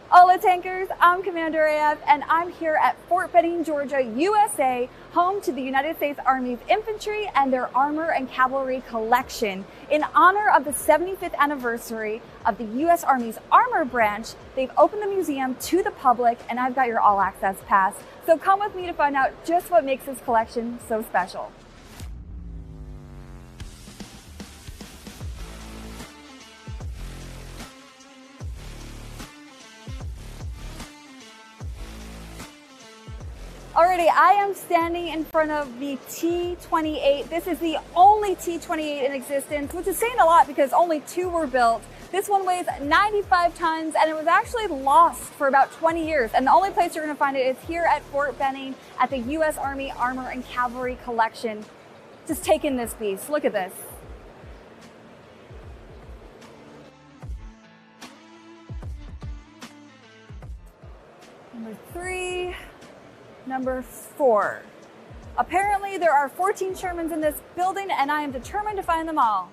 Hola Tankers, I'm Commander AF, and I'm here at Fort Benning, Georgia, USA, home to the United States Army's infantry and their armor and cavalry collection. In honor of the 75th anniversary of the U.S. Army's armor branch, they've opened the museum to the public, and I've got your all-access pass. So come with me to find out just what makes this collection so special. Alrighty, I am standing in front of the T-28. This is the only T-28 in existence, which is saying a lot because only 2 were built. This one weighs 95 tons, and it was actually lost for about 20 years. And the only place you're going to find it is here at Fort Benning at the U.S. Army Armor and Cavalry Collection. Just take in this piece. Look at this. Number 3. Number 4. Apparently there are 14 Shermans in this building, and I am determined to find them all.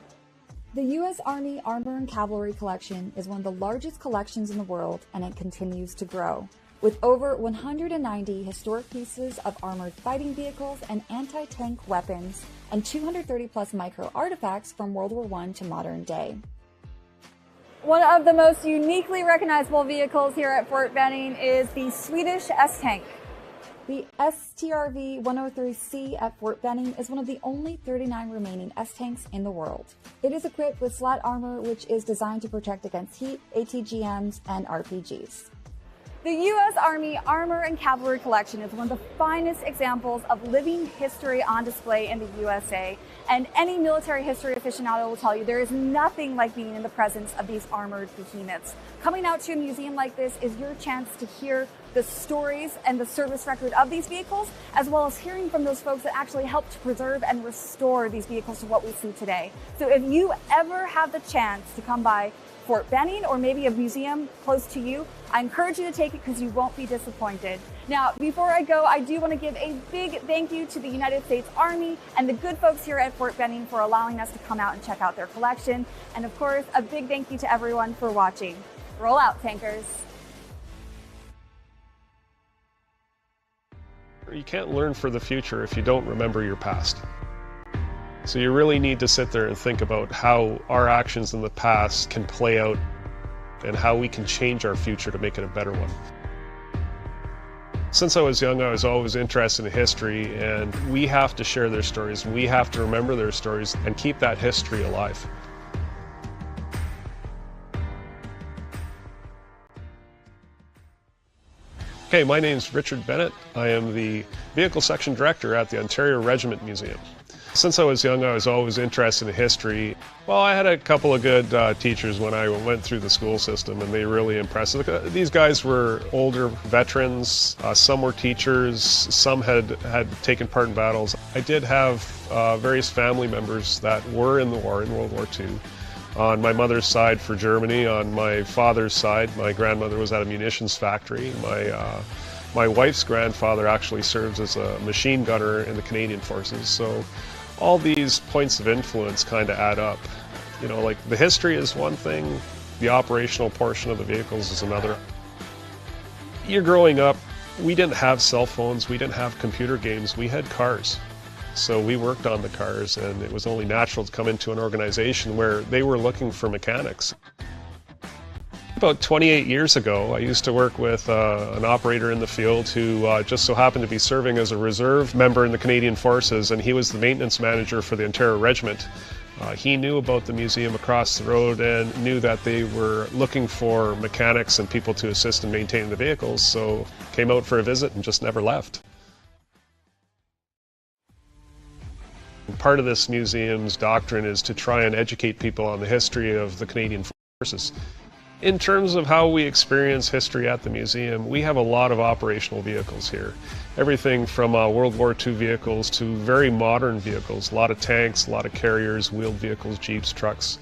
The U.S. Army Armor and Cavalry Collection is one of the largest collections in the world, and it continues to grow. With over 190 historic pieces of armored fighting vehicles and anti-tank weapons, and 230 plus micro artifacts from World War I to modern day. One of the most uniquely recognizable vehicles here at Fort Benning is the Swedish S-Tank. The STRV-103C at Fort Benning is one of the only 39 remaining S-Tanks in the world. It is equipped with slat armor, which is designed to protect against heat, ATGMs, and RPGs. The U.S. Army Armor and Cavalry Collection is one of the finest examples of living history on display in the USA, and any military history aficionado will tell you there is nothing like being in the presence of these armored behemoths. Coming out to a museum like this is your chance to hear the stories and the service record of these vehicles, as well as hearing from those folks that actually helped to preserve and restore these vehicles to what we see today. So if you ever have the chance to come by Fort Benning or maybe a museum close to you, I encourage you to take it because you won't be disappointed. Now, before I go, I do want to give a big thank you to the United States Army and the good folks here at Fort Benning for allowing us to come out and check out their collection. And of course, a big thank you to everyone for watching. Roll out, tankers. You can't learn for the future if you don't remember your past. So you really need to sit there and think about how our actions in the past can play out and how we can change our future to make it a better one. Since I was young, I was always interested in history, and we have to share their stories. We have to remember their stories and keep that history alive. Okay, my name's Richard Bennett. I am the Vehicle Section Director at the Ontario Regiment Museum. Since I was young, I was always interested in history. Well, I had a couple of good teachers when I went through the school system, and they really impressed me. These guys were older veterans. Some were teachers. Some had taken part in battles. I did have various family members that were in the war, in World War II. On my mother's side for Germany, on my father's side, my grandmother was at a munitions factory. My wife's grandfather actually serves as a machine gunner in the Canadian Forces. So all these points of influence kind of add up. You know, like the history is one thing, the operational portion of the vehicles is another. You're growing up, we didn't have cell phones, we didn't have computer games, we had cars. So we worked on the cars, and it was only natural to come into an organization where they were looking for mechanics. About 28 years ago, I used to work with an operator in the field who just so happened to be serving as a reserve member in the Canadian Forces, and he was the maintenance manager for the Ontario Regiment. He knew about the museum across the road and knew that they were looking for mechanics and people to assist in maintaining the vehicles, so came out for a visit and just never left. Part of this museum's doctrine is to try and educate people on the history of the Canadian Forces. In terms of how we experience history at the museum, we have a lot of operational vehicles here. Everything from World War II vehicles to very modern vehicles, a lot of tanks, a lot of carriers, wheeled vehicles, jeeps, trucks,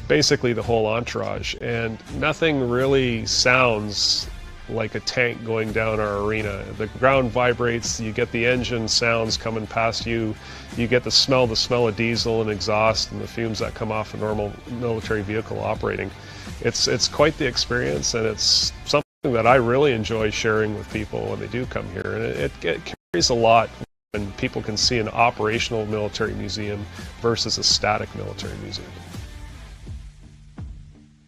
basically the whole entourage. And nothing really sounds like a tank going down our arena. The ground vibrates, you get the engine sounds coming past you, you get the smell of diesel and exhaust and the fumes that come off a normal military vehicle operating. It's quite the experience, and it's something that I really enjoy sharing with people when they do come here. And it carries a lot when people can see an operational military museum versus a static military museum.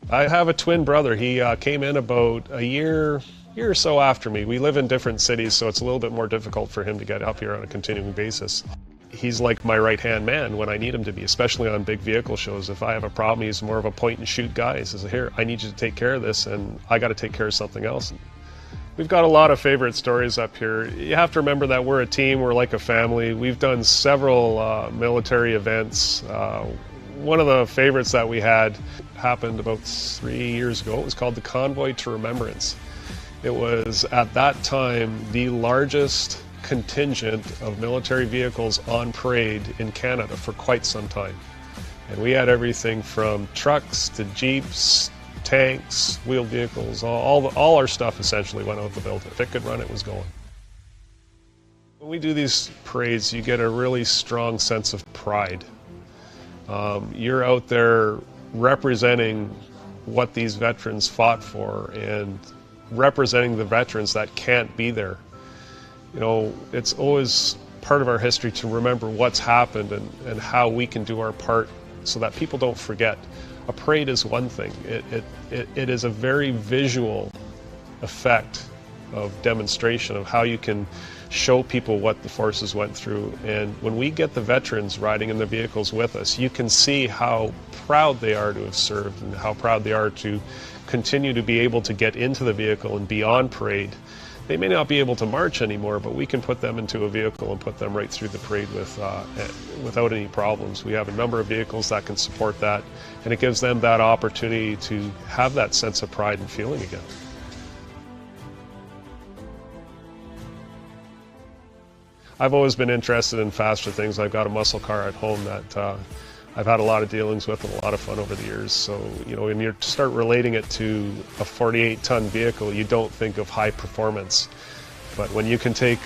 I have a twin brother. He came in about a year or so after me. We live in different cities, so it's a little bit more difficult for him to get up here on a continuing basis. He's like my right-hand man when I need him to be, especially on big vehicle shows. If I have a problem, he's more of a point-and-shoot guy. He says, here, I need you to take care of this, and I got to take care of something else. We've got a lot of favorite stories up here. You have to remember that we're a team, we're like a family. We've done several military events. One of the favorites that we had happened about 3 years ago. It was called the Convoy to Remembrance. It was, at that time, the largest contingent of military vehicles on parade in Canada for quite some time. And we had everything from trucks to jeeps, tanks, wheeled vehicles, all our stuff essentially went out the building. If it could run, it was going. When we do these parades, you get a really strong sense of pride. You're out there representing what these veterans fought for and representing the veterans that can't be there. You know, it's always part of our history to remember what's happened and how we can do our part so that people don't forget. A parade is one thing. It is a very visual effect of demonstration of how you can show people what the forces went through. And when we get the veterans riding in the vehicles with us, you can see how proud they are to have served and how proud they are to continue to be able to get into the vehicle and be on parade. They may not be able to march anymore, but we can put them into a vehicle and put them right through the parade without any problems. We have a number of vehicles that can support that, and it gives them that opportunity to have that sense of pride and feeling again. I've always been interested in faster things. I've got a muscle car at home that I've had a lot of dealings with and a lot of fun over the years. So, you know, when you start relating it to a 48-ton vehicle, you don't think of high performance. But when you can take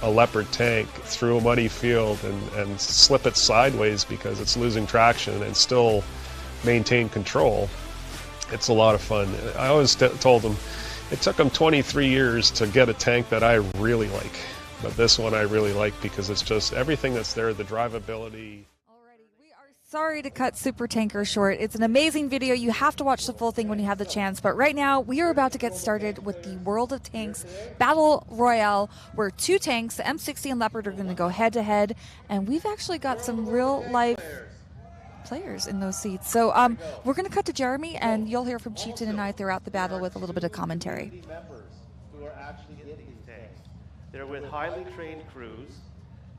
a Leopard tank through a muddy field and slip it sideways because it's losing traction and still maintain control, it's a lot of fun. I always told them it took them 23 years to get a tank that I really like. But this one I really like because it's just everything that's there, the drivability. Sorry to cut Super Tanker short. It's an amazing video. You have to watch the full thing when you have the chance. But right now, we are about to get started with the World of Tanks Battle Royale, where two tanks, the M60 and Leopard, are going to go head-to-head. And we've actually got some real-life players in those seats. So we're going to cut to Jeremy, and you'll hear from Chieftain and I throughout the battle with a little bit of commentary. Who are actually in these tanks. They're with highly trained crews,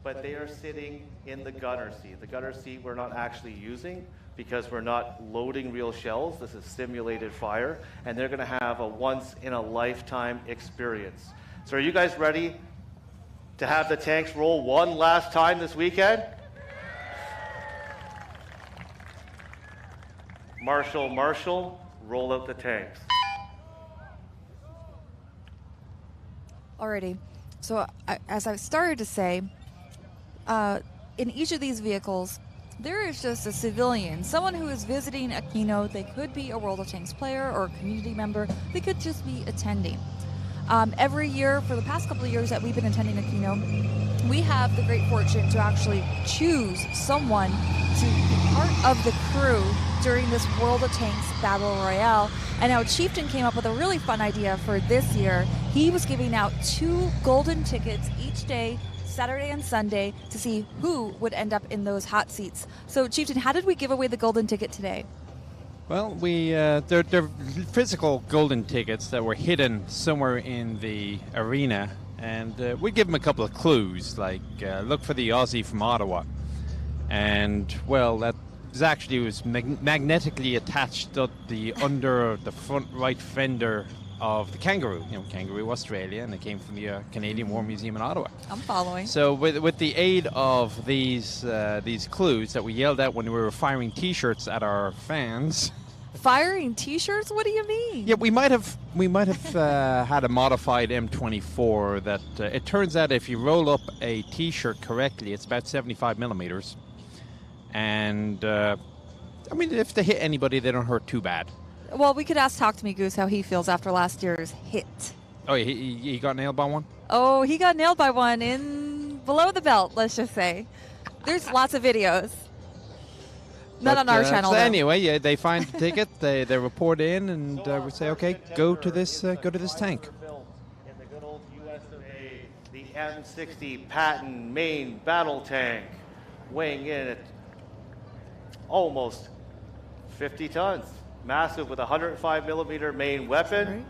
but they are sitting in the gunner seat. The gunner seat we're not actually using because we're not loading real shells. This is simulated fire, and they're going to have a once-in-a-lifetime experience. So are you guys ready to have the tanks roll one last time this weekend? Marshal, roll out the tanks. Alrighty. So as I started to say, in each of these vehicles, there is just a civilian, someone who is visiting Aquino. They could be a World of Tanks player or a community member. They could just be attending. Every year, for the past couple of years that we've been attending Aquino, we have the great fortune to actually choose someone to be part of the crew during this World of Tanks Battle Royale. And now Chieftain came up with a really fun idea for this year. He was giving out 2 golden tickets each day, Saturday and Sunday, to see who would end up in those hot seats. So Chieftain, how did we give away the golden ticket today? Well, they're physical golden tickets that were hidden somewhere in the arena, and we give them a couple of clues, like look for the Aussie from Ottawa. And, well, that was magnetically attached to the under the front right fender of the Kangaroo. Kangaroo Australia, and it came from the Canadian War Museum in Ottawa. I'm following. So with the aid of these clues that we yelled out when we were firing T-shirts at our fans. Firing T-shirts? What do you mean? Yeah, we might have had a modified M24 that it turns out if you roll up a T-shirt correctly, it's about 75 millimeters. And, if they hit anybody, they don't hurt too bad. Well, we could ask Talk to Me Goose how he feels after last year's hit. Oh, he got nailed by one? Oh, he got nailed by one in below the belt, let's just say. There's lots of videos. Not on our channel, So though. anyway, yeah, they find the ticket, they report in, and we say, okay, go to this tank. In the good old US of A, the M60 Patton main battle tank, weighing in at almost 50 tons. Massive, with a 105 millimeter main weapon.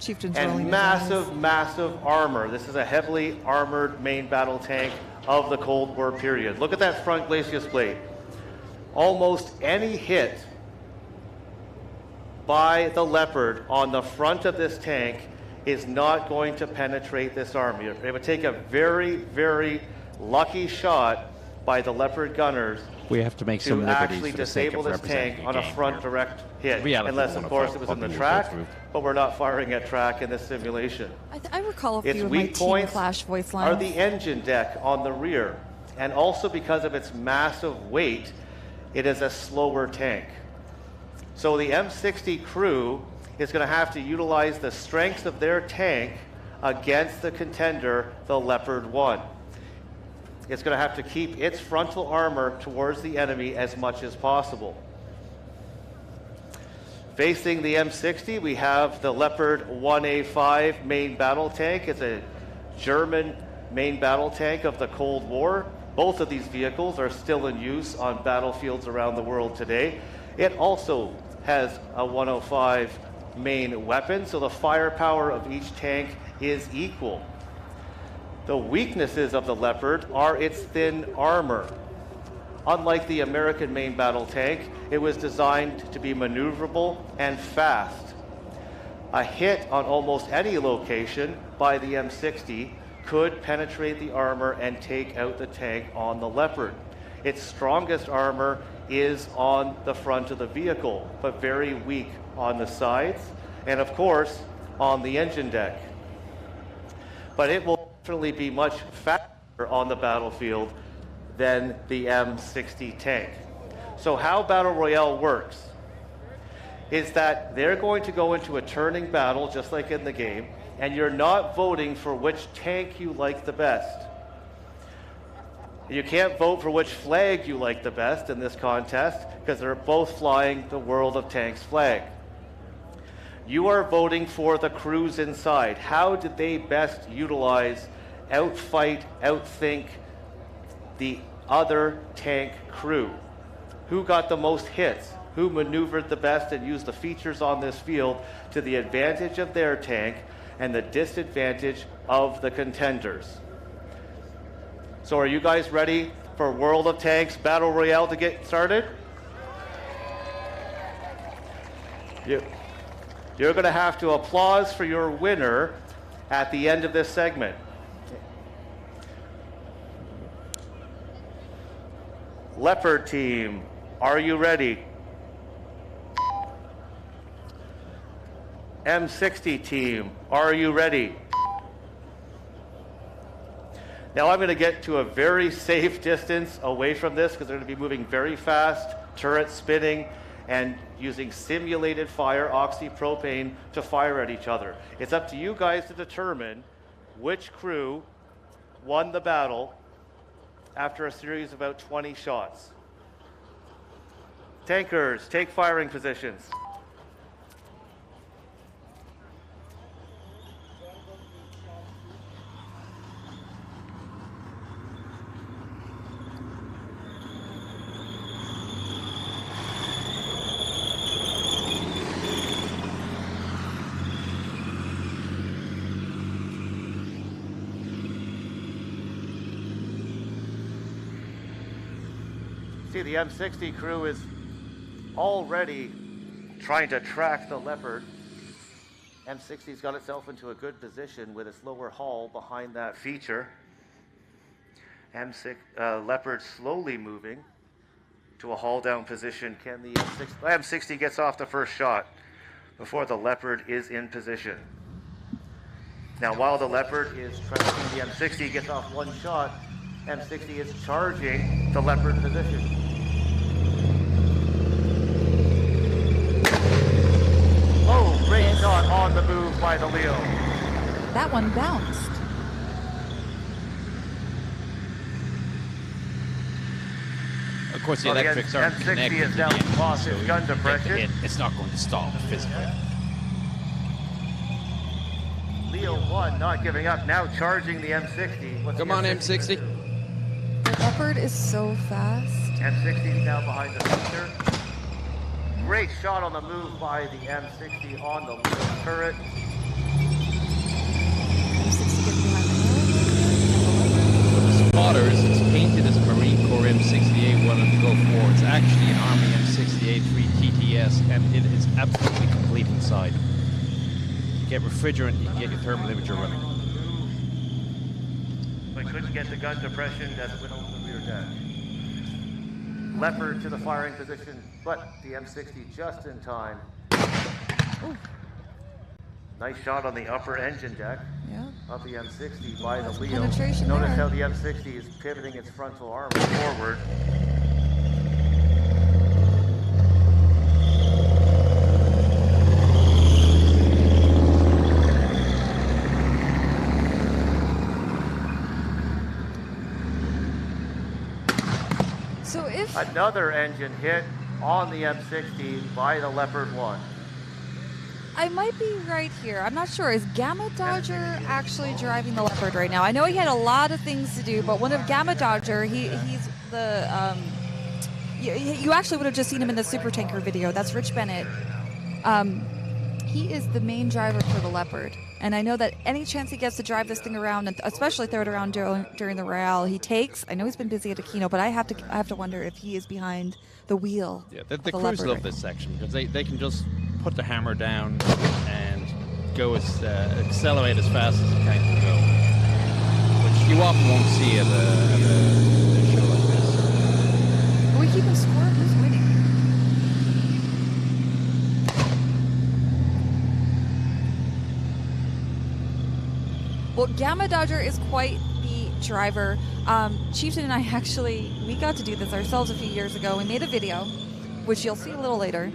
Chieftain's rolling And his massive, eyes. massive armor. This is a heavily armored main battle tank of the Cold War period. Look at that front glacis plate. Almost any hit by the Leopard on the front of this tank is not going to penetrate this armor. It would take a very, very lucky shot by the Leopard gunners We have to make some to liberties actually for the sake disable of this tank representing on the a game front here. direct hit. Reality Unless, of course, it was in the track, but we're not firing at track in this simulation. I recall a Its few of my weak Team points Clash voice are lines. the engine deck on the rear, and also because of its massive weight, it is a slower tank. So the M60 crew is going to have to utilize the strength of their tank against the contender, the Leopard 1. It's going to have to keep its frontal armor towards the enemy as much as possible. Facing the M60, we have the Leopard 1A5 main battle tank. It's a German main battle tank of the Cold War. Both of these vehicles are still in use on battlefields around the world today. It also has a 105 main weapon, so the firepower of each tank is equal. The weaknesses of the Leopard are its thin armor. Unlike the American main battle tank, it was designed to be maneuverable and fast. A hit on almost any location by the M60 could penetrate the armor and take out the tank on the Leopard. Its strongest armor is on the front of the vehicle, but very weak on the sides, and of course, on the engine deck. But it will definitely be much faster on the battlefield than the M60 tank. So how Battle Royale works is that they're going to go into a turning battle, just like in the game, and you're not voting for which tank you like the best. You can't vote for which flag you like the best in this contest, because they're both flying the World of Tanks flag. You are voting for the crews inside. How did they best utilize, outfight, outthink the other tank crew? Who got the most hits? Who maneuvered the best and used the features on this field to the advantage of their tank and the disadvantage of the contenders? So are you guys ready for World of Tanks Battle Royale to get started? You're going to have to applause for your winner at the end of this segment. Leopard team, are you ready? M60 team, are you ready? Now I'm going to get to a very safe distance away from this because they're going to be moving very fast, turrets spinning, and using simulated fire, oxypropane, to fire at each other. It's up to you guys to determine which crew won the battle after a series of about 20 shots. Tankers, take firing positions. See, the M60 crew is already trying to track the Leopard. M60's got itself into a good position with its lower hull behind that feature. Leopard slowly moving to a hull down position. Can the M60 gets off the first shot before the Leopard is in position. Now, while the Leopard is tracking the M60 gets off one shot, M60 is charging the Leopard position. Oh, great shot on the move by the Leo. That one bounced. Of course, the Well, electrics the aren't M60 connected is to now the engine, lost so its you gun get the depression. hit. It's not going to stop physically. Leo 1 not giving up, now charging the M60. What's Come the on, M60. The Leopard is so fast. M60 is now behind the feature. Great shot on the move by the M60 on the Leo turret. M60 gets behind the Spotters, it's painted as a Marine Corps M68 wanted to go forward. It's actually an Army M68 3 TTS, and it is absolutely complete inside. You get refrigerant, you can get your thermal imager running. But couldn't get the gun depression as it went over the rear deck. Leopard to the firing position, but the M60 just in time. Ooh. Nice shot on the upper engine deck of the M60 by the Leo. penetration Notice there. how the M60 is pivoting its frontal arm forward. So if Another engine hit on the M60 by the Leopard 1. I might be right here. I'm not sure. Is Gamma Dodger actually driving the Leopard right now? I know he had a lot of things to do, but one of Gamma Dodger, he's the you actually would have just seen him in the Super Tanker video. That's Rich Bennett. He is the main driver for the Leopard, and I know that any chance he gets to drive this thing around, and especially throw it around during the Royale, he takes. I know he's been busy at Aquino, but I have to wonder if he is behind the wheel. Yeah, the of the crews Leopard love right this section because they can just put the hammer down and go accelerate as fast as it can go, which you often won't see at a show like this. Are we keeping score? Who's winning? Well, Gamma Dodger is quite the driver. Chieftain and I we got to do this ourselves a few years ago. We made a video, which you'll see a little later.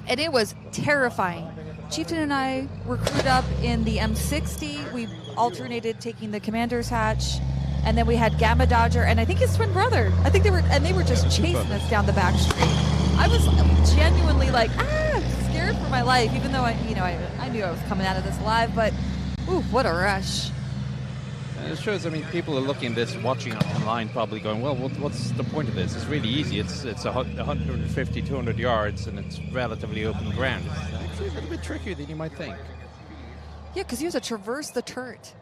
And it was terrifying. Chieftain and I were crewed up in the M60. We alternated taking the commander's hatch. And then we had Gamma Dodger, and I think his twin brother. I think they were just chasing us down the back street. I was genuinely like, scared for my life, even though I knew I was coming out of this alive, but ooh, what a rush. And it shows, people are looking at this, watching it online, probably going, well, what's the point of this? It's really easy. It's 150, 200 yards, and it's relatively open ground. It's actually a little bit trickier than you might think. Yeah, because you have to traverse the turret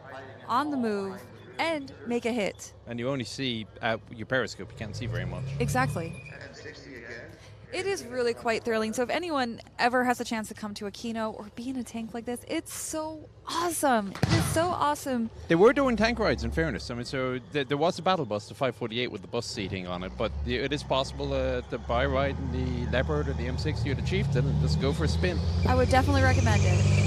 on the move and make a hit. And you only see out your periscope. You can't see very much. Exactly. It is really quite thrilling. So if anyone ever has a chance to come to Aquino or be in a tank like this, it's so awesome. It is so awesome. They were doing tank rides, in fairness. So there was a battle bus, the 548, with the bus seating on it. But it is possible to buy a ride in the Leopard or the M60 or the Chieftain and just go for a spin. I would definitely recommend it.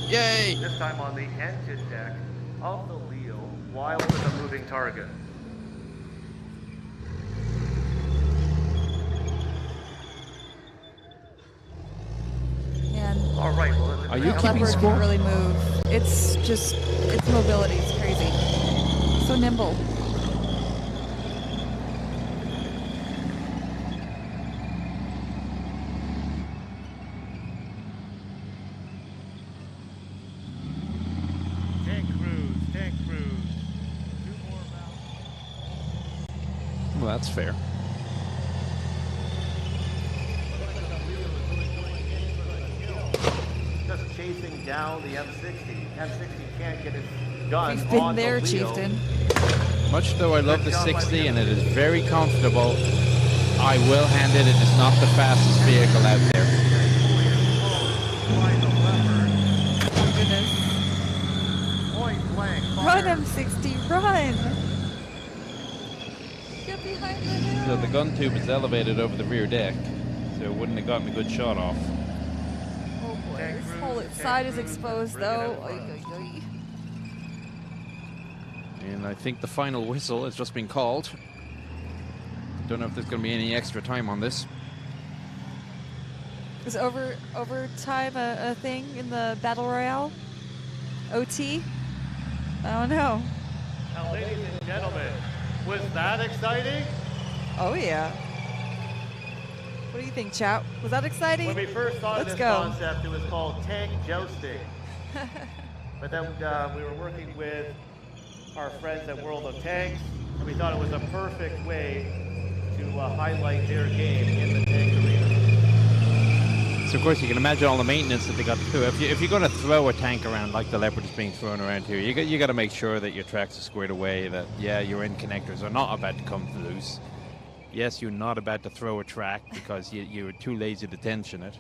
Yay! This time on the engine deck of the Leo, while with a moving target. And All right. Well, Are you that keeping leopard score? can really move. It's just, its mobility is crazy. So nimble. Tank cruise, tank cruise. 2 more rounds. Well, that's fair. Just chasing down the M60. M60 can't get its gun We've on been there, the Leo. Chieftain. Much though I love the 60 and it is very comfortable, I will hand it is not the fastest vehicle out there. Oh, goodness. Point blank. Run, M60, run! Get behind the hill. So the gun tube is elevated over the rear deck, so it wouldn't have gotten a good shot off. Oh boy, this whole side is exposed though. Oy, oy, oy. And I think the final whistle has just been called. Don't know if there's going to be any extra time on this. Is overtime a thing in the Battle Royale? OT? I don't know. Now, ladies and gentlemen, was that exciting? Oh yeah. What do you think, chat? Was that exciting? When we first thought Let's of this go. concept, it was called tank jousting. But then we were working with our friends at World of Tanks, and we thought it was a perfect way to highlight their game in the tank arena. So of course you can imagine all the maintenance that they got to do. If you're going to throw a tank around like the Leopard is being thrown around here, you got to make sure that your tracks are squared away, that your end connectors are not about to come loose. Yes, you're not about to throw a track because you're too lazy to tension it.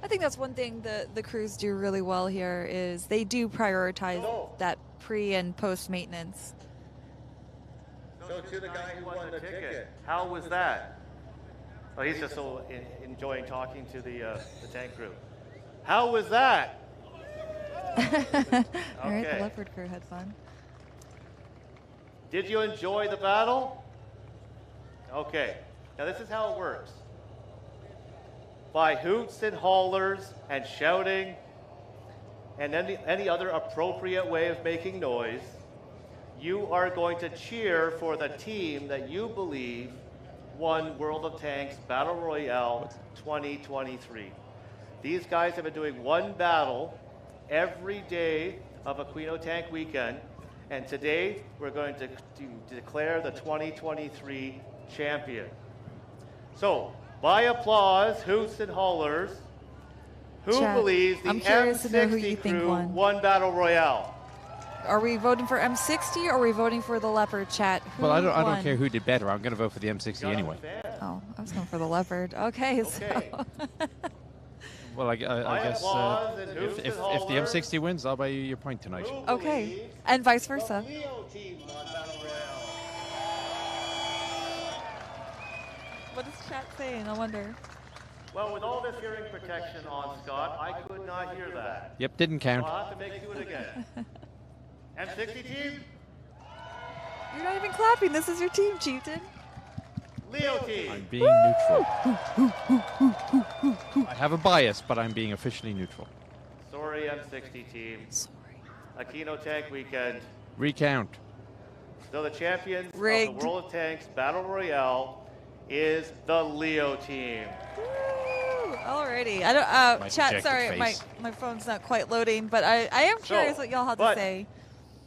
I think that's one thing the crews do really well here is they do prioritize that pre and post maintenance. So to the guy who won the ticket, how was that? Oh, he's just so enjoying talking to the tank crew. How was that? All right, the Okay. Leopard crew had fun. Did you enjoy the battle? Okay. Now this is how it works. By hoots and hollers and shouting and any other appropriate way of making noise, you are going to cheer for the team that you believe won World of Tanks Battle Royale 2023. These guys have been doing one battle every day of Aquino Tank Weekend, and today we're going to declare the 2023 champion. So, by applause, hoots and hollers, who Chat, believes the I'm curious to know who you M60 think crew won. won Battle Royale? Are we voting for M60 or are we voting for the Leopard, chat? Who Well, I won? don't care who did better. I'm going to vote for the M60 anyway. Oh, I was going for the Leopard. Okay, so Well, I guess applause and hoots if and the hollers. M60 wins, I'll buy you your point tonight. okay, and vice versa. What is chat saying? I wonder. Well, with all this hearing protection on, Scott, I could not hear that. Yep, didn't count. I'll have to make you do it again. M60 team, You're not even clapping. This is your team, Chieftain. Leo team. I'm being neutral. I have a bias, but I'm being officially neutral. Sorry, M60 team. Aquino Tank Weekend. Recount. So the champions Rigged. of the World of Tanks Battle Royale is the Leo team. Alrighty. I don't. My Chat. dejected Sorry, face. my phone's not quite loading, but I am curious what y'all have to but say.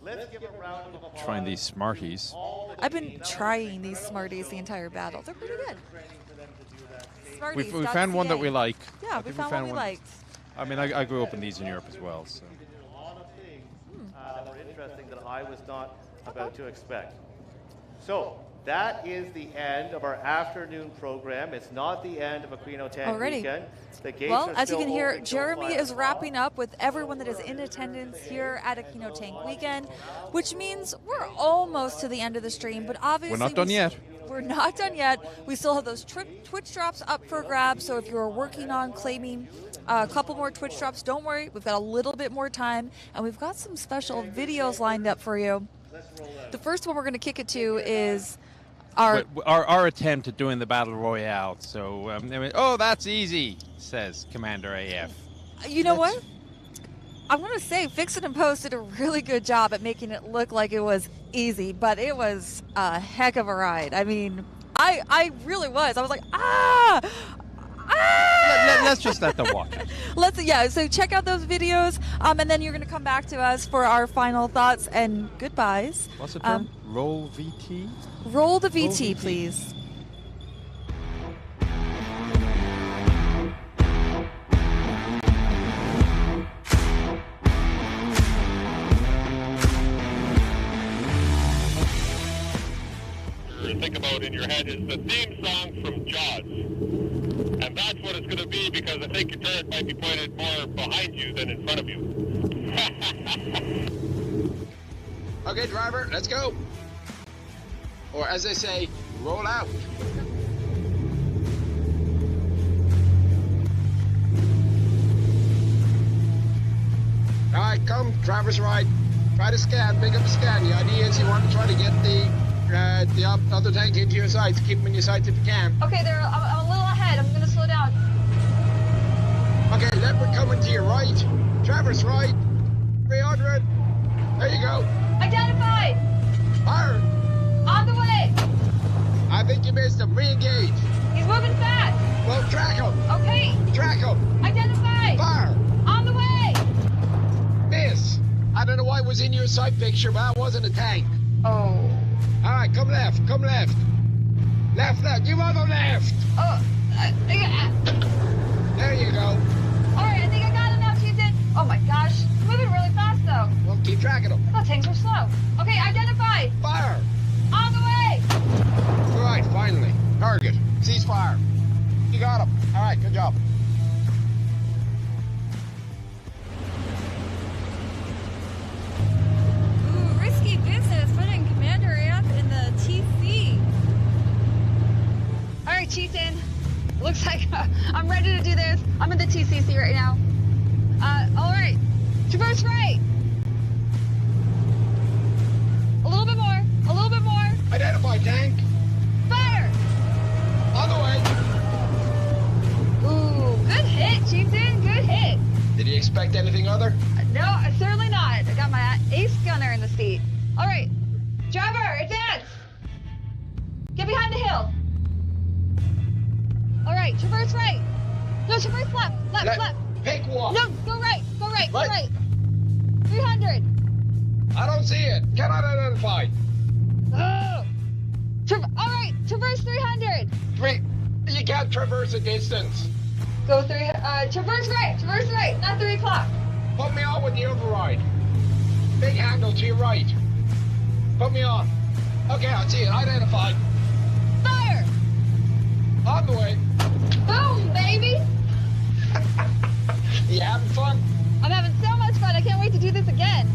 Let's give a round of applause. Trying these Smarties. I've been trying these Smarties the entire battle. They're pretty good. Smarties. We found one that we like. Yeah, I we think found one we liked. I mean, I grew up in these in Europe as well. So. A lot of things that were interesting that I was not about to expect. So that is the end of our afternoon program. It's not the end of Aquino Tank Already. Weekend. The gates Well, are as you still can hear, open till Jeremy 5 is wrapping up with everyone that is in attendance here at Aquino Tank Weekend, which means we're almost to the end of the stream, but obviously We're not done yet. we're not done yet. We still have those Twitch drops up for grabs. So if you're working on claiming a couple more Twitch drops, don't worry. We've got a little bit more time, and we've got some special videos lined up for you. The first one we're going to kick it to is our attempt at doing the battle royale. So, oh, that's easy, says Commander AF. You know what? I'm going to say Fix It and Post did a really good job at making it look like it was easy, but it was a heck of a ride. I mean, I really was. I was like, Let's just let them watch it. So check out those videos, and then you're going to come back to us for our final thoughts and goodbyes. What's the term? Roll VT? Roll the VT, please. Think about in your head is the theme song from Jaws. And that's what it's going to be, because I think your turret might be pointed more behind you than in front of you. Okay, driver, let's go. Or as they say, roll out. All right, come, driver's right. Try to scan, pick up a scan. The idea is you want to try to get the other tank into your sights. Keep them in your sights if you can. Okay, I'm a little ahead. I'm going to slow down. Okay, leopard coming to your right. Traverse right. 300. There you go. Identified. Fire. On the way. I think you missed him. Re-engage. He's moving fast. Well, track him. Okay. Track him. Identified. Fire. On the way. Miss. I don't know why it was in your sight picture, but that wasn't a tank. Oh. All right, come left, come left. Left, left, you on the left. Oh, there you go. All right, I think I got him now, Chieftain. Oh my gosh, he's moving really fast though. Well, keep tracking him. I thought tanks were slow. Okay, identified. Fire. On the way. All right, finally. Target, cease fire. You got him. All right, good job. Risky business putting Commander AF in the TC. All right, Chieftain. Looks like I'm ready to do this. I'm in the TCC right now. All right. Traverse right. A little bit more. A little bit more. Identify tank. Fire. On the way. Ooh, good hit, Chieftain. Good hit. Did you expect anything other? No, certainly not. I got my ace gunner in the seat. All right. Driver, advance. Get behind the hill. All right, traverse right. No, traverse left. Left. Pick one. No, go right. Go right. 300. I don't see it. Cannot identify. Oh. All right, traverse 300. You can't traverse a distance. Go traverse right. Not 3 o'clock. Put me on with the override. Big handle to your right. Put me on. Okay, I see it. Identified. Fire. On the way. Boom, baby. You having fun? I'm having so much fun. I can't wait to do this again.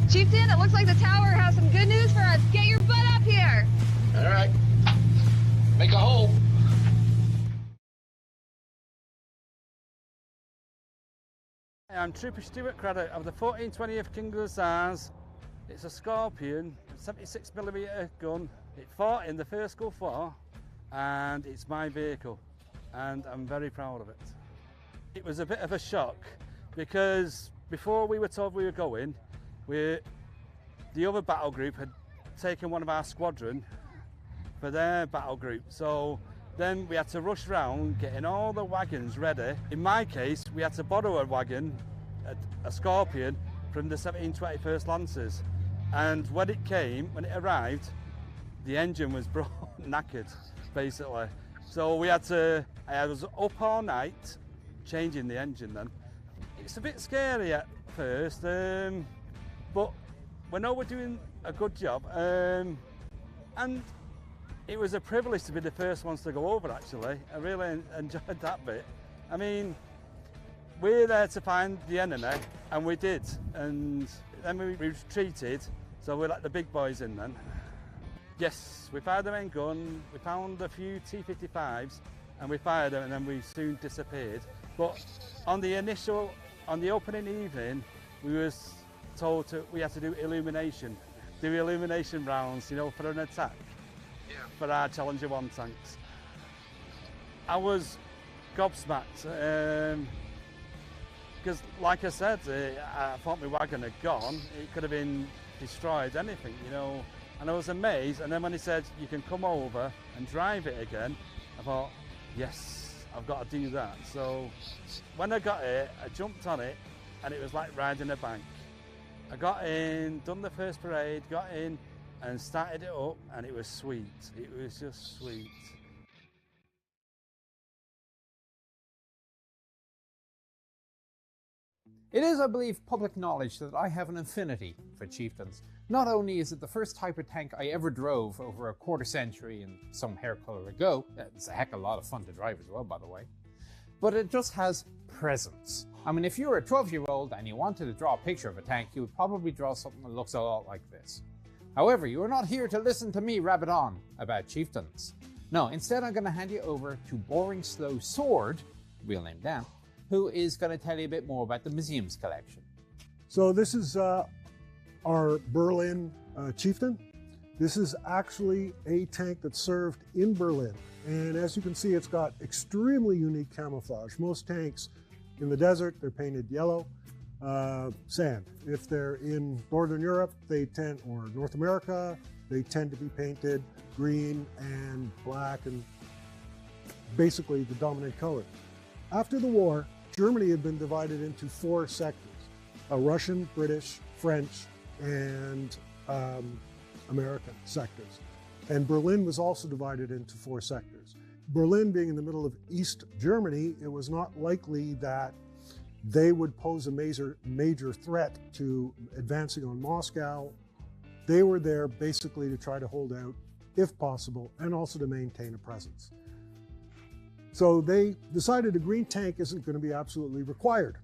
Chieftain, it looks like the tower has some good news for us. Get your butt up here. All right. Make a hole. I'm Trooper Stuart Craddock of the 1420th King Hussars. It's a Scorpion, 76mm gun. It fought in the First Gulf War, and it's my vehicle, and I'm very proud of it. It was a bit of a shock, because before we were told we were going, the other battle group had taken one of our squadron for their battle group. So then we had to rush round getting all the wagons ready. In my case, we had to borrow a wagon, a Scorpion, from the 1721st Lancers. And when it arrived, the engine was knackered, basically. So I was up all night, changing the engine then. It's a bit scary at first, but we know we're doing a good job. And it was a privilege to be the first ones to go over, actually. I really enjoyed that bit. I mean, we're there to find the enemy, and we did. And then we retreated, so we let the big boys in then. Yes, we fired the main gun, we found a few T-55s and we fired them and then we soon disappeared. But on the opening evening, we was told we had to do illumination rounds, you know, for an attack, for our Challenger 1 tanks. I was gobsmacked, because like I said, I thought my wagon had gone, it could have been destroyed, anything, you know. And I was amazed, and then when he said, you can come over and drive it again, I thought, yes, I've got to do that. So when I got it, I jumped on it, and it was like riding a bike. I got in, done the first parade, got in, and started it up, and it was sweet. It was just sweet. It is, I believe, public knowledge that I have an affinity for Chieftains. Not only is it the first type of tank I ever drove over a quarter century and some hair color ago, it's a heck of a lot of fun to drive as well, by the way, but it just has presence. I mean, if you were a 12-year-old and you wanted to draw a picture of a tank, you would probably draw something that looks a lot like this. However, you are not here to listen to me rabbit on about Chieftains. No, instead I'm going to hand you over to Boring Slow Sword, real name Dan, who is going to tell you a bit more about the museum's collection. So this is our Berlin Chieftain. This is actually a tank that served in Berlin. And as you can see, it's got extremely unique camouflage. Most tanks in the desert, they're painted yellow, sand. If they're in Northern Europe, or North America, they tend to be painted green and black and basically the dominant color. After the war, Germany had been divided into 4 sectors, Russian, British, French, and American sectors. And Berlin was also divided into 4 sectors. Berlin being in the middle of East Germany, it was not likely that they would pose a major threat to advancing on Moscow. They were there basically to try to hold out, if possible, and also to maintain a presence. So they decided a green tank isn't going to be absolutely required.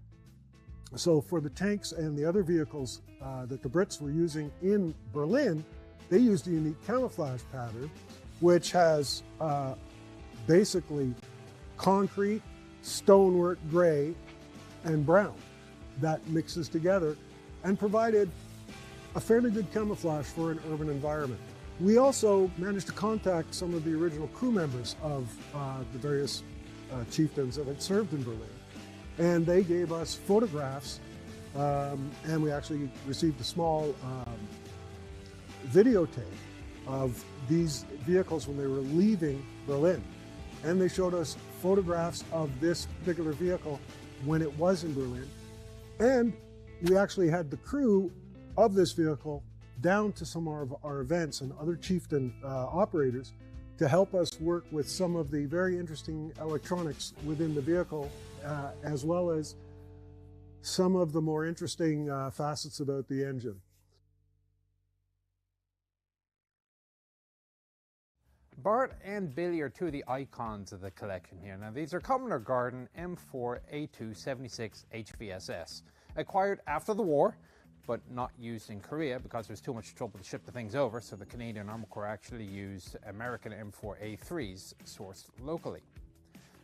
So for the tanks and the other vehicles that the Brits were using in Berlin, they used a unique camouflage pattern, which has basically concrete, stonework gray, and brown that mixes together and provided a fairly good camouflage for an urban environment. We also managed to contact some of the original crew members of the various chieftains that had served in Berlin. And they gave us photographs, and we actually received a small videotape of these vehicles when they were leaving Berlin. And they showed us photographs of this particular vehicle when it was in Berlin. And we actually had the crew of this vehicle down to some of our events and other chieftain operators to help us work with some of the very interesting electronics within the vehicle, as well as some of the more interesting facets about the engine. Bart and Billy are 2 of the icons of the collection here. Now these are Commodore Garden M4A276 HVSS, acquired after the war, but not used in Korea because there's too much trouble to ship the things over, so the Canadian Armour Corps actually used American M4A3s sourced locally.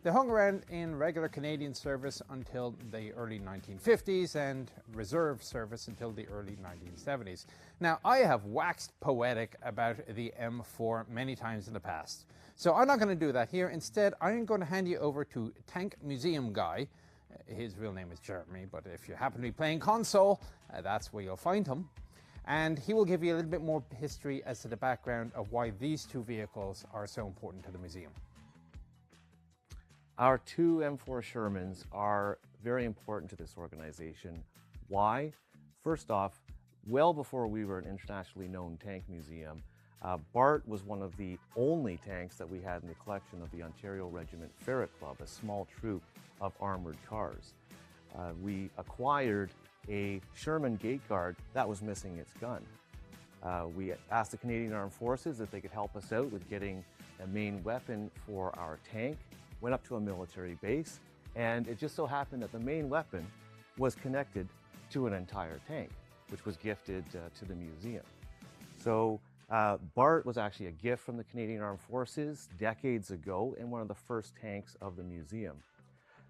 They hung around in regular Canadian service until the early 1950s and reserve service until the early 1970s. Now, I have waxed poetic about the M4 many times in the past, so I'm not going to do that here. Instead, I'm going to hand you over to Tank Museum Guy. His real name is Jeremy, but if you happen to be playing console, that's where you'll find him. And he will give you a little bit more history as to the background of why these 2 vehicles are so important to the museum. Our 2 M4 Shermans are very important to this organization. Why? First off, well before we were an internationally known tank museum, Bart was one of the only tanks that we had in the collection of the Ontario Regiment Ferret Club, a small troop of armored cars. We acquired a Sherman Gate Guard that was missing its gun. We asked the Canadian Armed Forces if they could help us out with getting a main weapon for our tank. Went up to a military base, and it just so happened that the main weapon was connected to an entire tank, which was gifted to the museum. So Bart was actually a gift from the Canadian Armed Forces decades ago and one of the first tanks of the museum.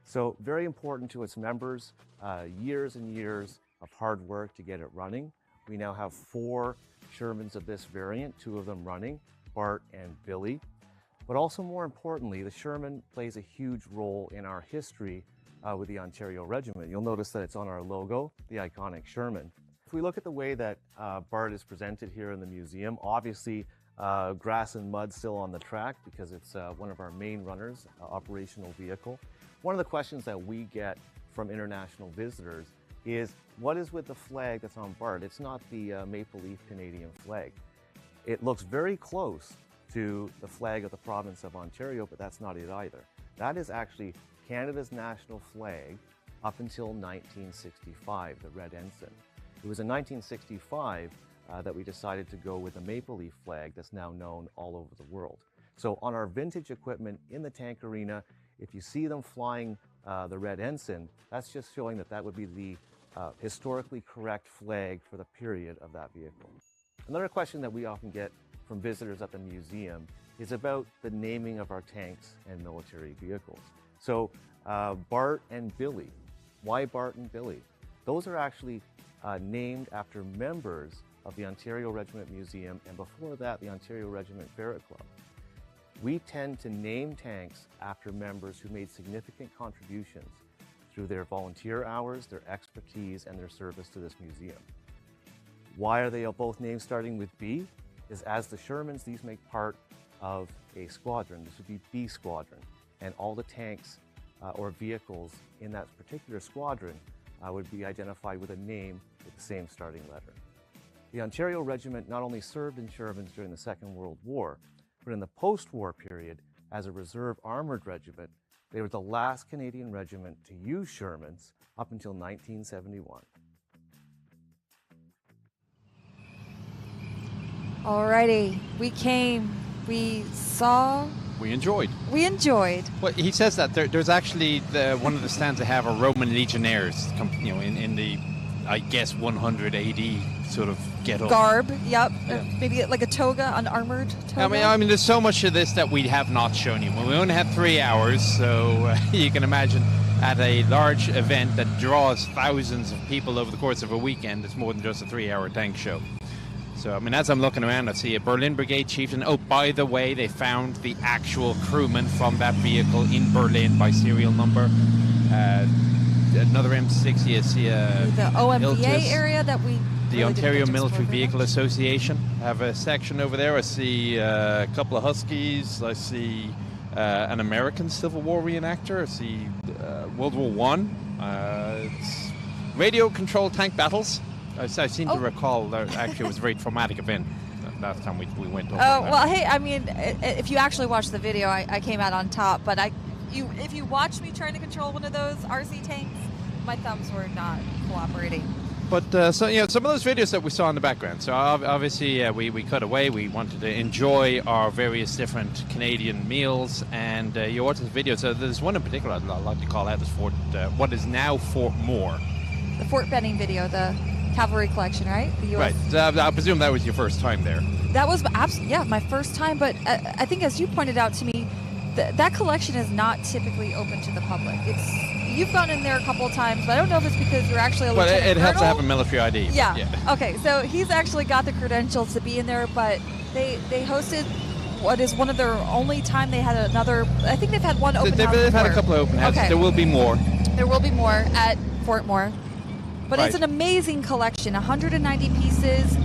So very important to its members, years and years of hard work to get it running. We now have 4 Shermans of this variant, 2 of them running, Bart and Billy. But also more importantly, the Sherman plays a huge role in our history with the Ontario Regiment. You'll notice that it's on our logo, the iconic Sherman. If we look at the way that Bart is presented here in the museum, obviously grass and mud still on the track because it's one of our main runners, operational vehicle. One of the questions that we get from international visitors is, what is with the flag that's on Bart? It's not the Maple Leaf Canadian flag. It looks very close to the flag of the province of Ontario, but that's not it either. That is actually Canada's national flag up until 1965, the red ensign. It was in 1965 that we decided to go with the maple leaf flag that's now known all over the world. So on our vintage equipment in the tank arena, if you see them flying the red ensign, that's just showing that that would be the historically correct flag for the period of that vehicle. Another question that we often get from visitors at the museum is about the naming of our tanks and military vehicles. So Bart and Billy, why Bart and Billy? Those are actually named after members of the Ontario Regiment Museum, and before that, the Ontario Regiment Ferret Club. We tend to name tanks after members who made significant contributions through their volunteer hours, their expertise, and their service to this museum. Why are they both named starting with B? Is as the Shermans, these make part of a squadron. This would be B Squadron, and all the tanks or vehicles in that particular squadron would be identified with a name with the same starting letter. The Ontario Regiment not only served in Shermans during the Second World War, but in the post-war period, as a reserve armored regiment, they were the last Canadian regiment to use Shermans up until 1971. Alrighty, we came, we saw, We enjoyed. we enjoyed. Well, he says that there's actually one of the stands they have are Roman legionnaires, in the, I guess, 100 AD sort of get-up. Garb, yep. Maybe like a toga, an armored toga. I mean, there's so much of this that we have not shown you. We only had 3 hours, so you can imagine at a large event that draws thousands of people over the course of a weekend, it's more than just a 3-hour tank show. So, I mean, as I'm looking around, I see a Berlin Brigade chieftain. Oh, by the way, they found the actual crewman from that vehicle in Berlin by serial number. Another M60, you see the OMVA Iltis. area that we The really Ontario didn't get to Military explore very Vehicle much. Association have a section over there. I see a couple of Huskies. I see an American Civil War reenactor. I see World War I. It's radio-controlled tank battles. I seem to recall that actually it was a very traumatic event last time we went over Oh, that. well, hey, I mean, if you actually watch the video, I came out on top, but if you watch me trying to control one of those RC tanks, my thumbs were not cooperating. But some of those videos that we saw in the background. So obviously we cut away. We wanted to enjoy our various different Canadian meals, and you watch this video. So there's one in particular I'd like to call out as what is now Fort Moore. The Fort Benning video, the cavalry collection, right? The US. Right. I presume that was your first time there. That was my first time. But I think, as you pointed out to me, that collection is not typically open to the public. You've gone in there a couple of times, but I don't know if it's because you're actually a lieutenant it helps to colonel. have a military ID. Yeah. Okay, so he's actually got the credentials to be in there, but they hosted what is one of their only time they had another. I think they've had one open house. They've had a before. couple of open houses. Okay. There will be more. There will be more at Fort Moore. But Right. it's an amazing collection, 190 pieces.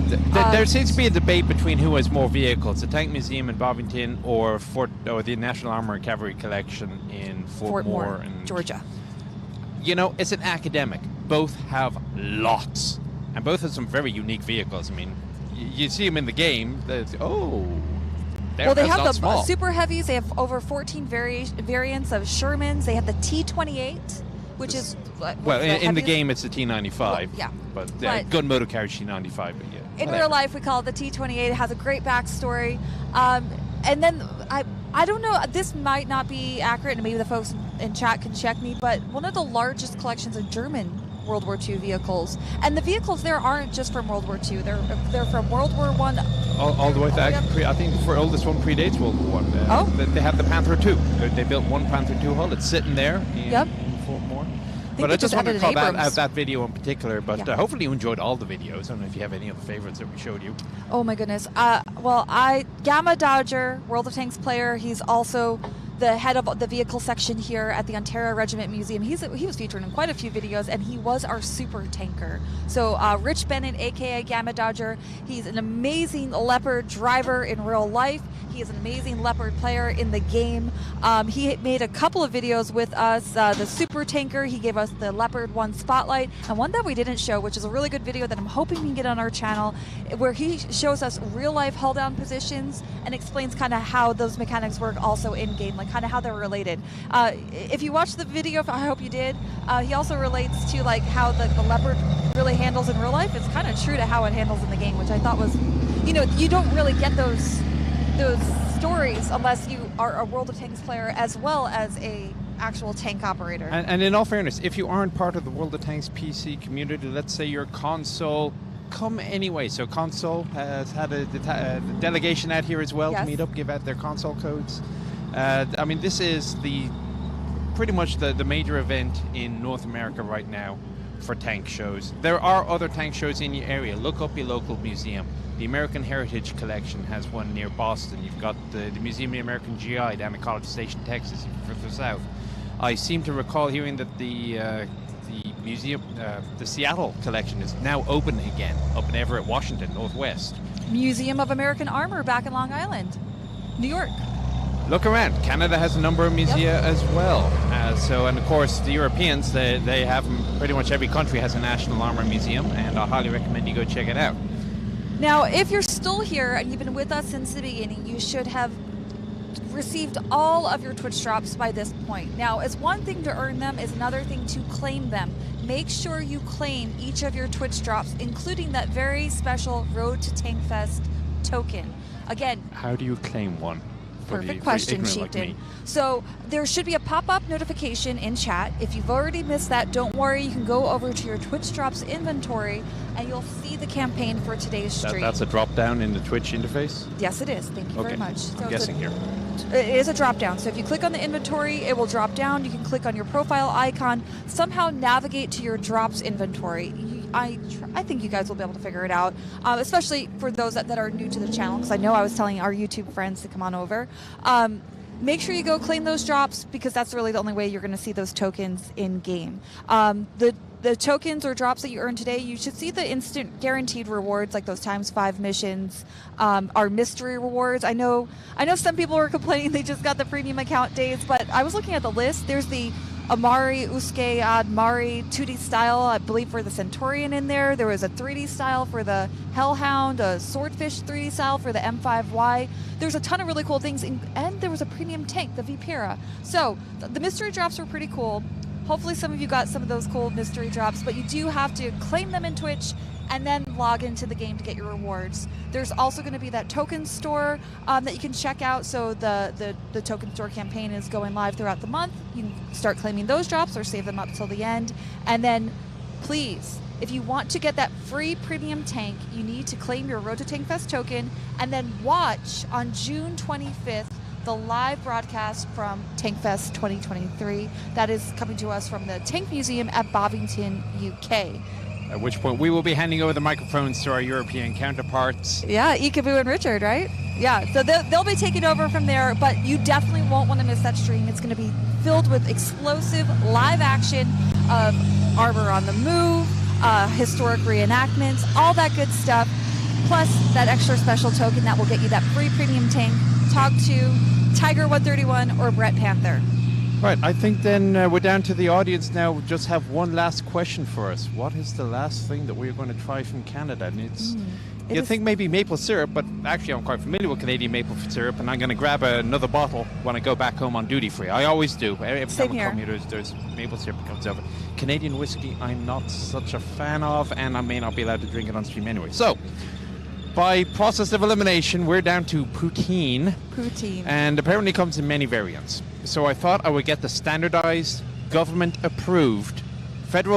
There seems to be a debate between who has more vehicles, the Tank Museum in Bovington or the National Armour and Cavalry Collection in Fort Moore, Georgia. You know, it's an academic. Both have lots, and both have some very unique vehicles. I mean, you see them in the game. Well, They have the small. super heavies. They have over 14 variants of Shermans. They have the T-28, which is Well, in the heaviest- game, it's the T95. Well, yeah. But But- gun motor carriage T95. But yeah. In whatever. real life, we call it the T-28. It has a great backstory. And then I don't know, this might not be accurate, and maybe the folks in chat can check me, but one of the largest collections of German World War II vehicles. And the vehicles there aren't just from World War II. They're from World War I All the way to I think the oldest one predates World War One. They have the Panther II. They built one Panther II hull. It's sitting there in Fort Moore. But I just wanted to call out that video in particular. But hopefully you enjoyed all the videos. I don't know if you have any other favorites that we showed you. Oh my goodness. Gamma Dodger, World of Tanks player. He's also the head of the vehicle section here at the Ontario Regiment Museum. He was featured in quite a few videos, and he was our super tanker. So Rich Bennett, aka Gamma Dodger, he's an amazing Leopard driver in real life. He is an amazing Leopard player in the game. He made a couple of videos with us, the super tanker. He gave us the Leopard 1 spotlight, and one that we didn't show, which is a really good video that I'm hoping we can get on our channel, where he shows us real life hull down positions and explains kind of how those mechanics work also in game, like kind of how they're related. If you watched the video, I hope you did, he also relates to like how the Leopard really handles in real life. It's kind of true to how it handles in the game, which I thought was, you don't really get those stories unless you are a World of Tanks player as well as a actual tank operator. And in all fairness, if you aren't part of the World of Tanks PC community, let's say you're console, come anyway. So console has had a delegation out here as well to meet up, give out their console codes. I mean, this is pretty much the major event in North America right now for tank shows. There are other tank shows in your area. Look up your local museum. The American Heritage Collection has one near Boston. You've got the Museum of the American GI down at College Station, Texas, further south. I seem to recall hearing that the museum, the Seattle collection, is now open again up in Everett, Washington, Northwest. Museum of American Armor back in Long Island, New York. Look around. Canada has a number of musea as well. And of course, the Europeans, they have them. Pretty much every country has a national armor museum, and I highly recommend you go check it out. Now, if you're still here and you've been with us since the beginning, you should have received all of your Twitch drops by this point. Now, it's one thing to earn them, it's another thing to claim them. Make sure you claim each of your Twitch drops, including that very special Road to Tank Fest token. Again, how do you claim one? Perfect question, Chieftain. So there should be a pop-up notification in chat. If you've already missed that, don't worry. You can go over to your Twitch drops inventory and you'll see the campaign for today's stream. That's a drop-down in the Twitch interface? Yes, it is. Thank you very much. So I'm guessing here. It is a drop-down. So if you click on the inventory, it will drop down. You can click on your profile icon, somehow navigate to your drops inventory. I think you guys will be able to figure it out, especially for those that are new to the channel, because I know I was telling our YouTube friends to come on over. Make sure you go claim those drops, because that's really the only way you're going to see those tokens in game. The tokens or drops that you earn today, you should see the instant guaranteed rewards, like those ×5 missions, are mystery rewards. I know some people were complaining they just got the premium account days, but I was looking at the list. There's the Amari Uske Admari 2D style, I believe, for the Centurion in there. There was a 3D style for the Hellhound, a Swordfish 3D style for the M5Y. There's a ton of really cool things, and there was a premium tank, the Vipera. So the mystery drops were pretty cool. Hopefully some of you got some of those cool mystery drops, but you do have to claim them in Twitch and then log into the game to get your rewards. There's also going to be that token store that you can check out. So the token store campaign is going live throughout the month. You can start claiming those drops or save them up till the end. And then please, if you want to get that free premium tank, you need to claim your Road to Tank Fest token and then watch on June 25th the live broadcast from Tank Fest 2023. That is coming to us from the Tank Museum at Bovington, UK. At which point we will be handing over the microphones to our European counterparts. Yeah, Ikabu and Richard, right? Yeah, so they'll be taking over from there, but you definitely won't want to miss that stream. It's going to be filled with explosive live action of armor on the move, historic reenactments, all that good stuff, plus that extra special token that will get you that free premium tank. Talk to Tiger 131 or Brett Panther. Right, I think then we're down to the audience now. We just have one last question for us. What is the last thing that we're going to try from Canada? And you'd think maybe maple syrup, but actually I'm quite familiar with Canadian maple syrup, and I'm going to grab another bottle when I go back home on duty free. I always do. Every time I come here, there's maple syrup that comes over. Canadian whiskey, I'm not such a fan of, and I may not be allowed to drink it on stream anyway. So, by process of elimination, we're down to poutine. Poutine. And apparently comes in many variants. So I thought I would get the standardized, federal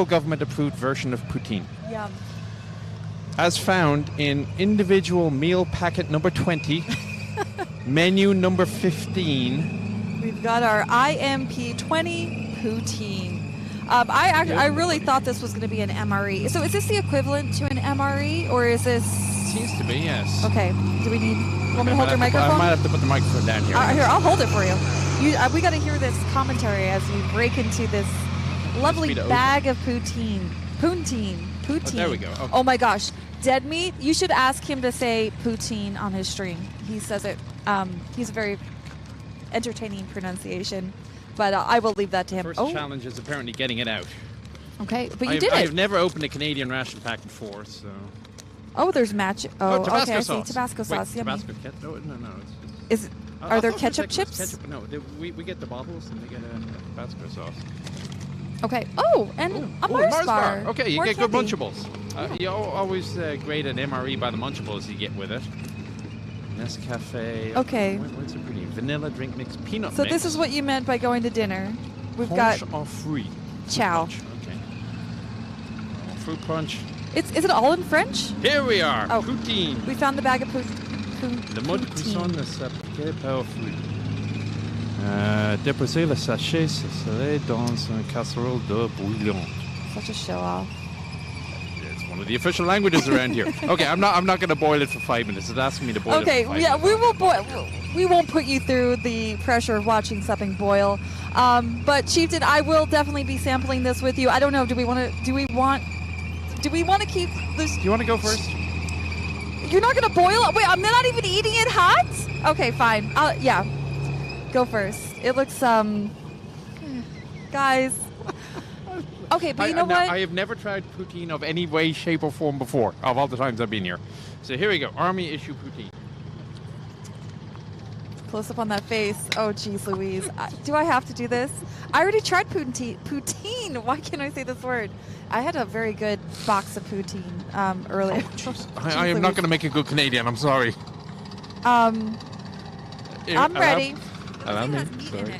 government approved version of poutine. Yum. as found in individual meal packet number 20, menu number 15. We've got our IMP 20 poutine. I really thought this was going to be an MRE. So is this the equivalent to an MRE, or is this? Seems to be, yes. Okay. Do we need? Want me to hold your microphone? I might have to put the microphone down here. Here, I'll hold it for you. We got to hear this commentary as we break into this lovely bag of poutine. Poutine. Oh, there we go. Okay. Oh my gosh. Dead Meat, you should ask him to say poutine on his stream. He says it. He's a very entertaining pronunciation, but I will leave that to him. First challenge is apparently getting it out. Okay, but you did it. I've never opened a Canadian ration pack before, so. Oh, there's match. Oh, Tabasco okay, I sauce. see. Tabasco sauce. Wait, Yummy. Tabasco ketchup? No. Are there ketchup chips? Ketchup, no, we get the bottles and they get a Tabasco sauce. Okay. Oh, and a Mars bar. Okay, you More get good candy. Munchables. You always grade an MRE by the Munchables you get with it. Nescafe. Okay. What's it pretty? Vanilla drink mix, peanut So mix. this is what you meant by going to dinner. We've Punch got or fruit? chow. Okay. Fruit punch. Is it all in French? Here we are. Oh. Poutine. We found the bag of poutine. Le mode cuisson ne s'appliquait pas aux fruits. Déposer le sachet dans une casserole de bouillon. Such a show off. It's one of the official languages around here. Okay, I'm not going to boil it for 5 minutes. It's asking me to boil it for 5 minutes. Yeah, we will boil. We won't put you through the pressure of watching something boil. But Chieftain, I will definitely be sampling this with you. I don't know. Do we want to keep this? Do you want to go first? You're not going to boil it? Wait, I'm not even eating it hot? Okay, fine. Yeah. Go first. It looks, guys. Okay, but you know what? I have never tried poutine of any way, shape, or form before, of all the times I've been here. So here we go. Army issue poutine. Close up on that face. Oh, geez, Louise. Do I have to do this? I already tried poutine. Poutine. Why can't I say this word? I had a very good box of poutine earlier. I am not going to make a good Canadian. I'm sorry. I'm ready. Allow me. Sorry.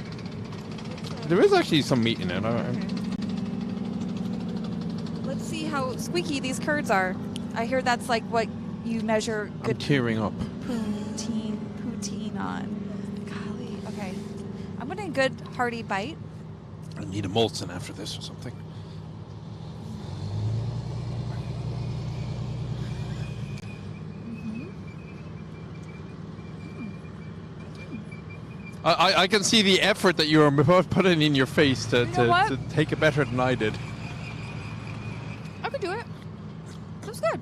There is actually some meat in it. Let's see how squeaky these curds are. I hear that's like what you measure good I'm tearing up. poutine on. Golly. Okay. I'm getting a good hearty bite. I need a Molson after this or something. I can see the effort that you're putting in your face to take it better than I did. I could do it. That's good.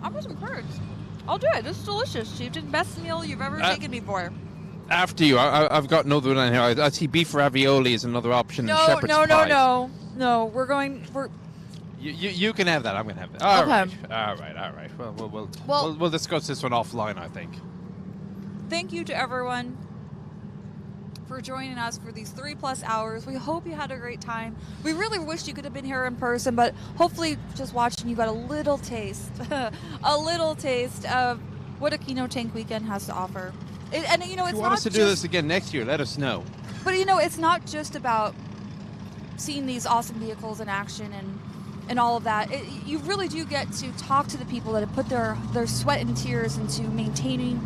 I'll put some curds. I'll do it. This is delicious, Chieftain. Best meal you've ever taken before. After you, I've got another one here. I see beef ravioli is another option. and shepherd's pies. No. We're. You can have that. I'm gonna have that. All right. Well, we'll discuss this one offline, I think. Thank you to everyone for joining us for these 3+ hours. We hope you had a great time. We really wish you could have been here in person, but hopefully just watching you got a little taste of what Aquino Tank Weekend has to offer. It's if you want us to do this again next year, let us know. But it's not just about seeing these awesome vehicles in action and all of that. You really do get to talk to the people that have put their sweat and tears into maintaining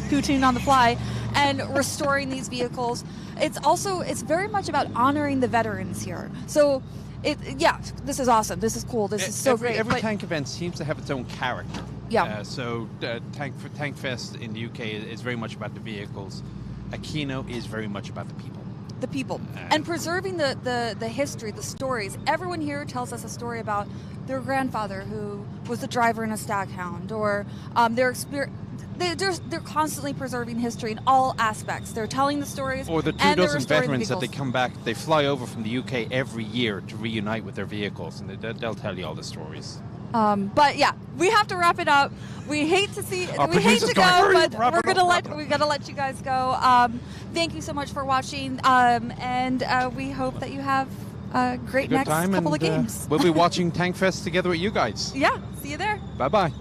poutine on the fly and restoring these vehicles. It's very much about honoring the veterans here. So this is awesome. This is cool. This is so great. Every tank event seems to have its own character. Yeah. Tank Fest in the UK is very much about the vehicles. Aquino is very much about the people. The people. And preserving the history, the stories. Everyone here tells us a story about their grandfather who was the driver in a staghound, or their experience. They're constantly preserving history in all aspects. They're telling the stories. Or the 2 dozen veterans that they come back, they fly over from the UK every year to reunite with their vehicles, and they'll tell you all the stories. But yeah, we have to wrap it up. We hate to go, but we gotta let you guys go. Thank you so much for watching, and we hope that you have a great next couple of games. We'll be watching Tank Fest together with you guys. Yeah, see you there. Bye-bye.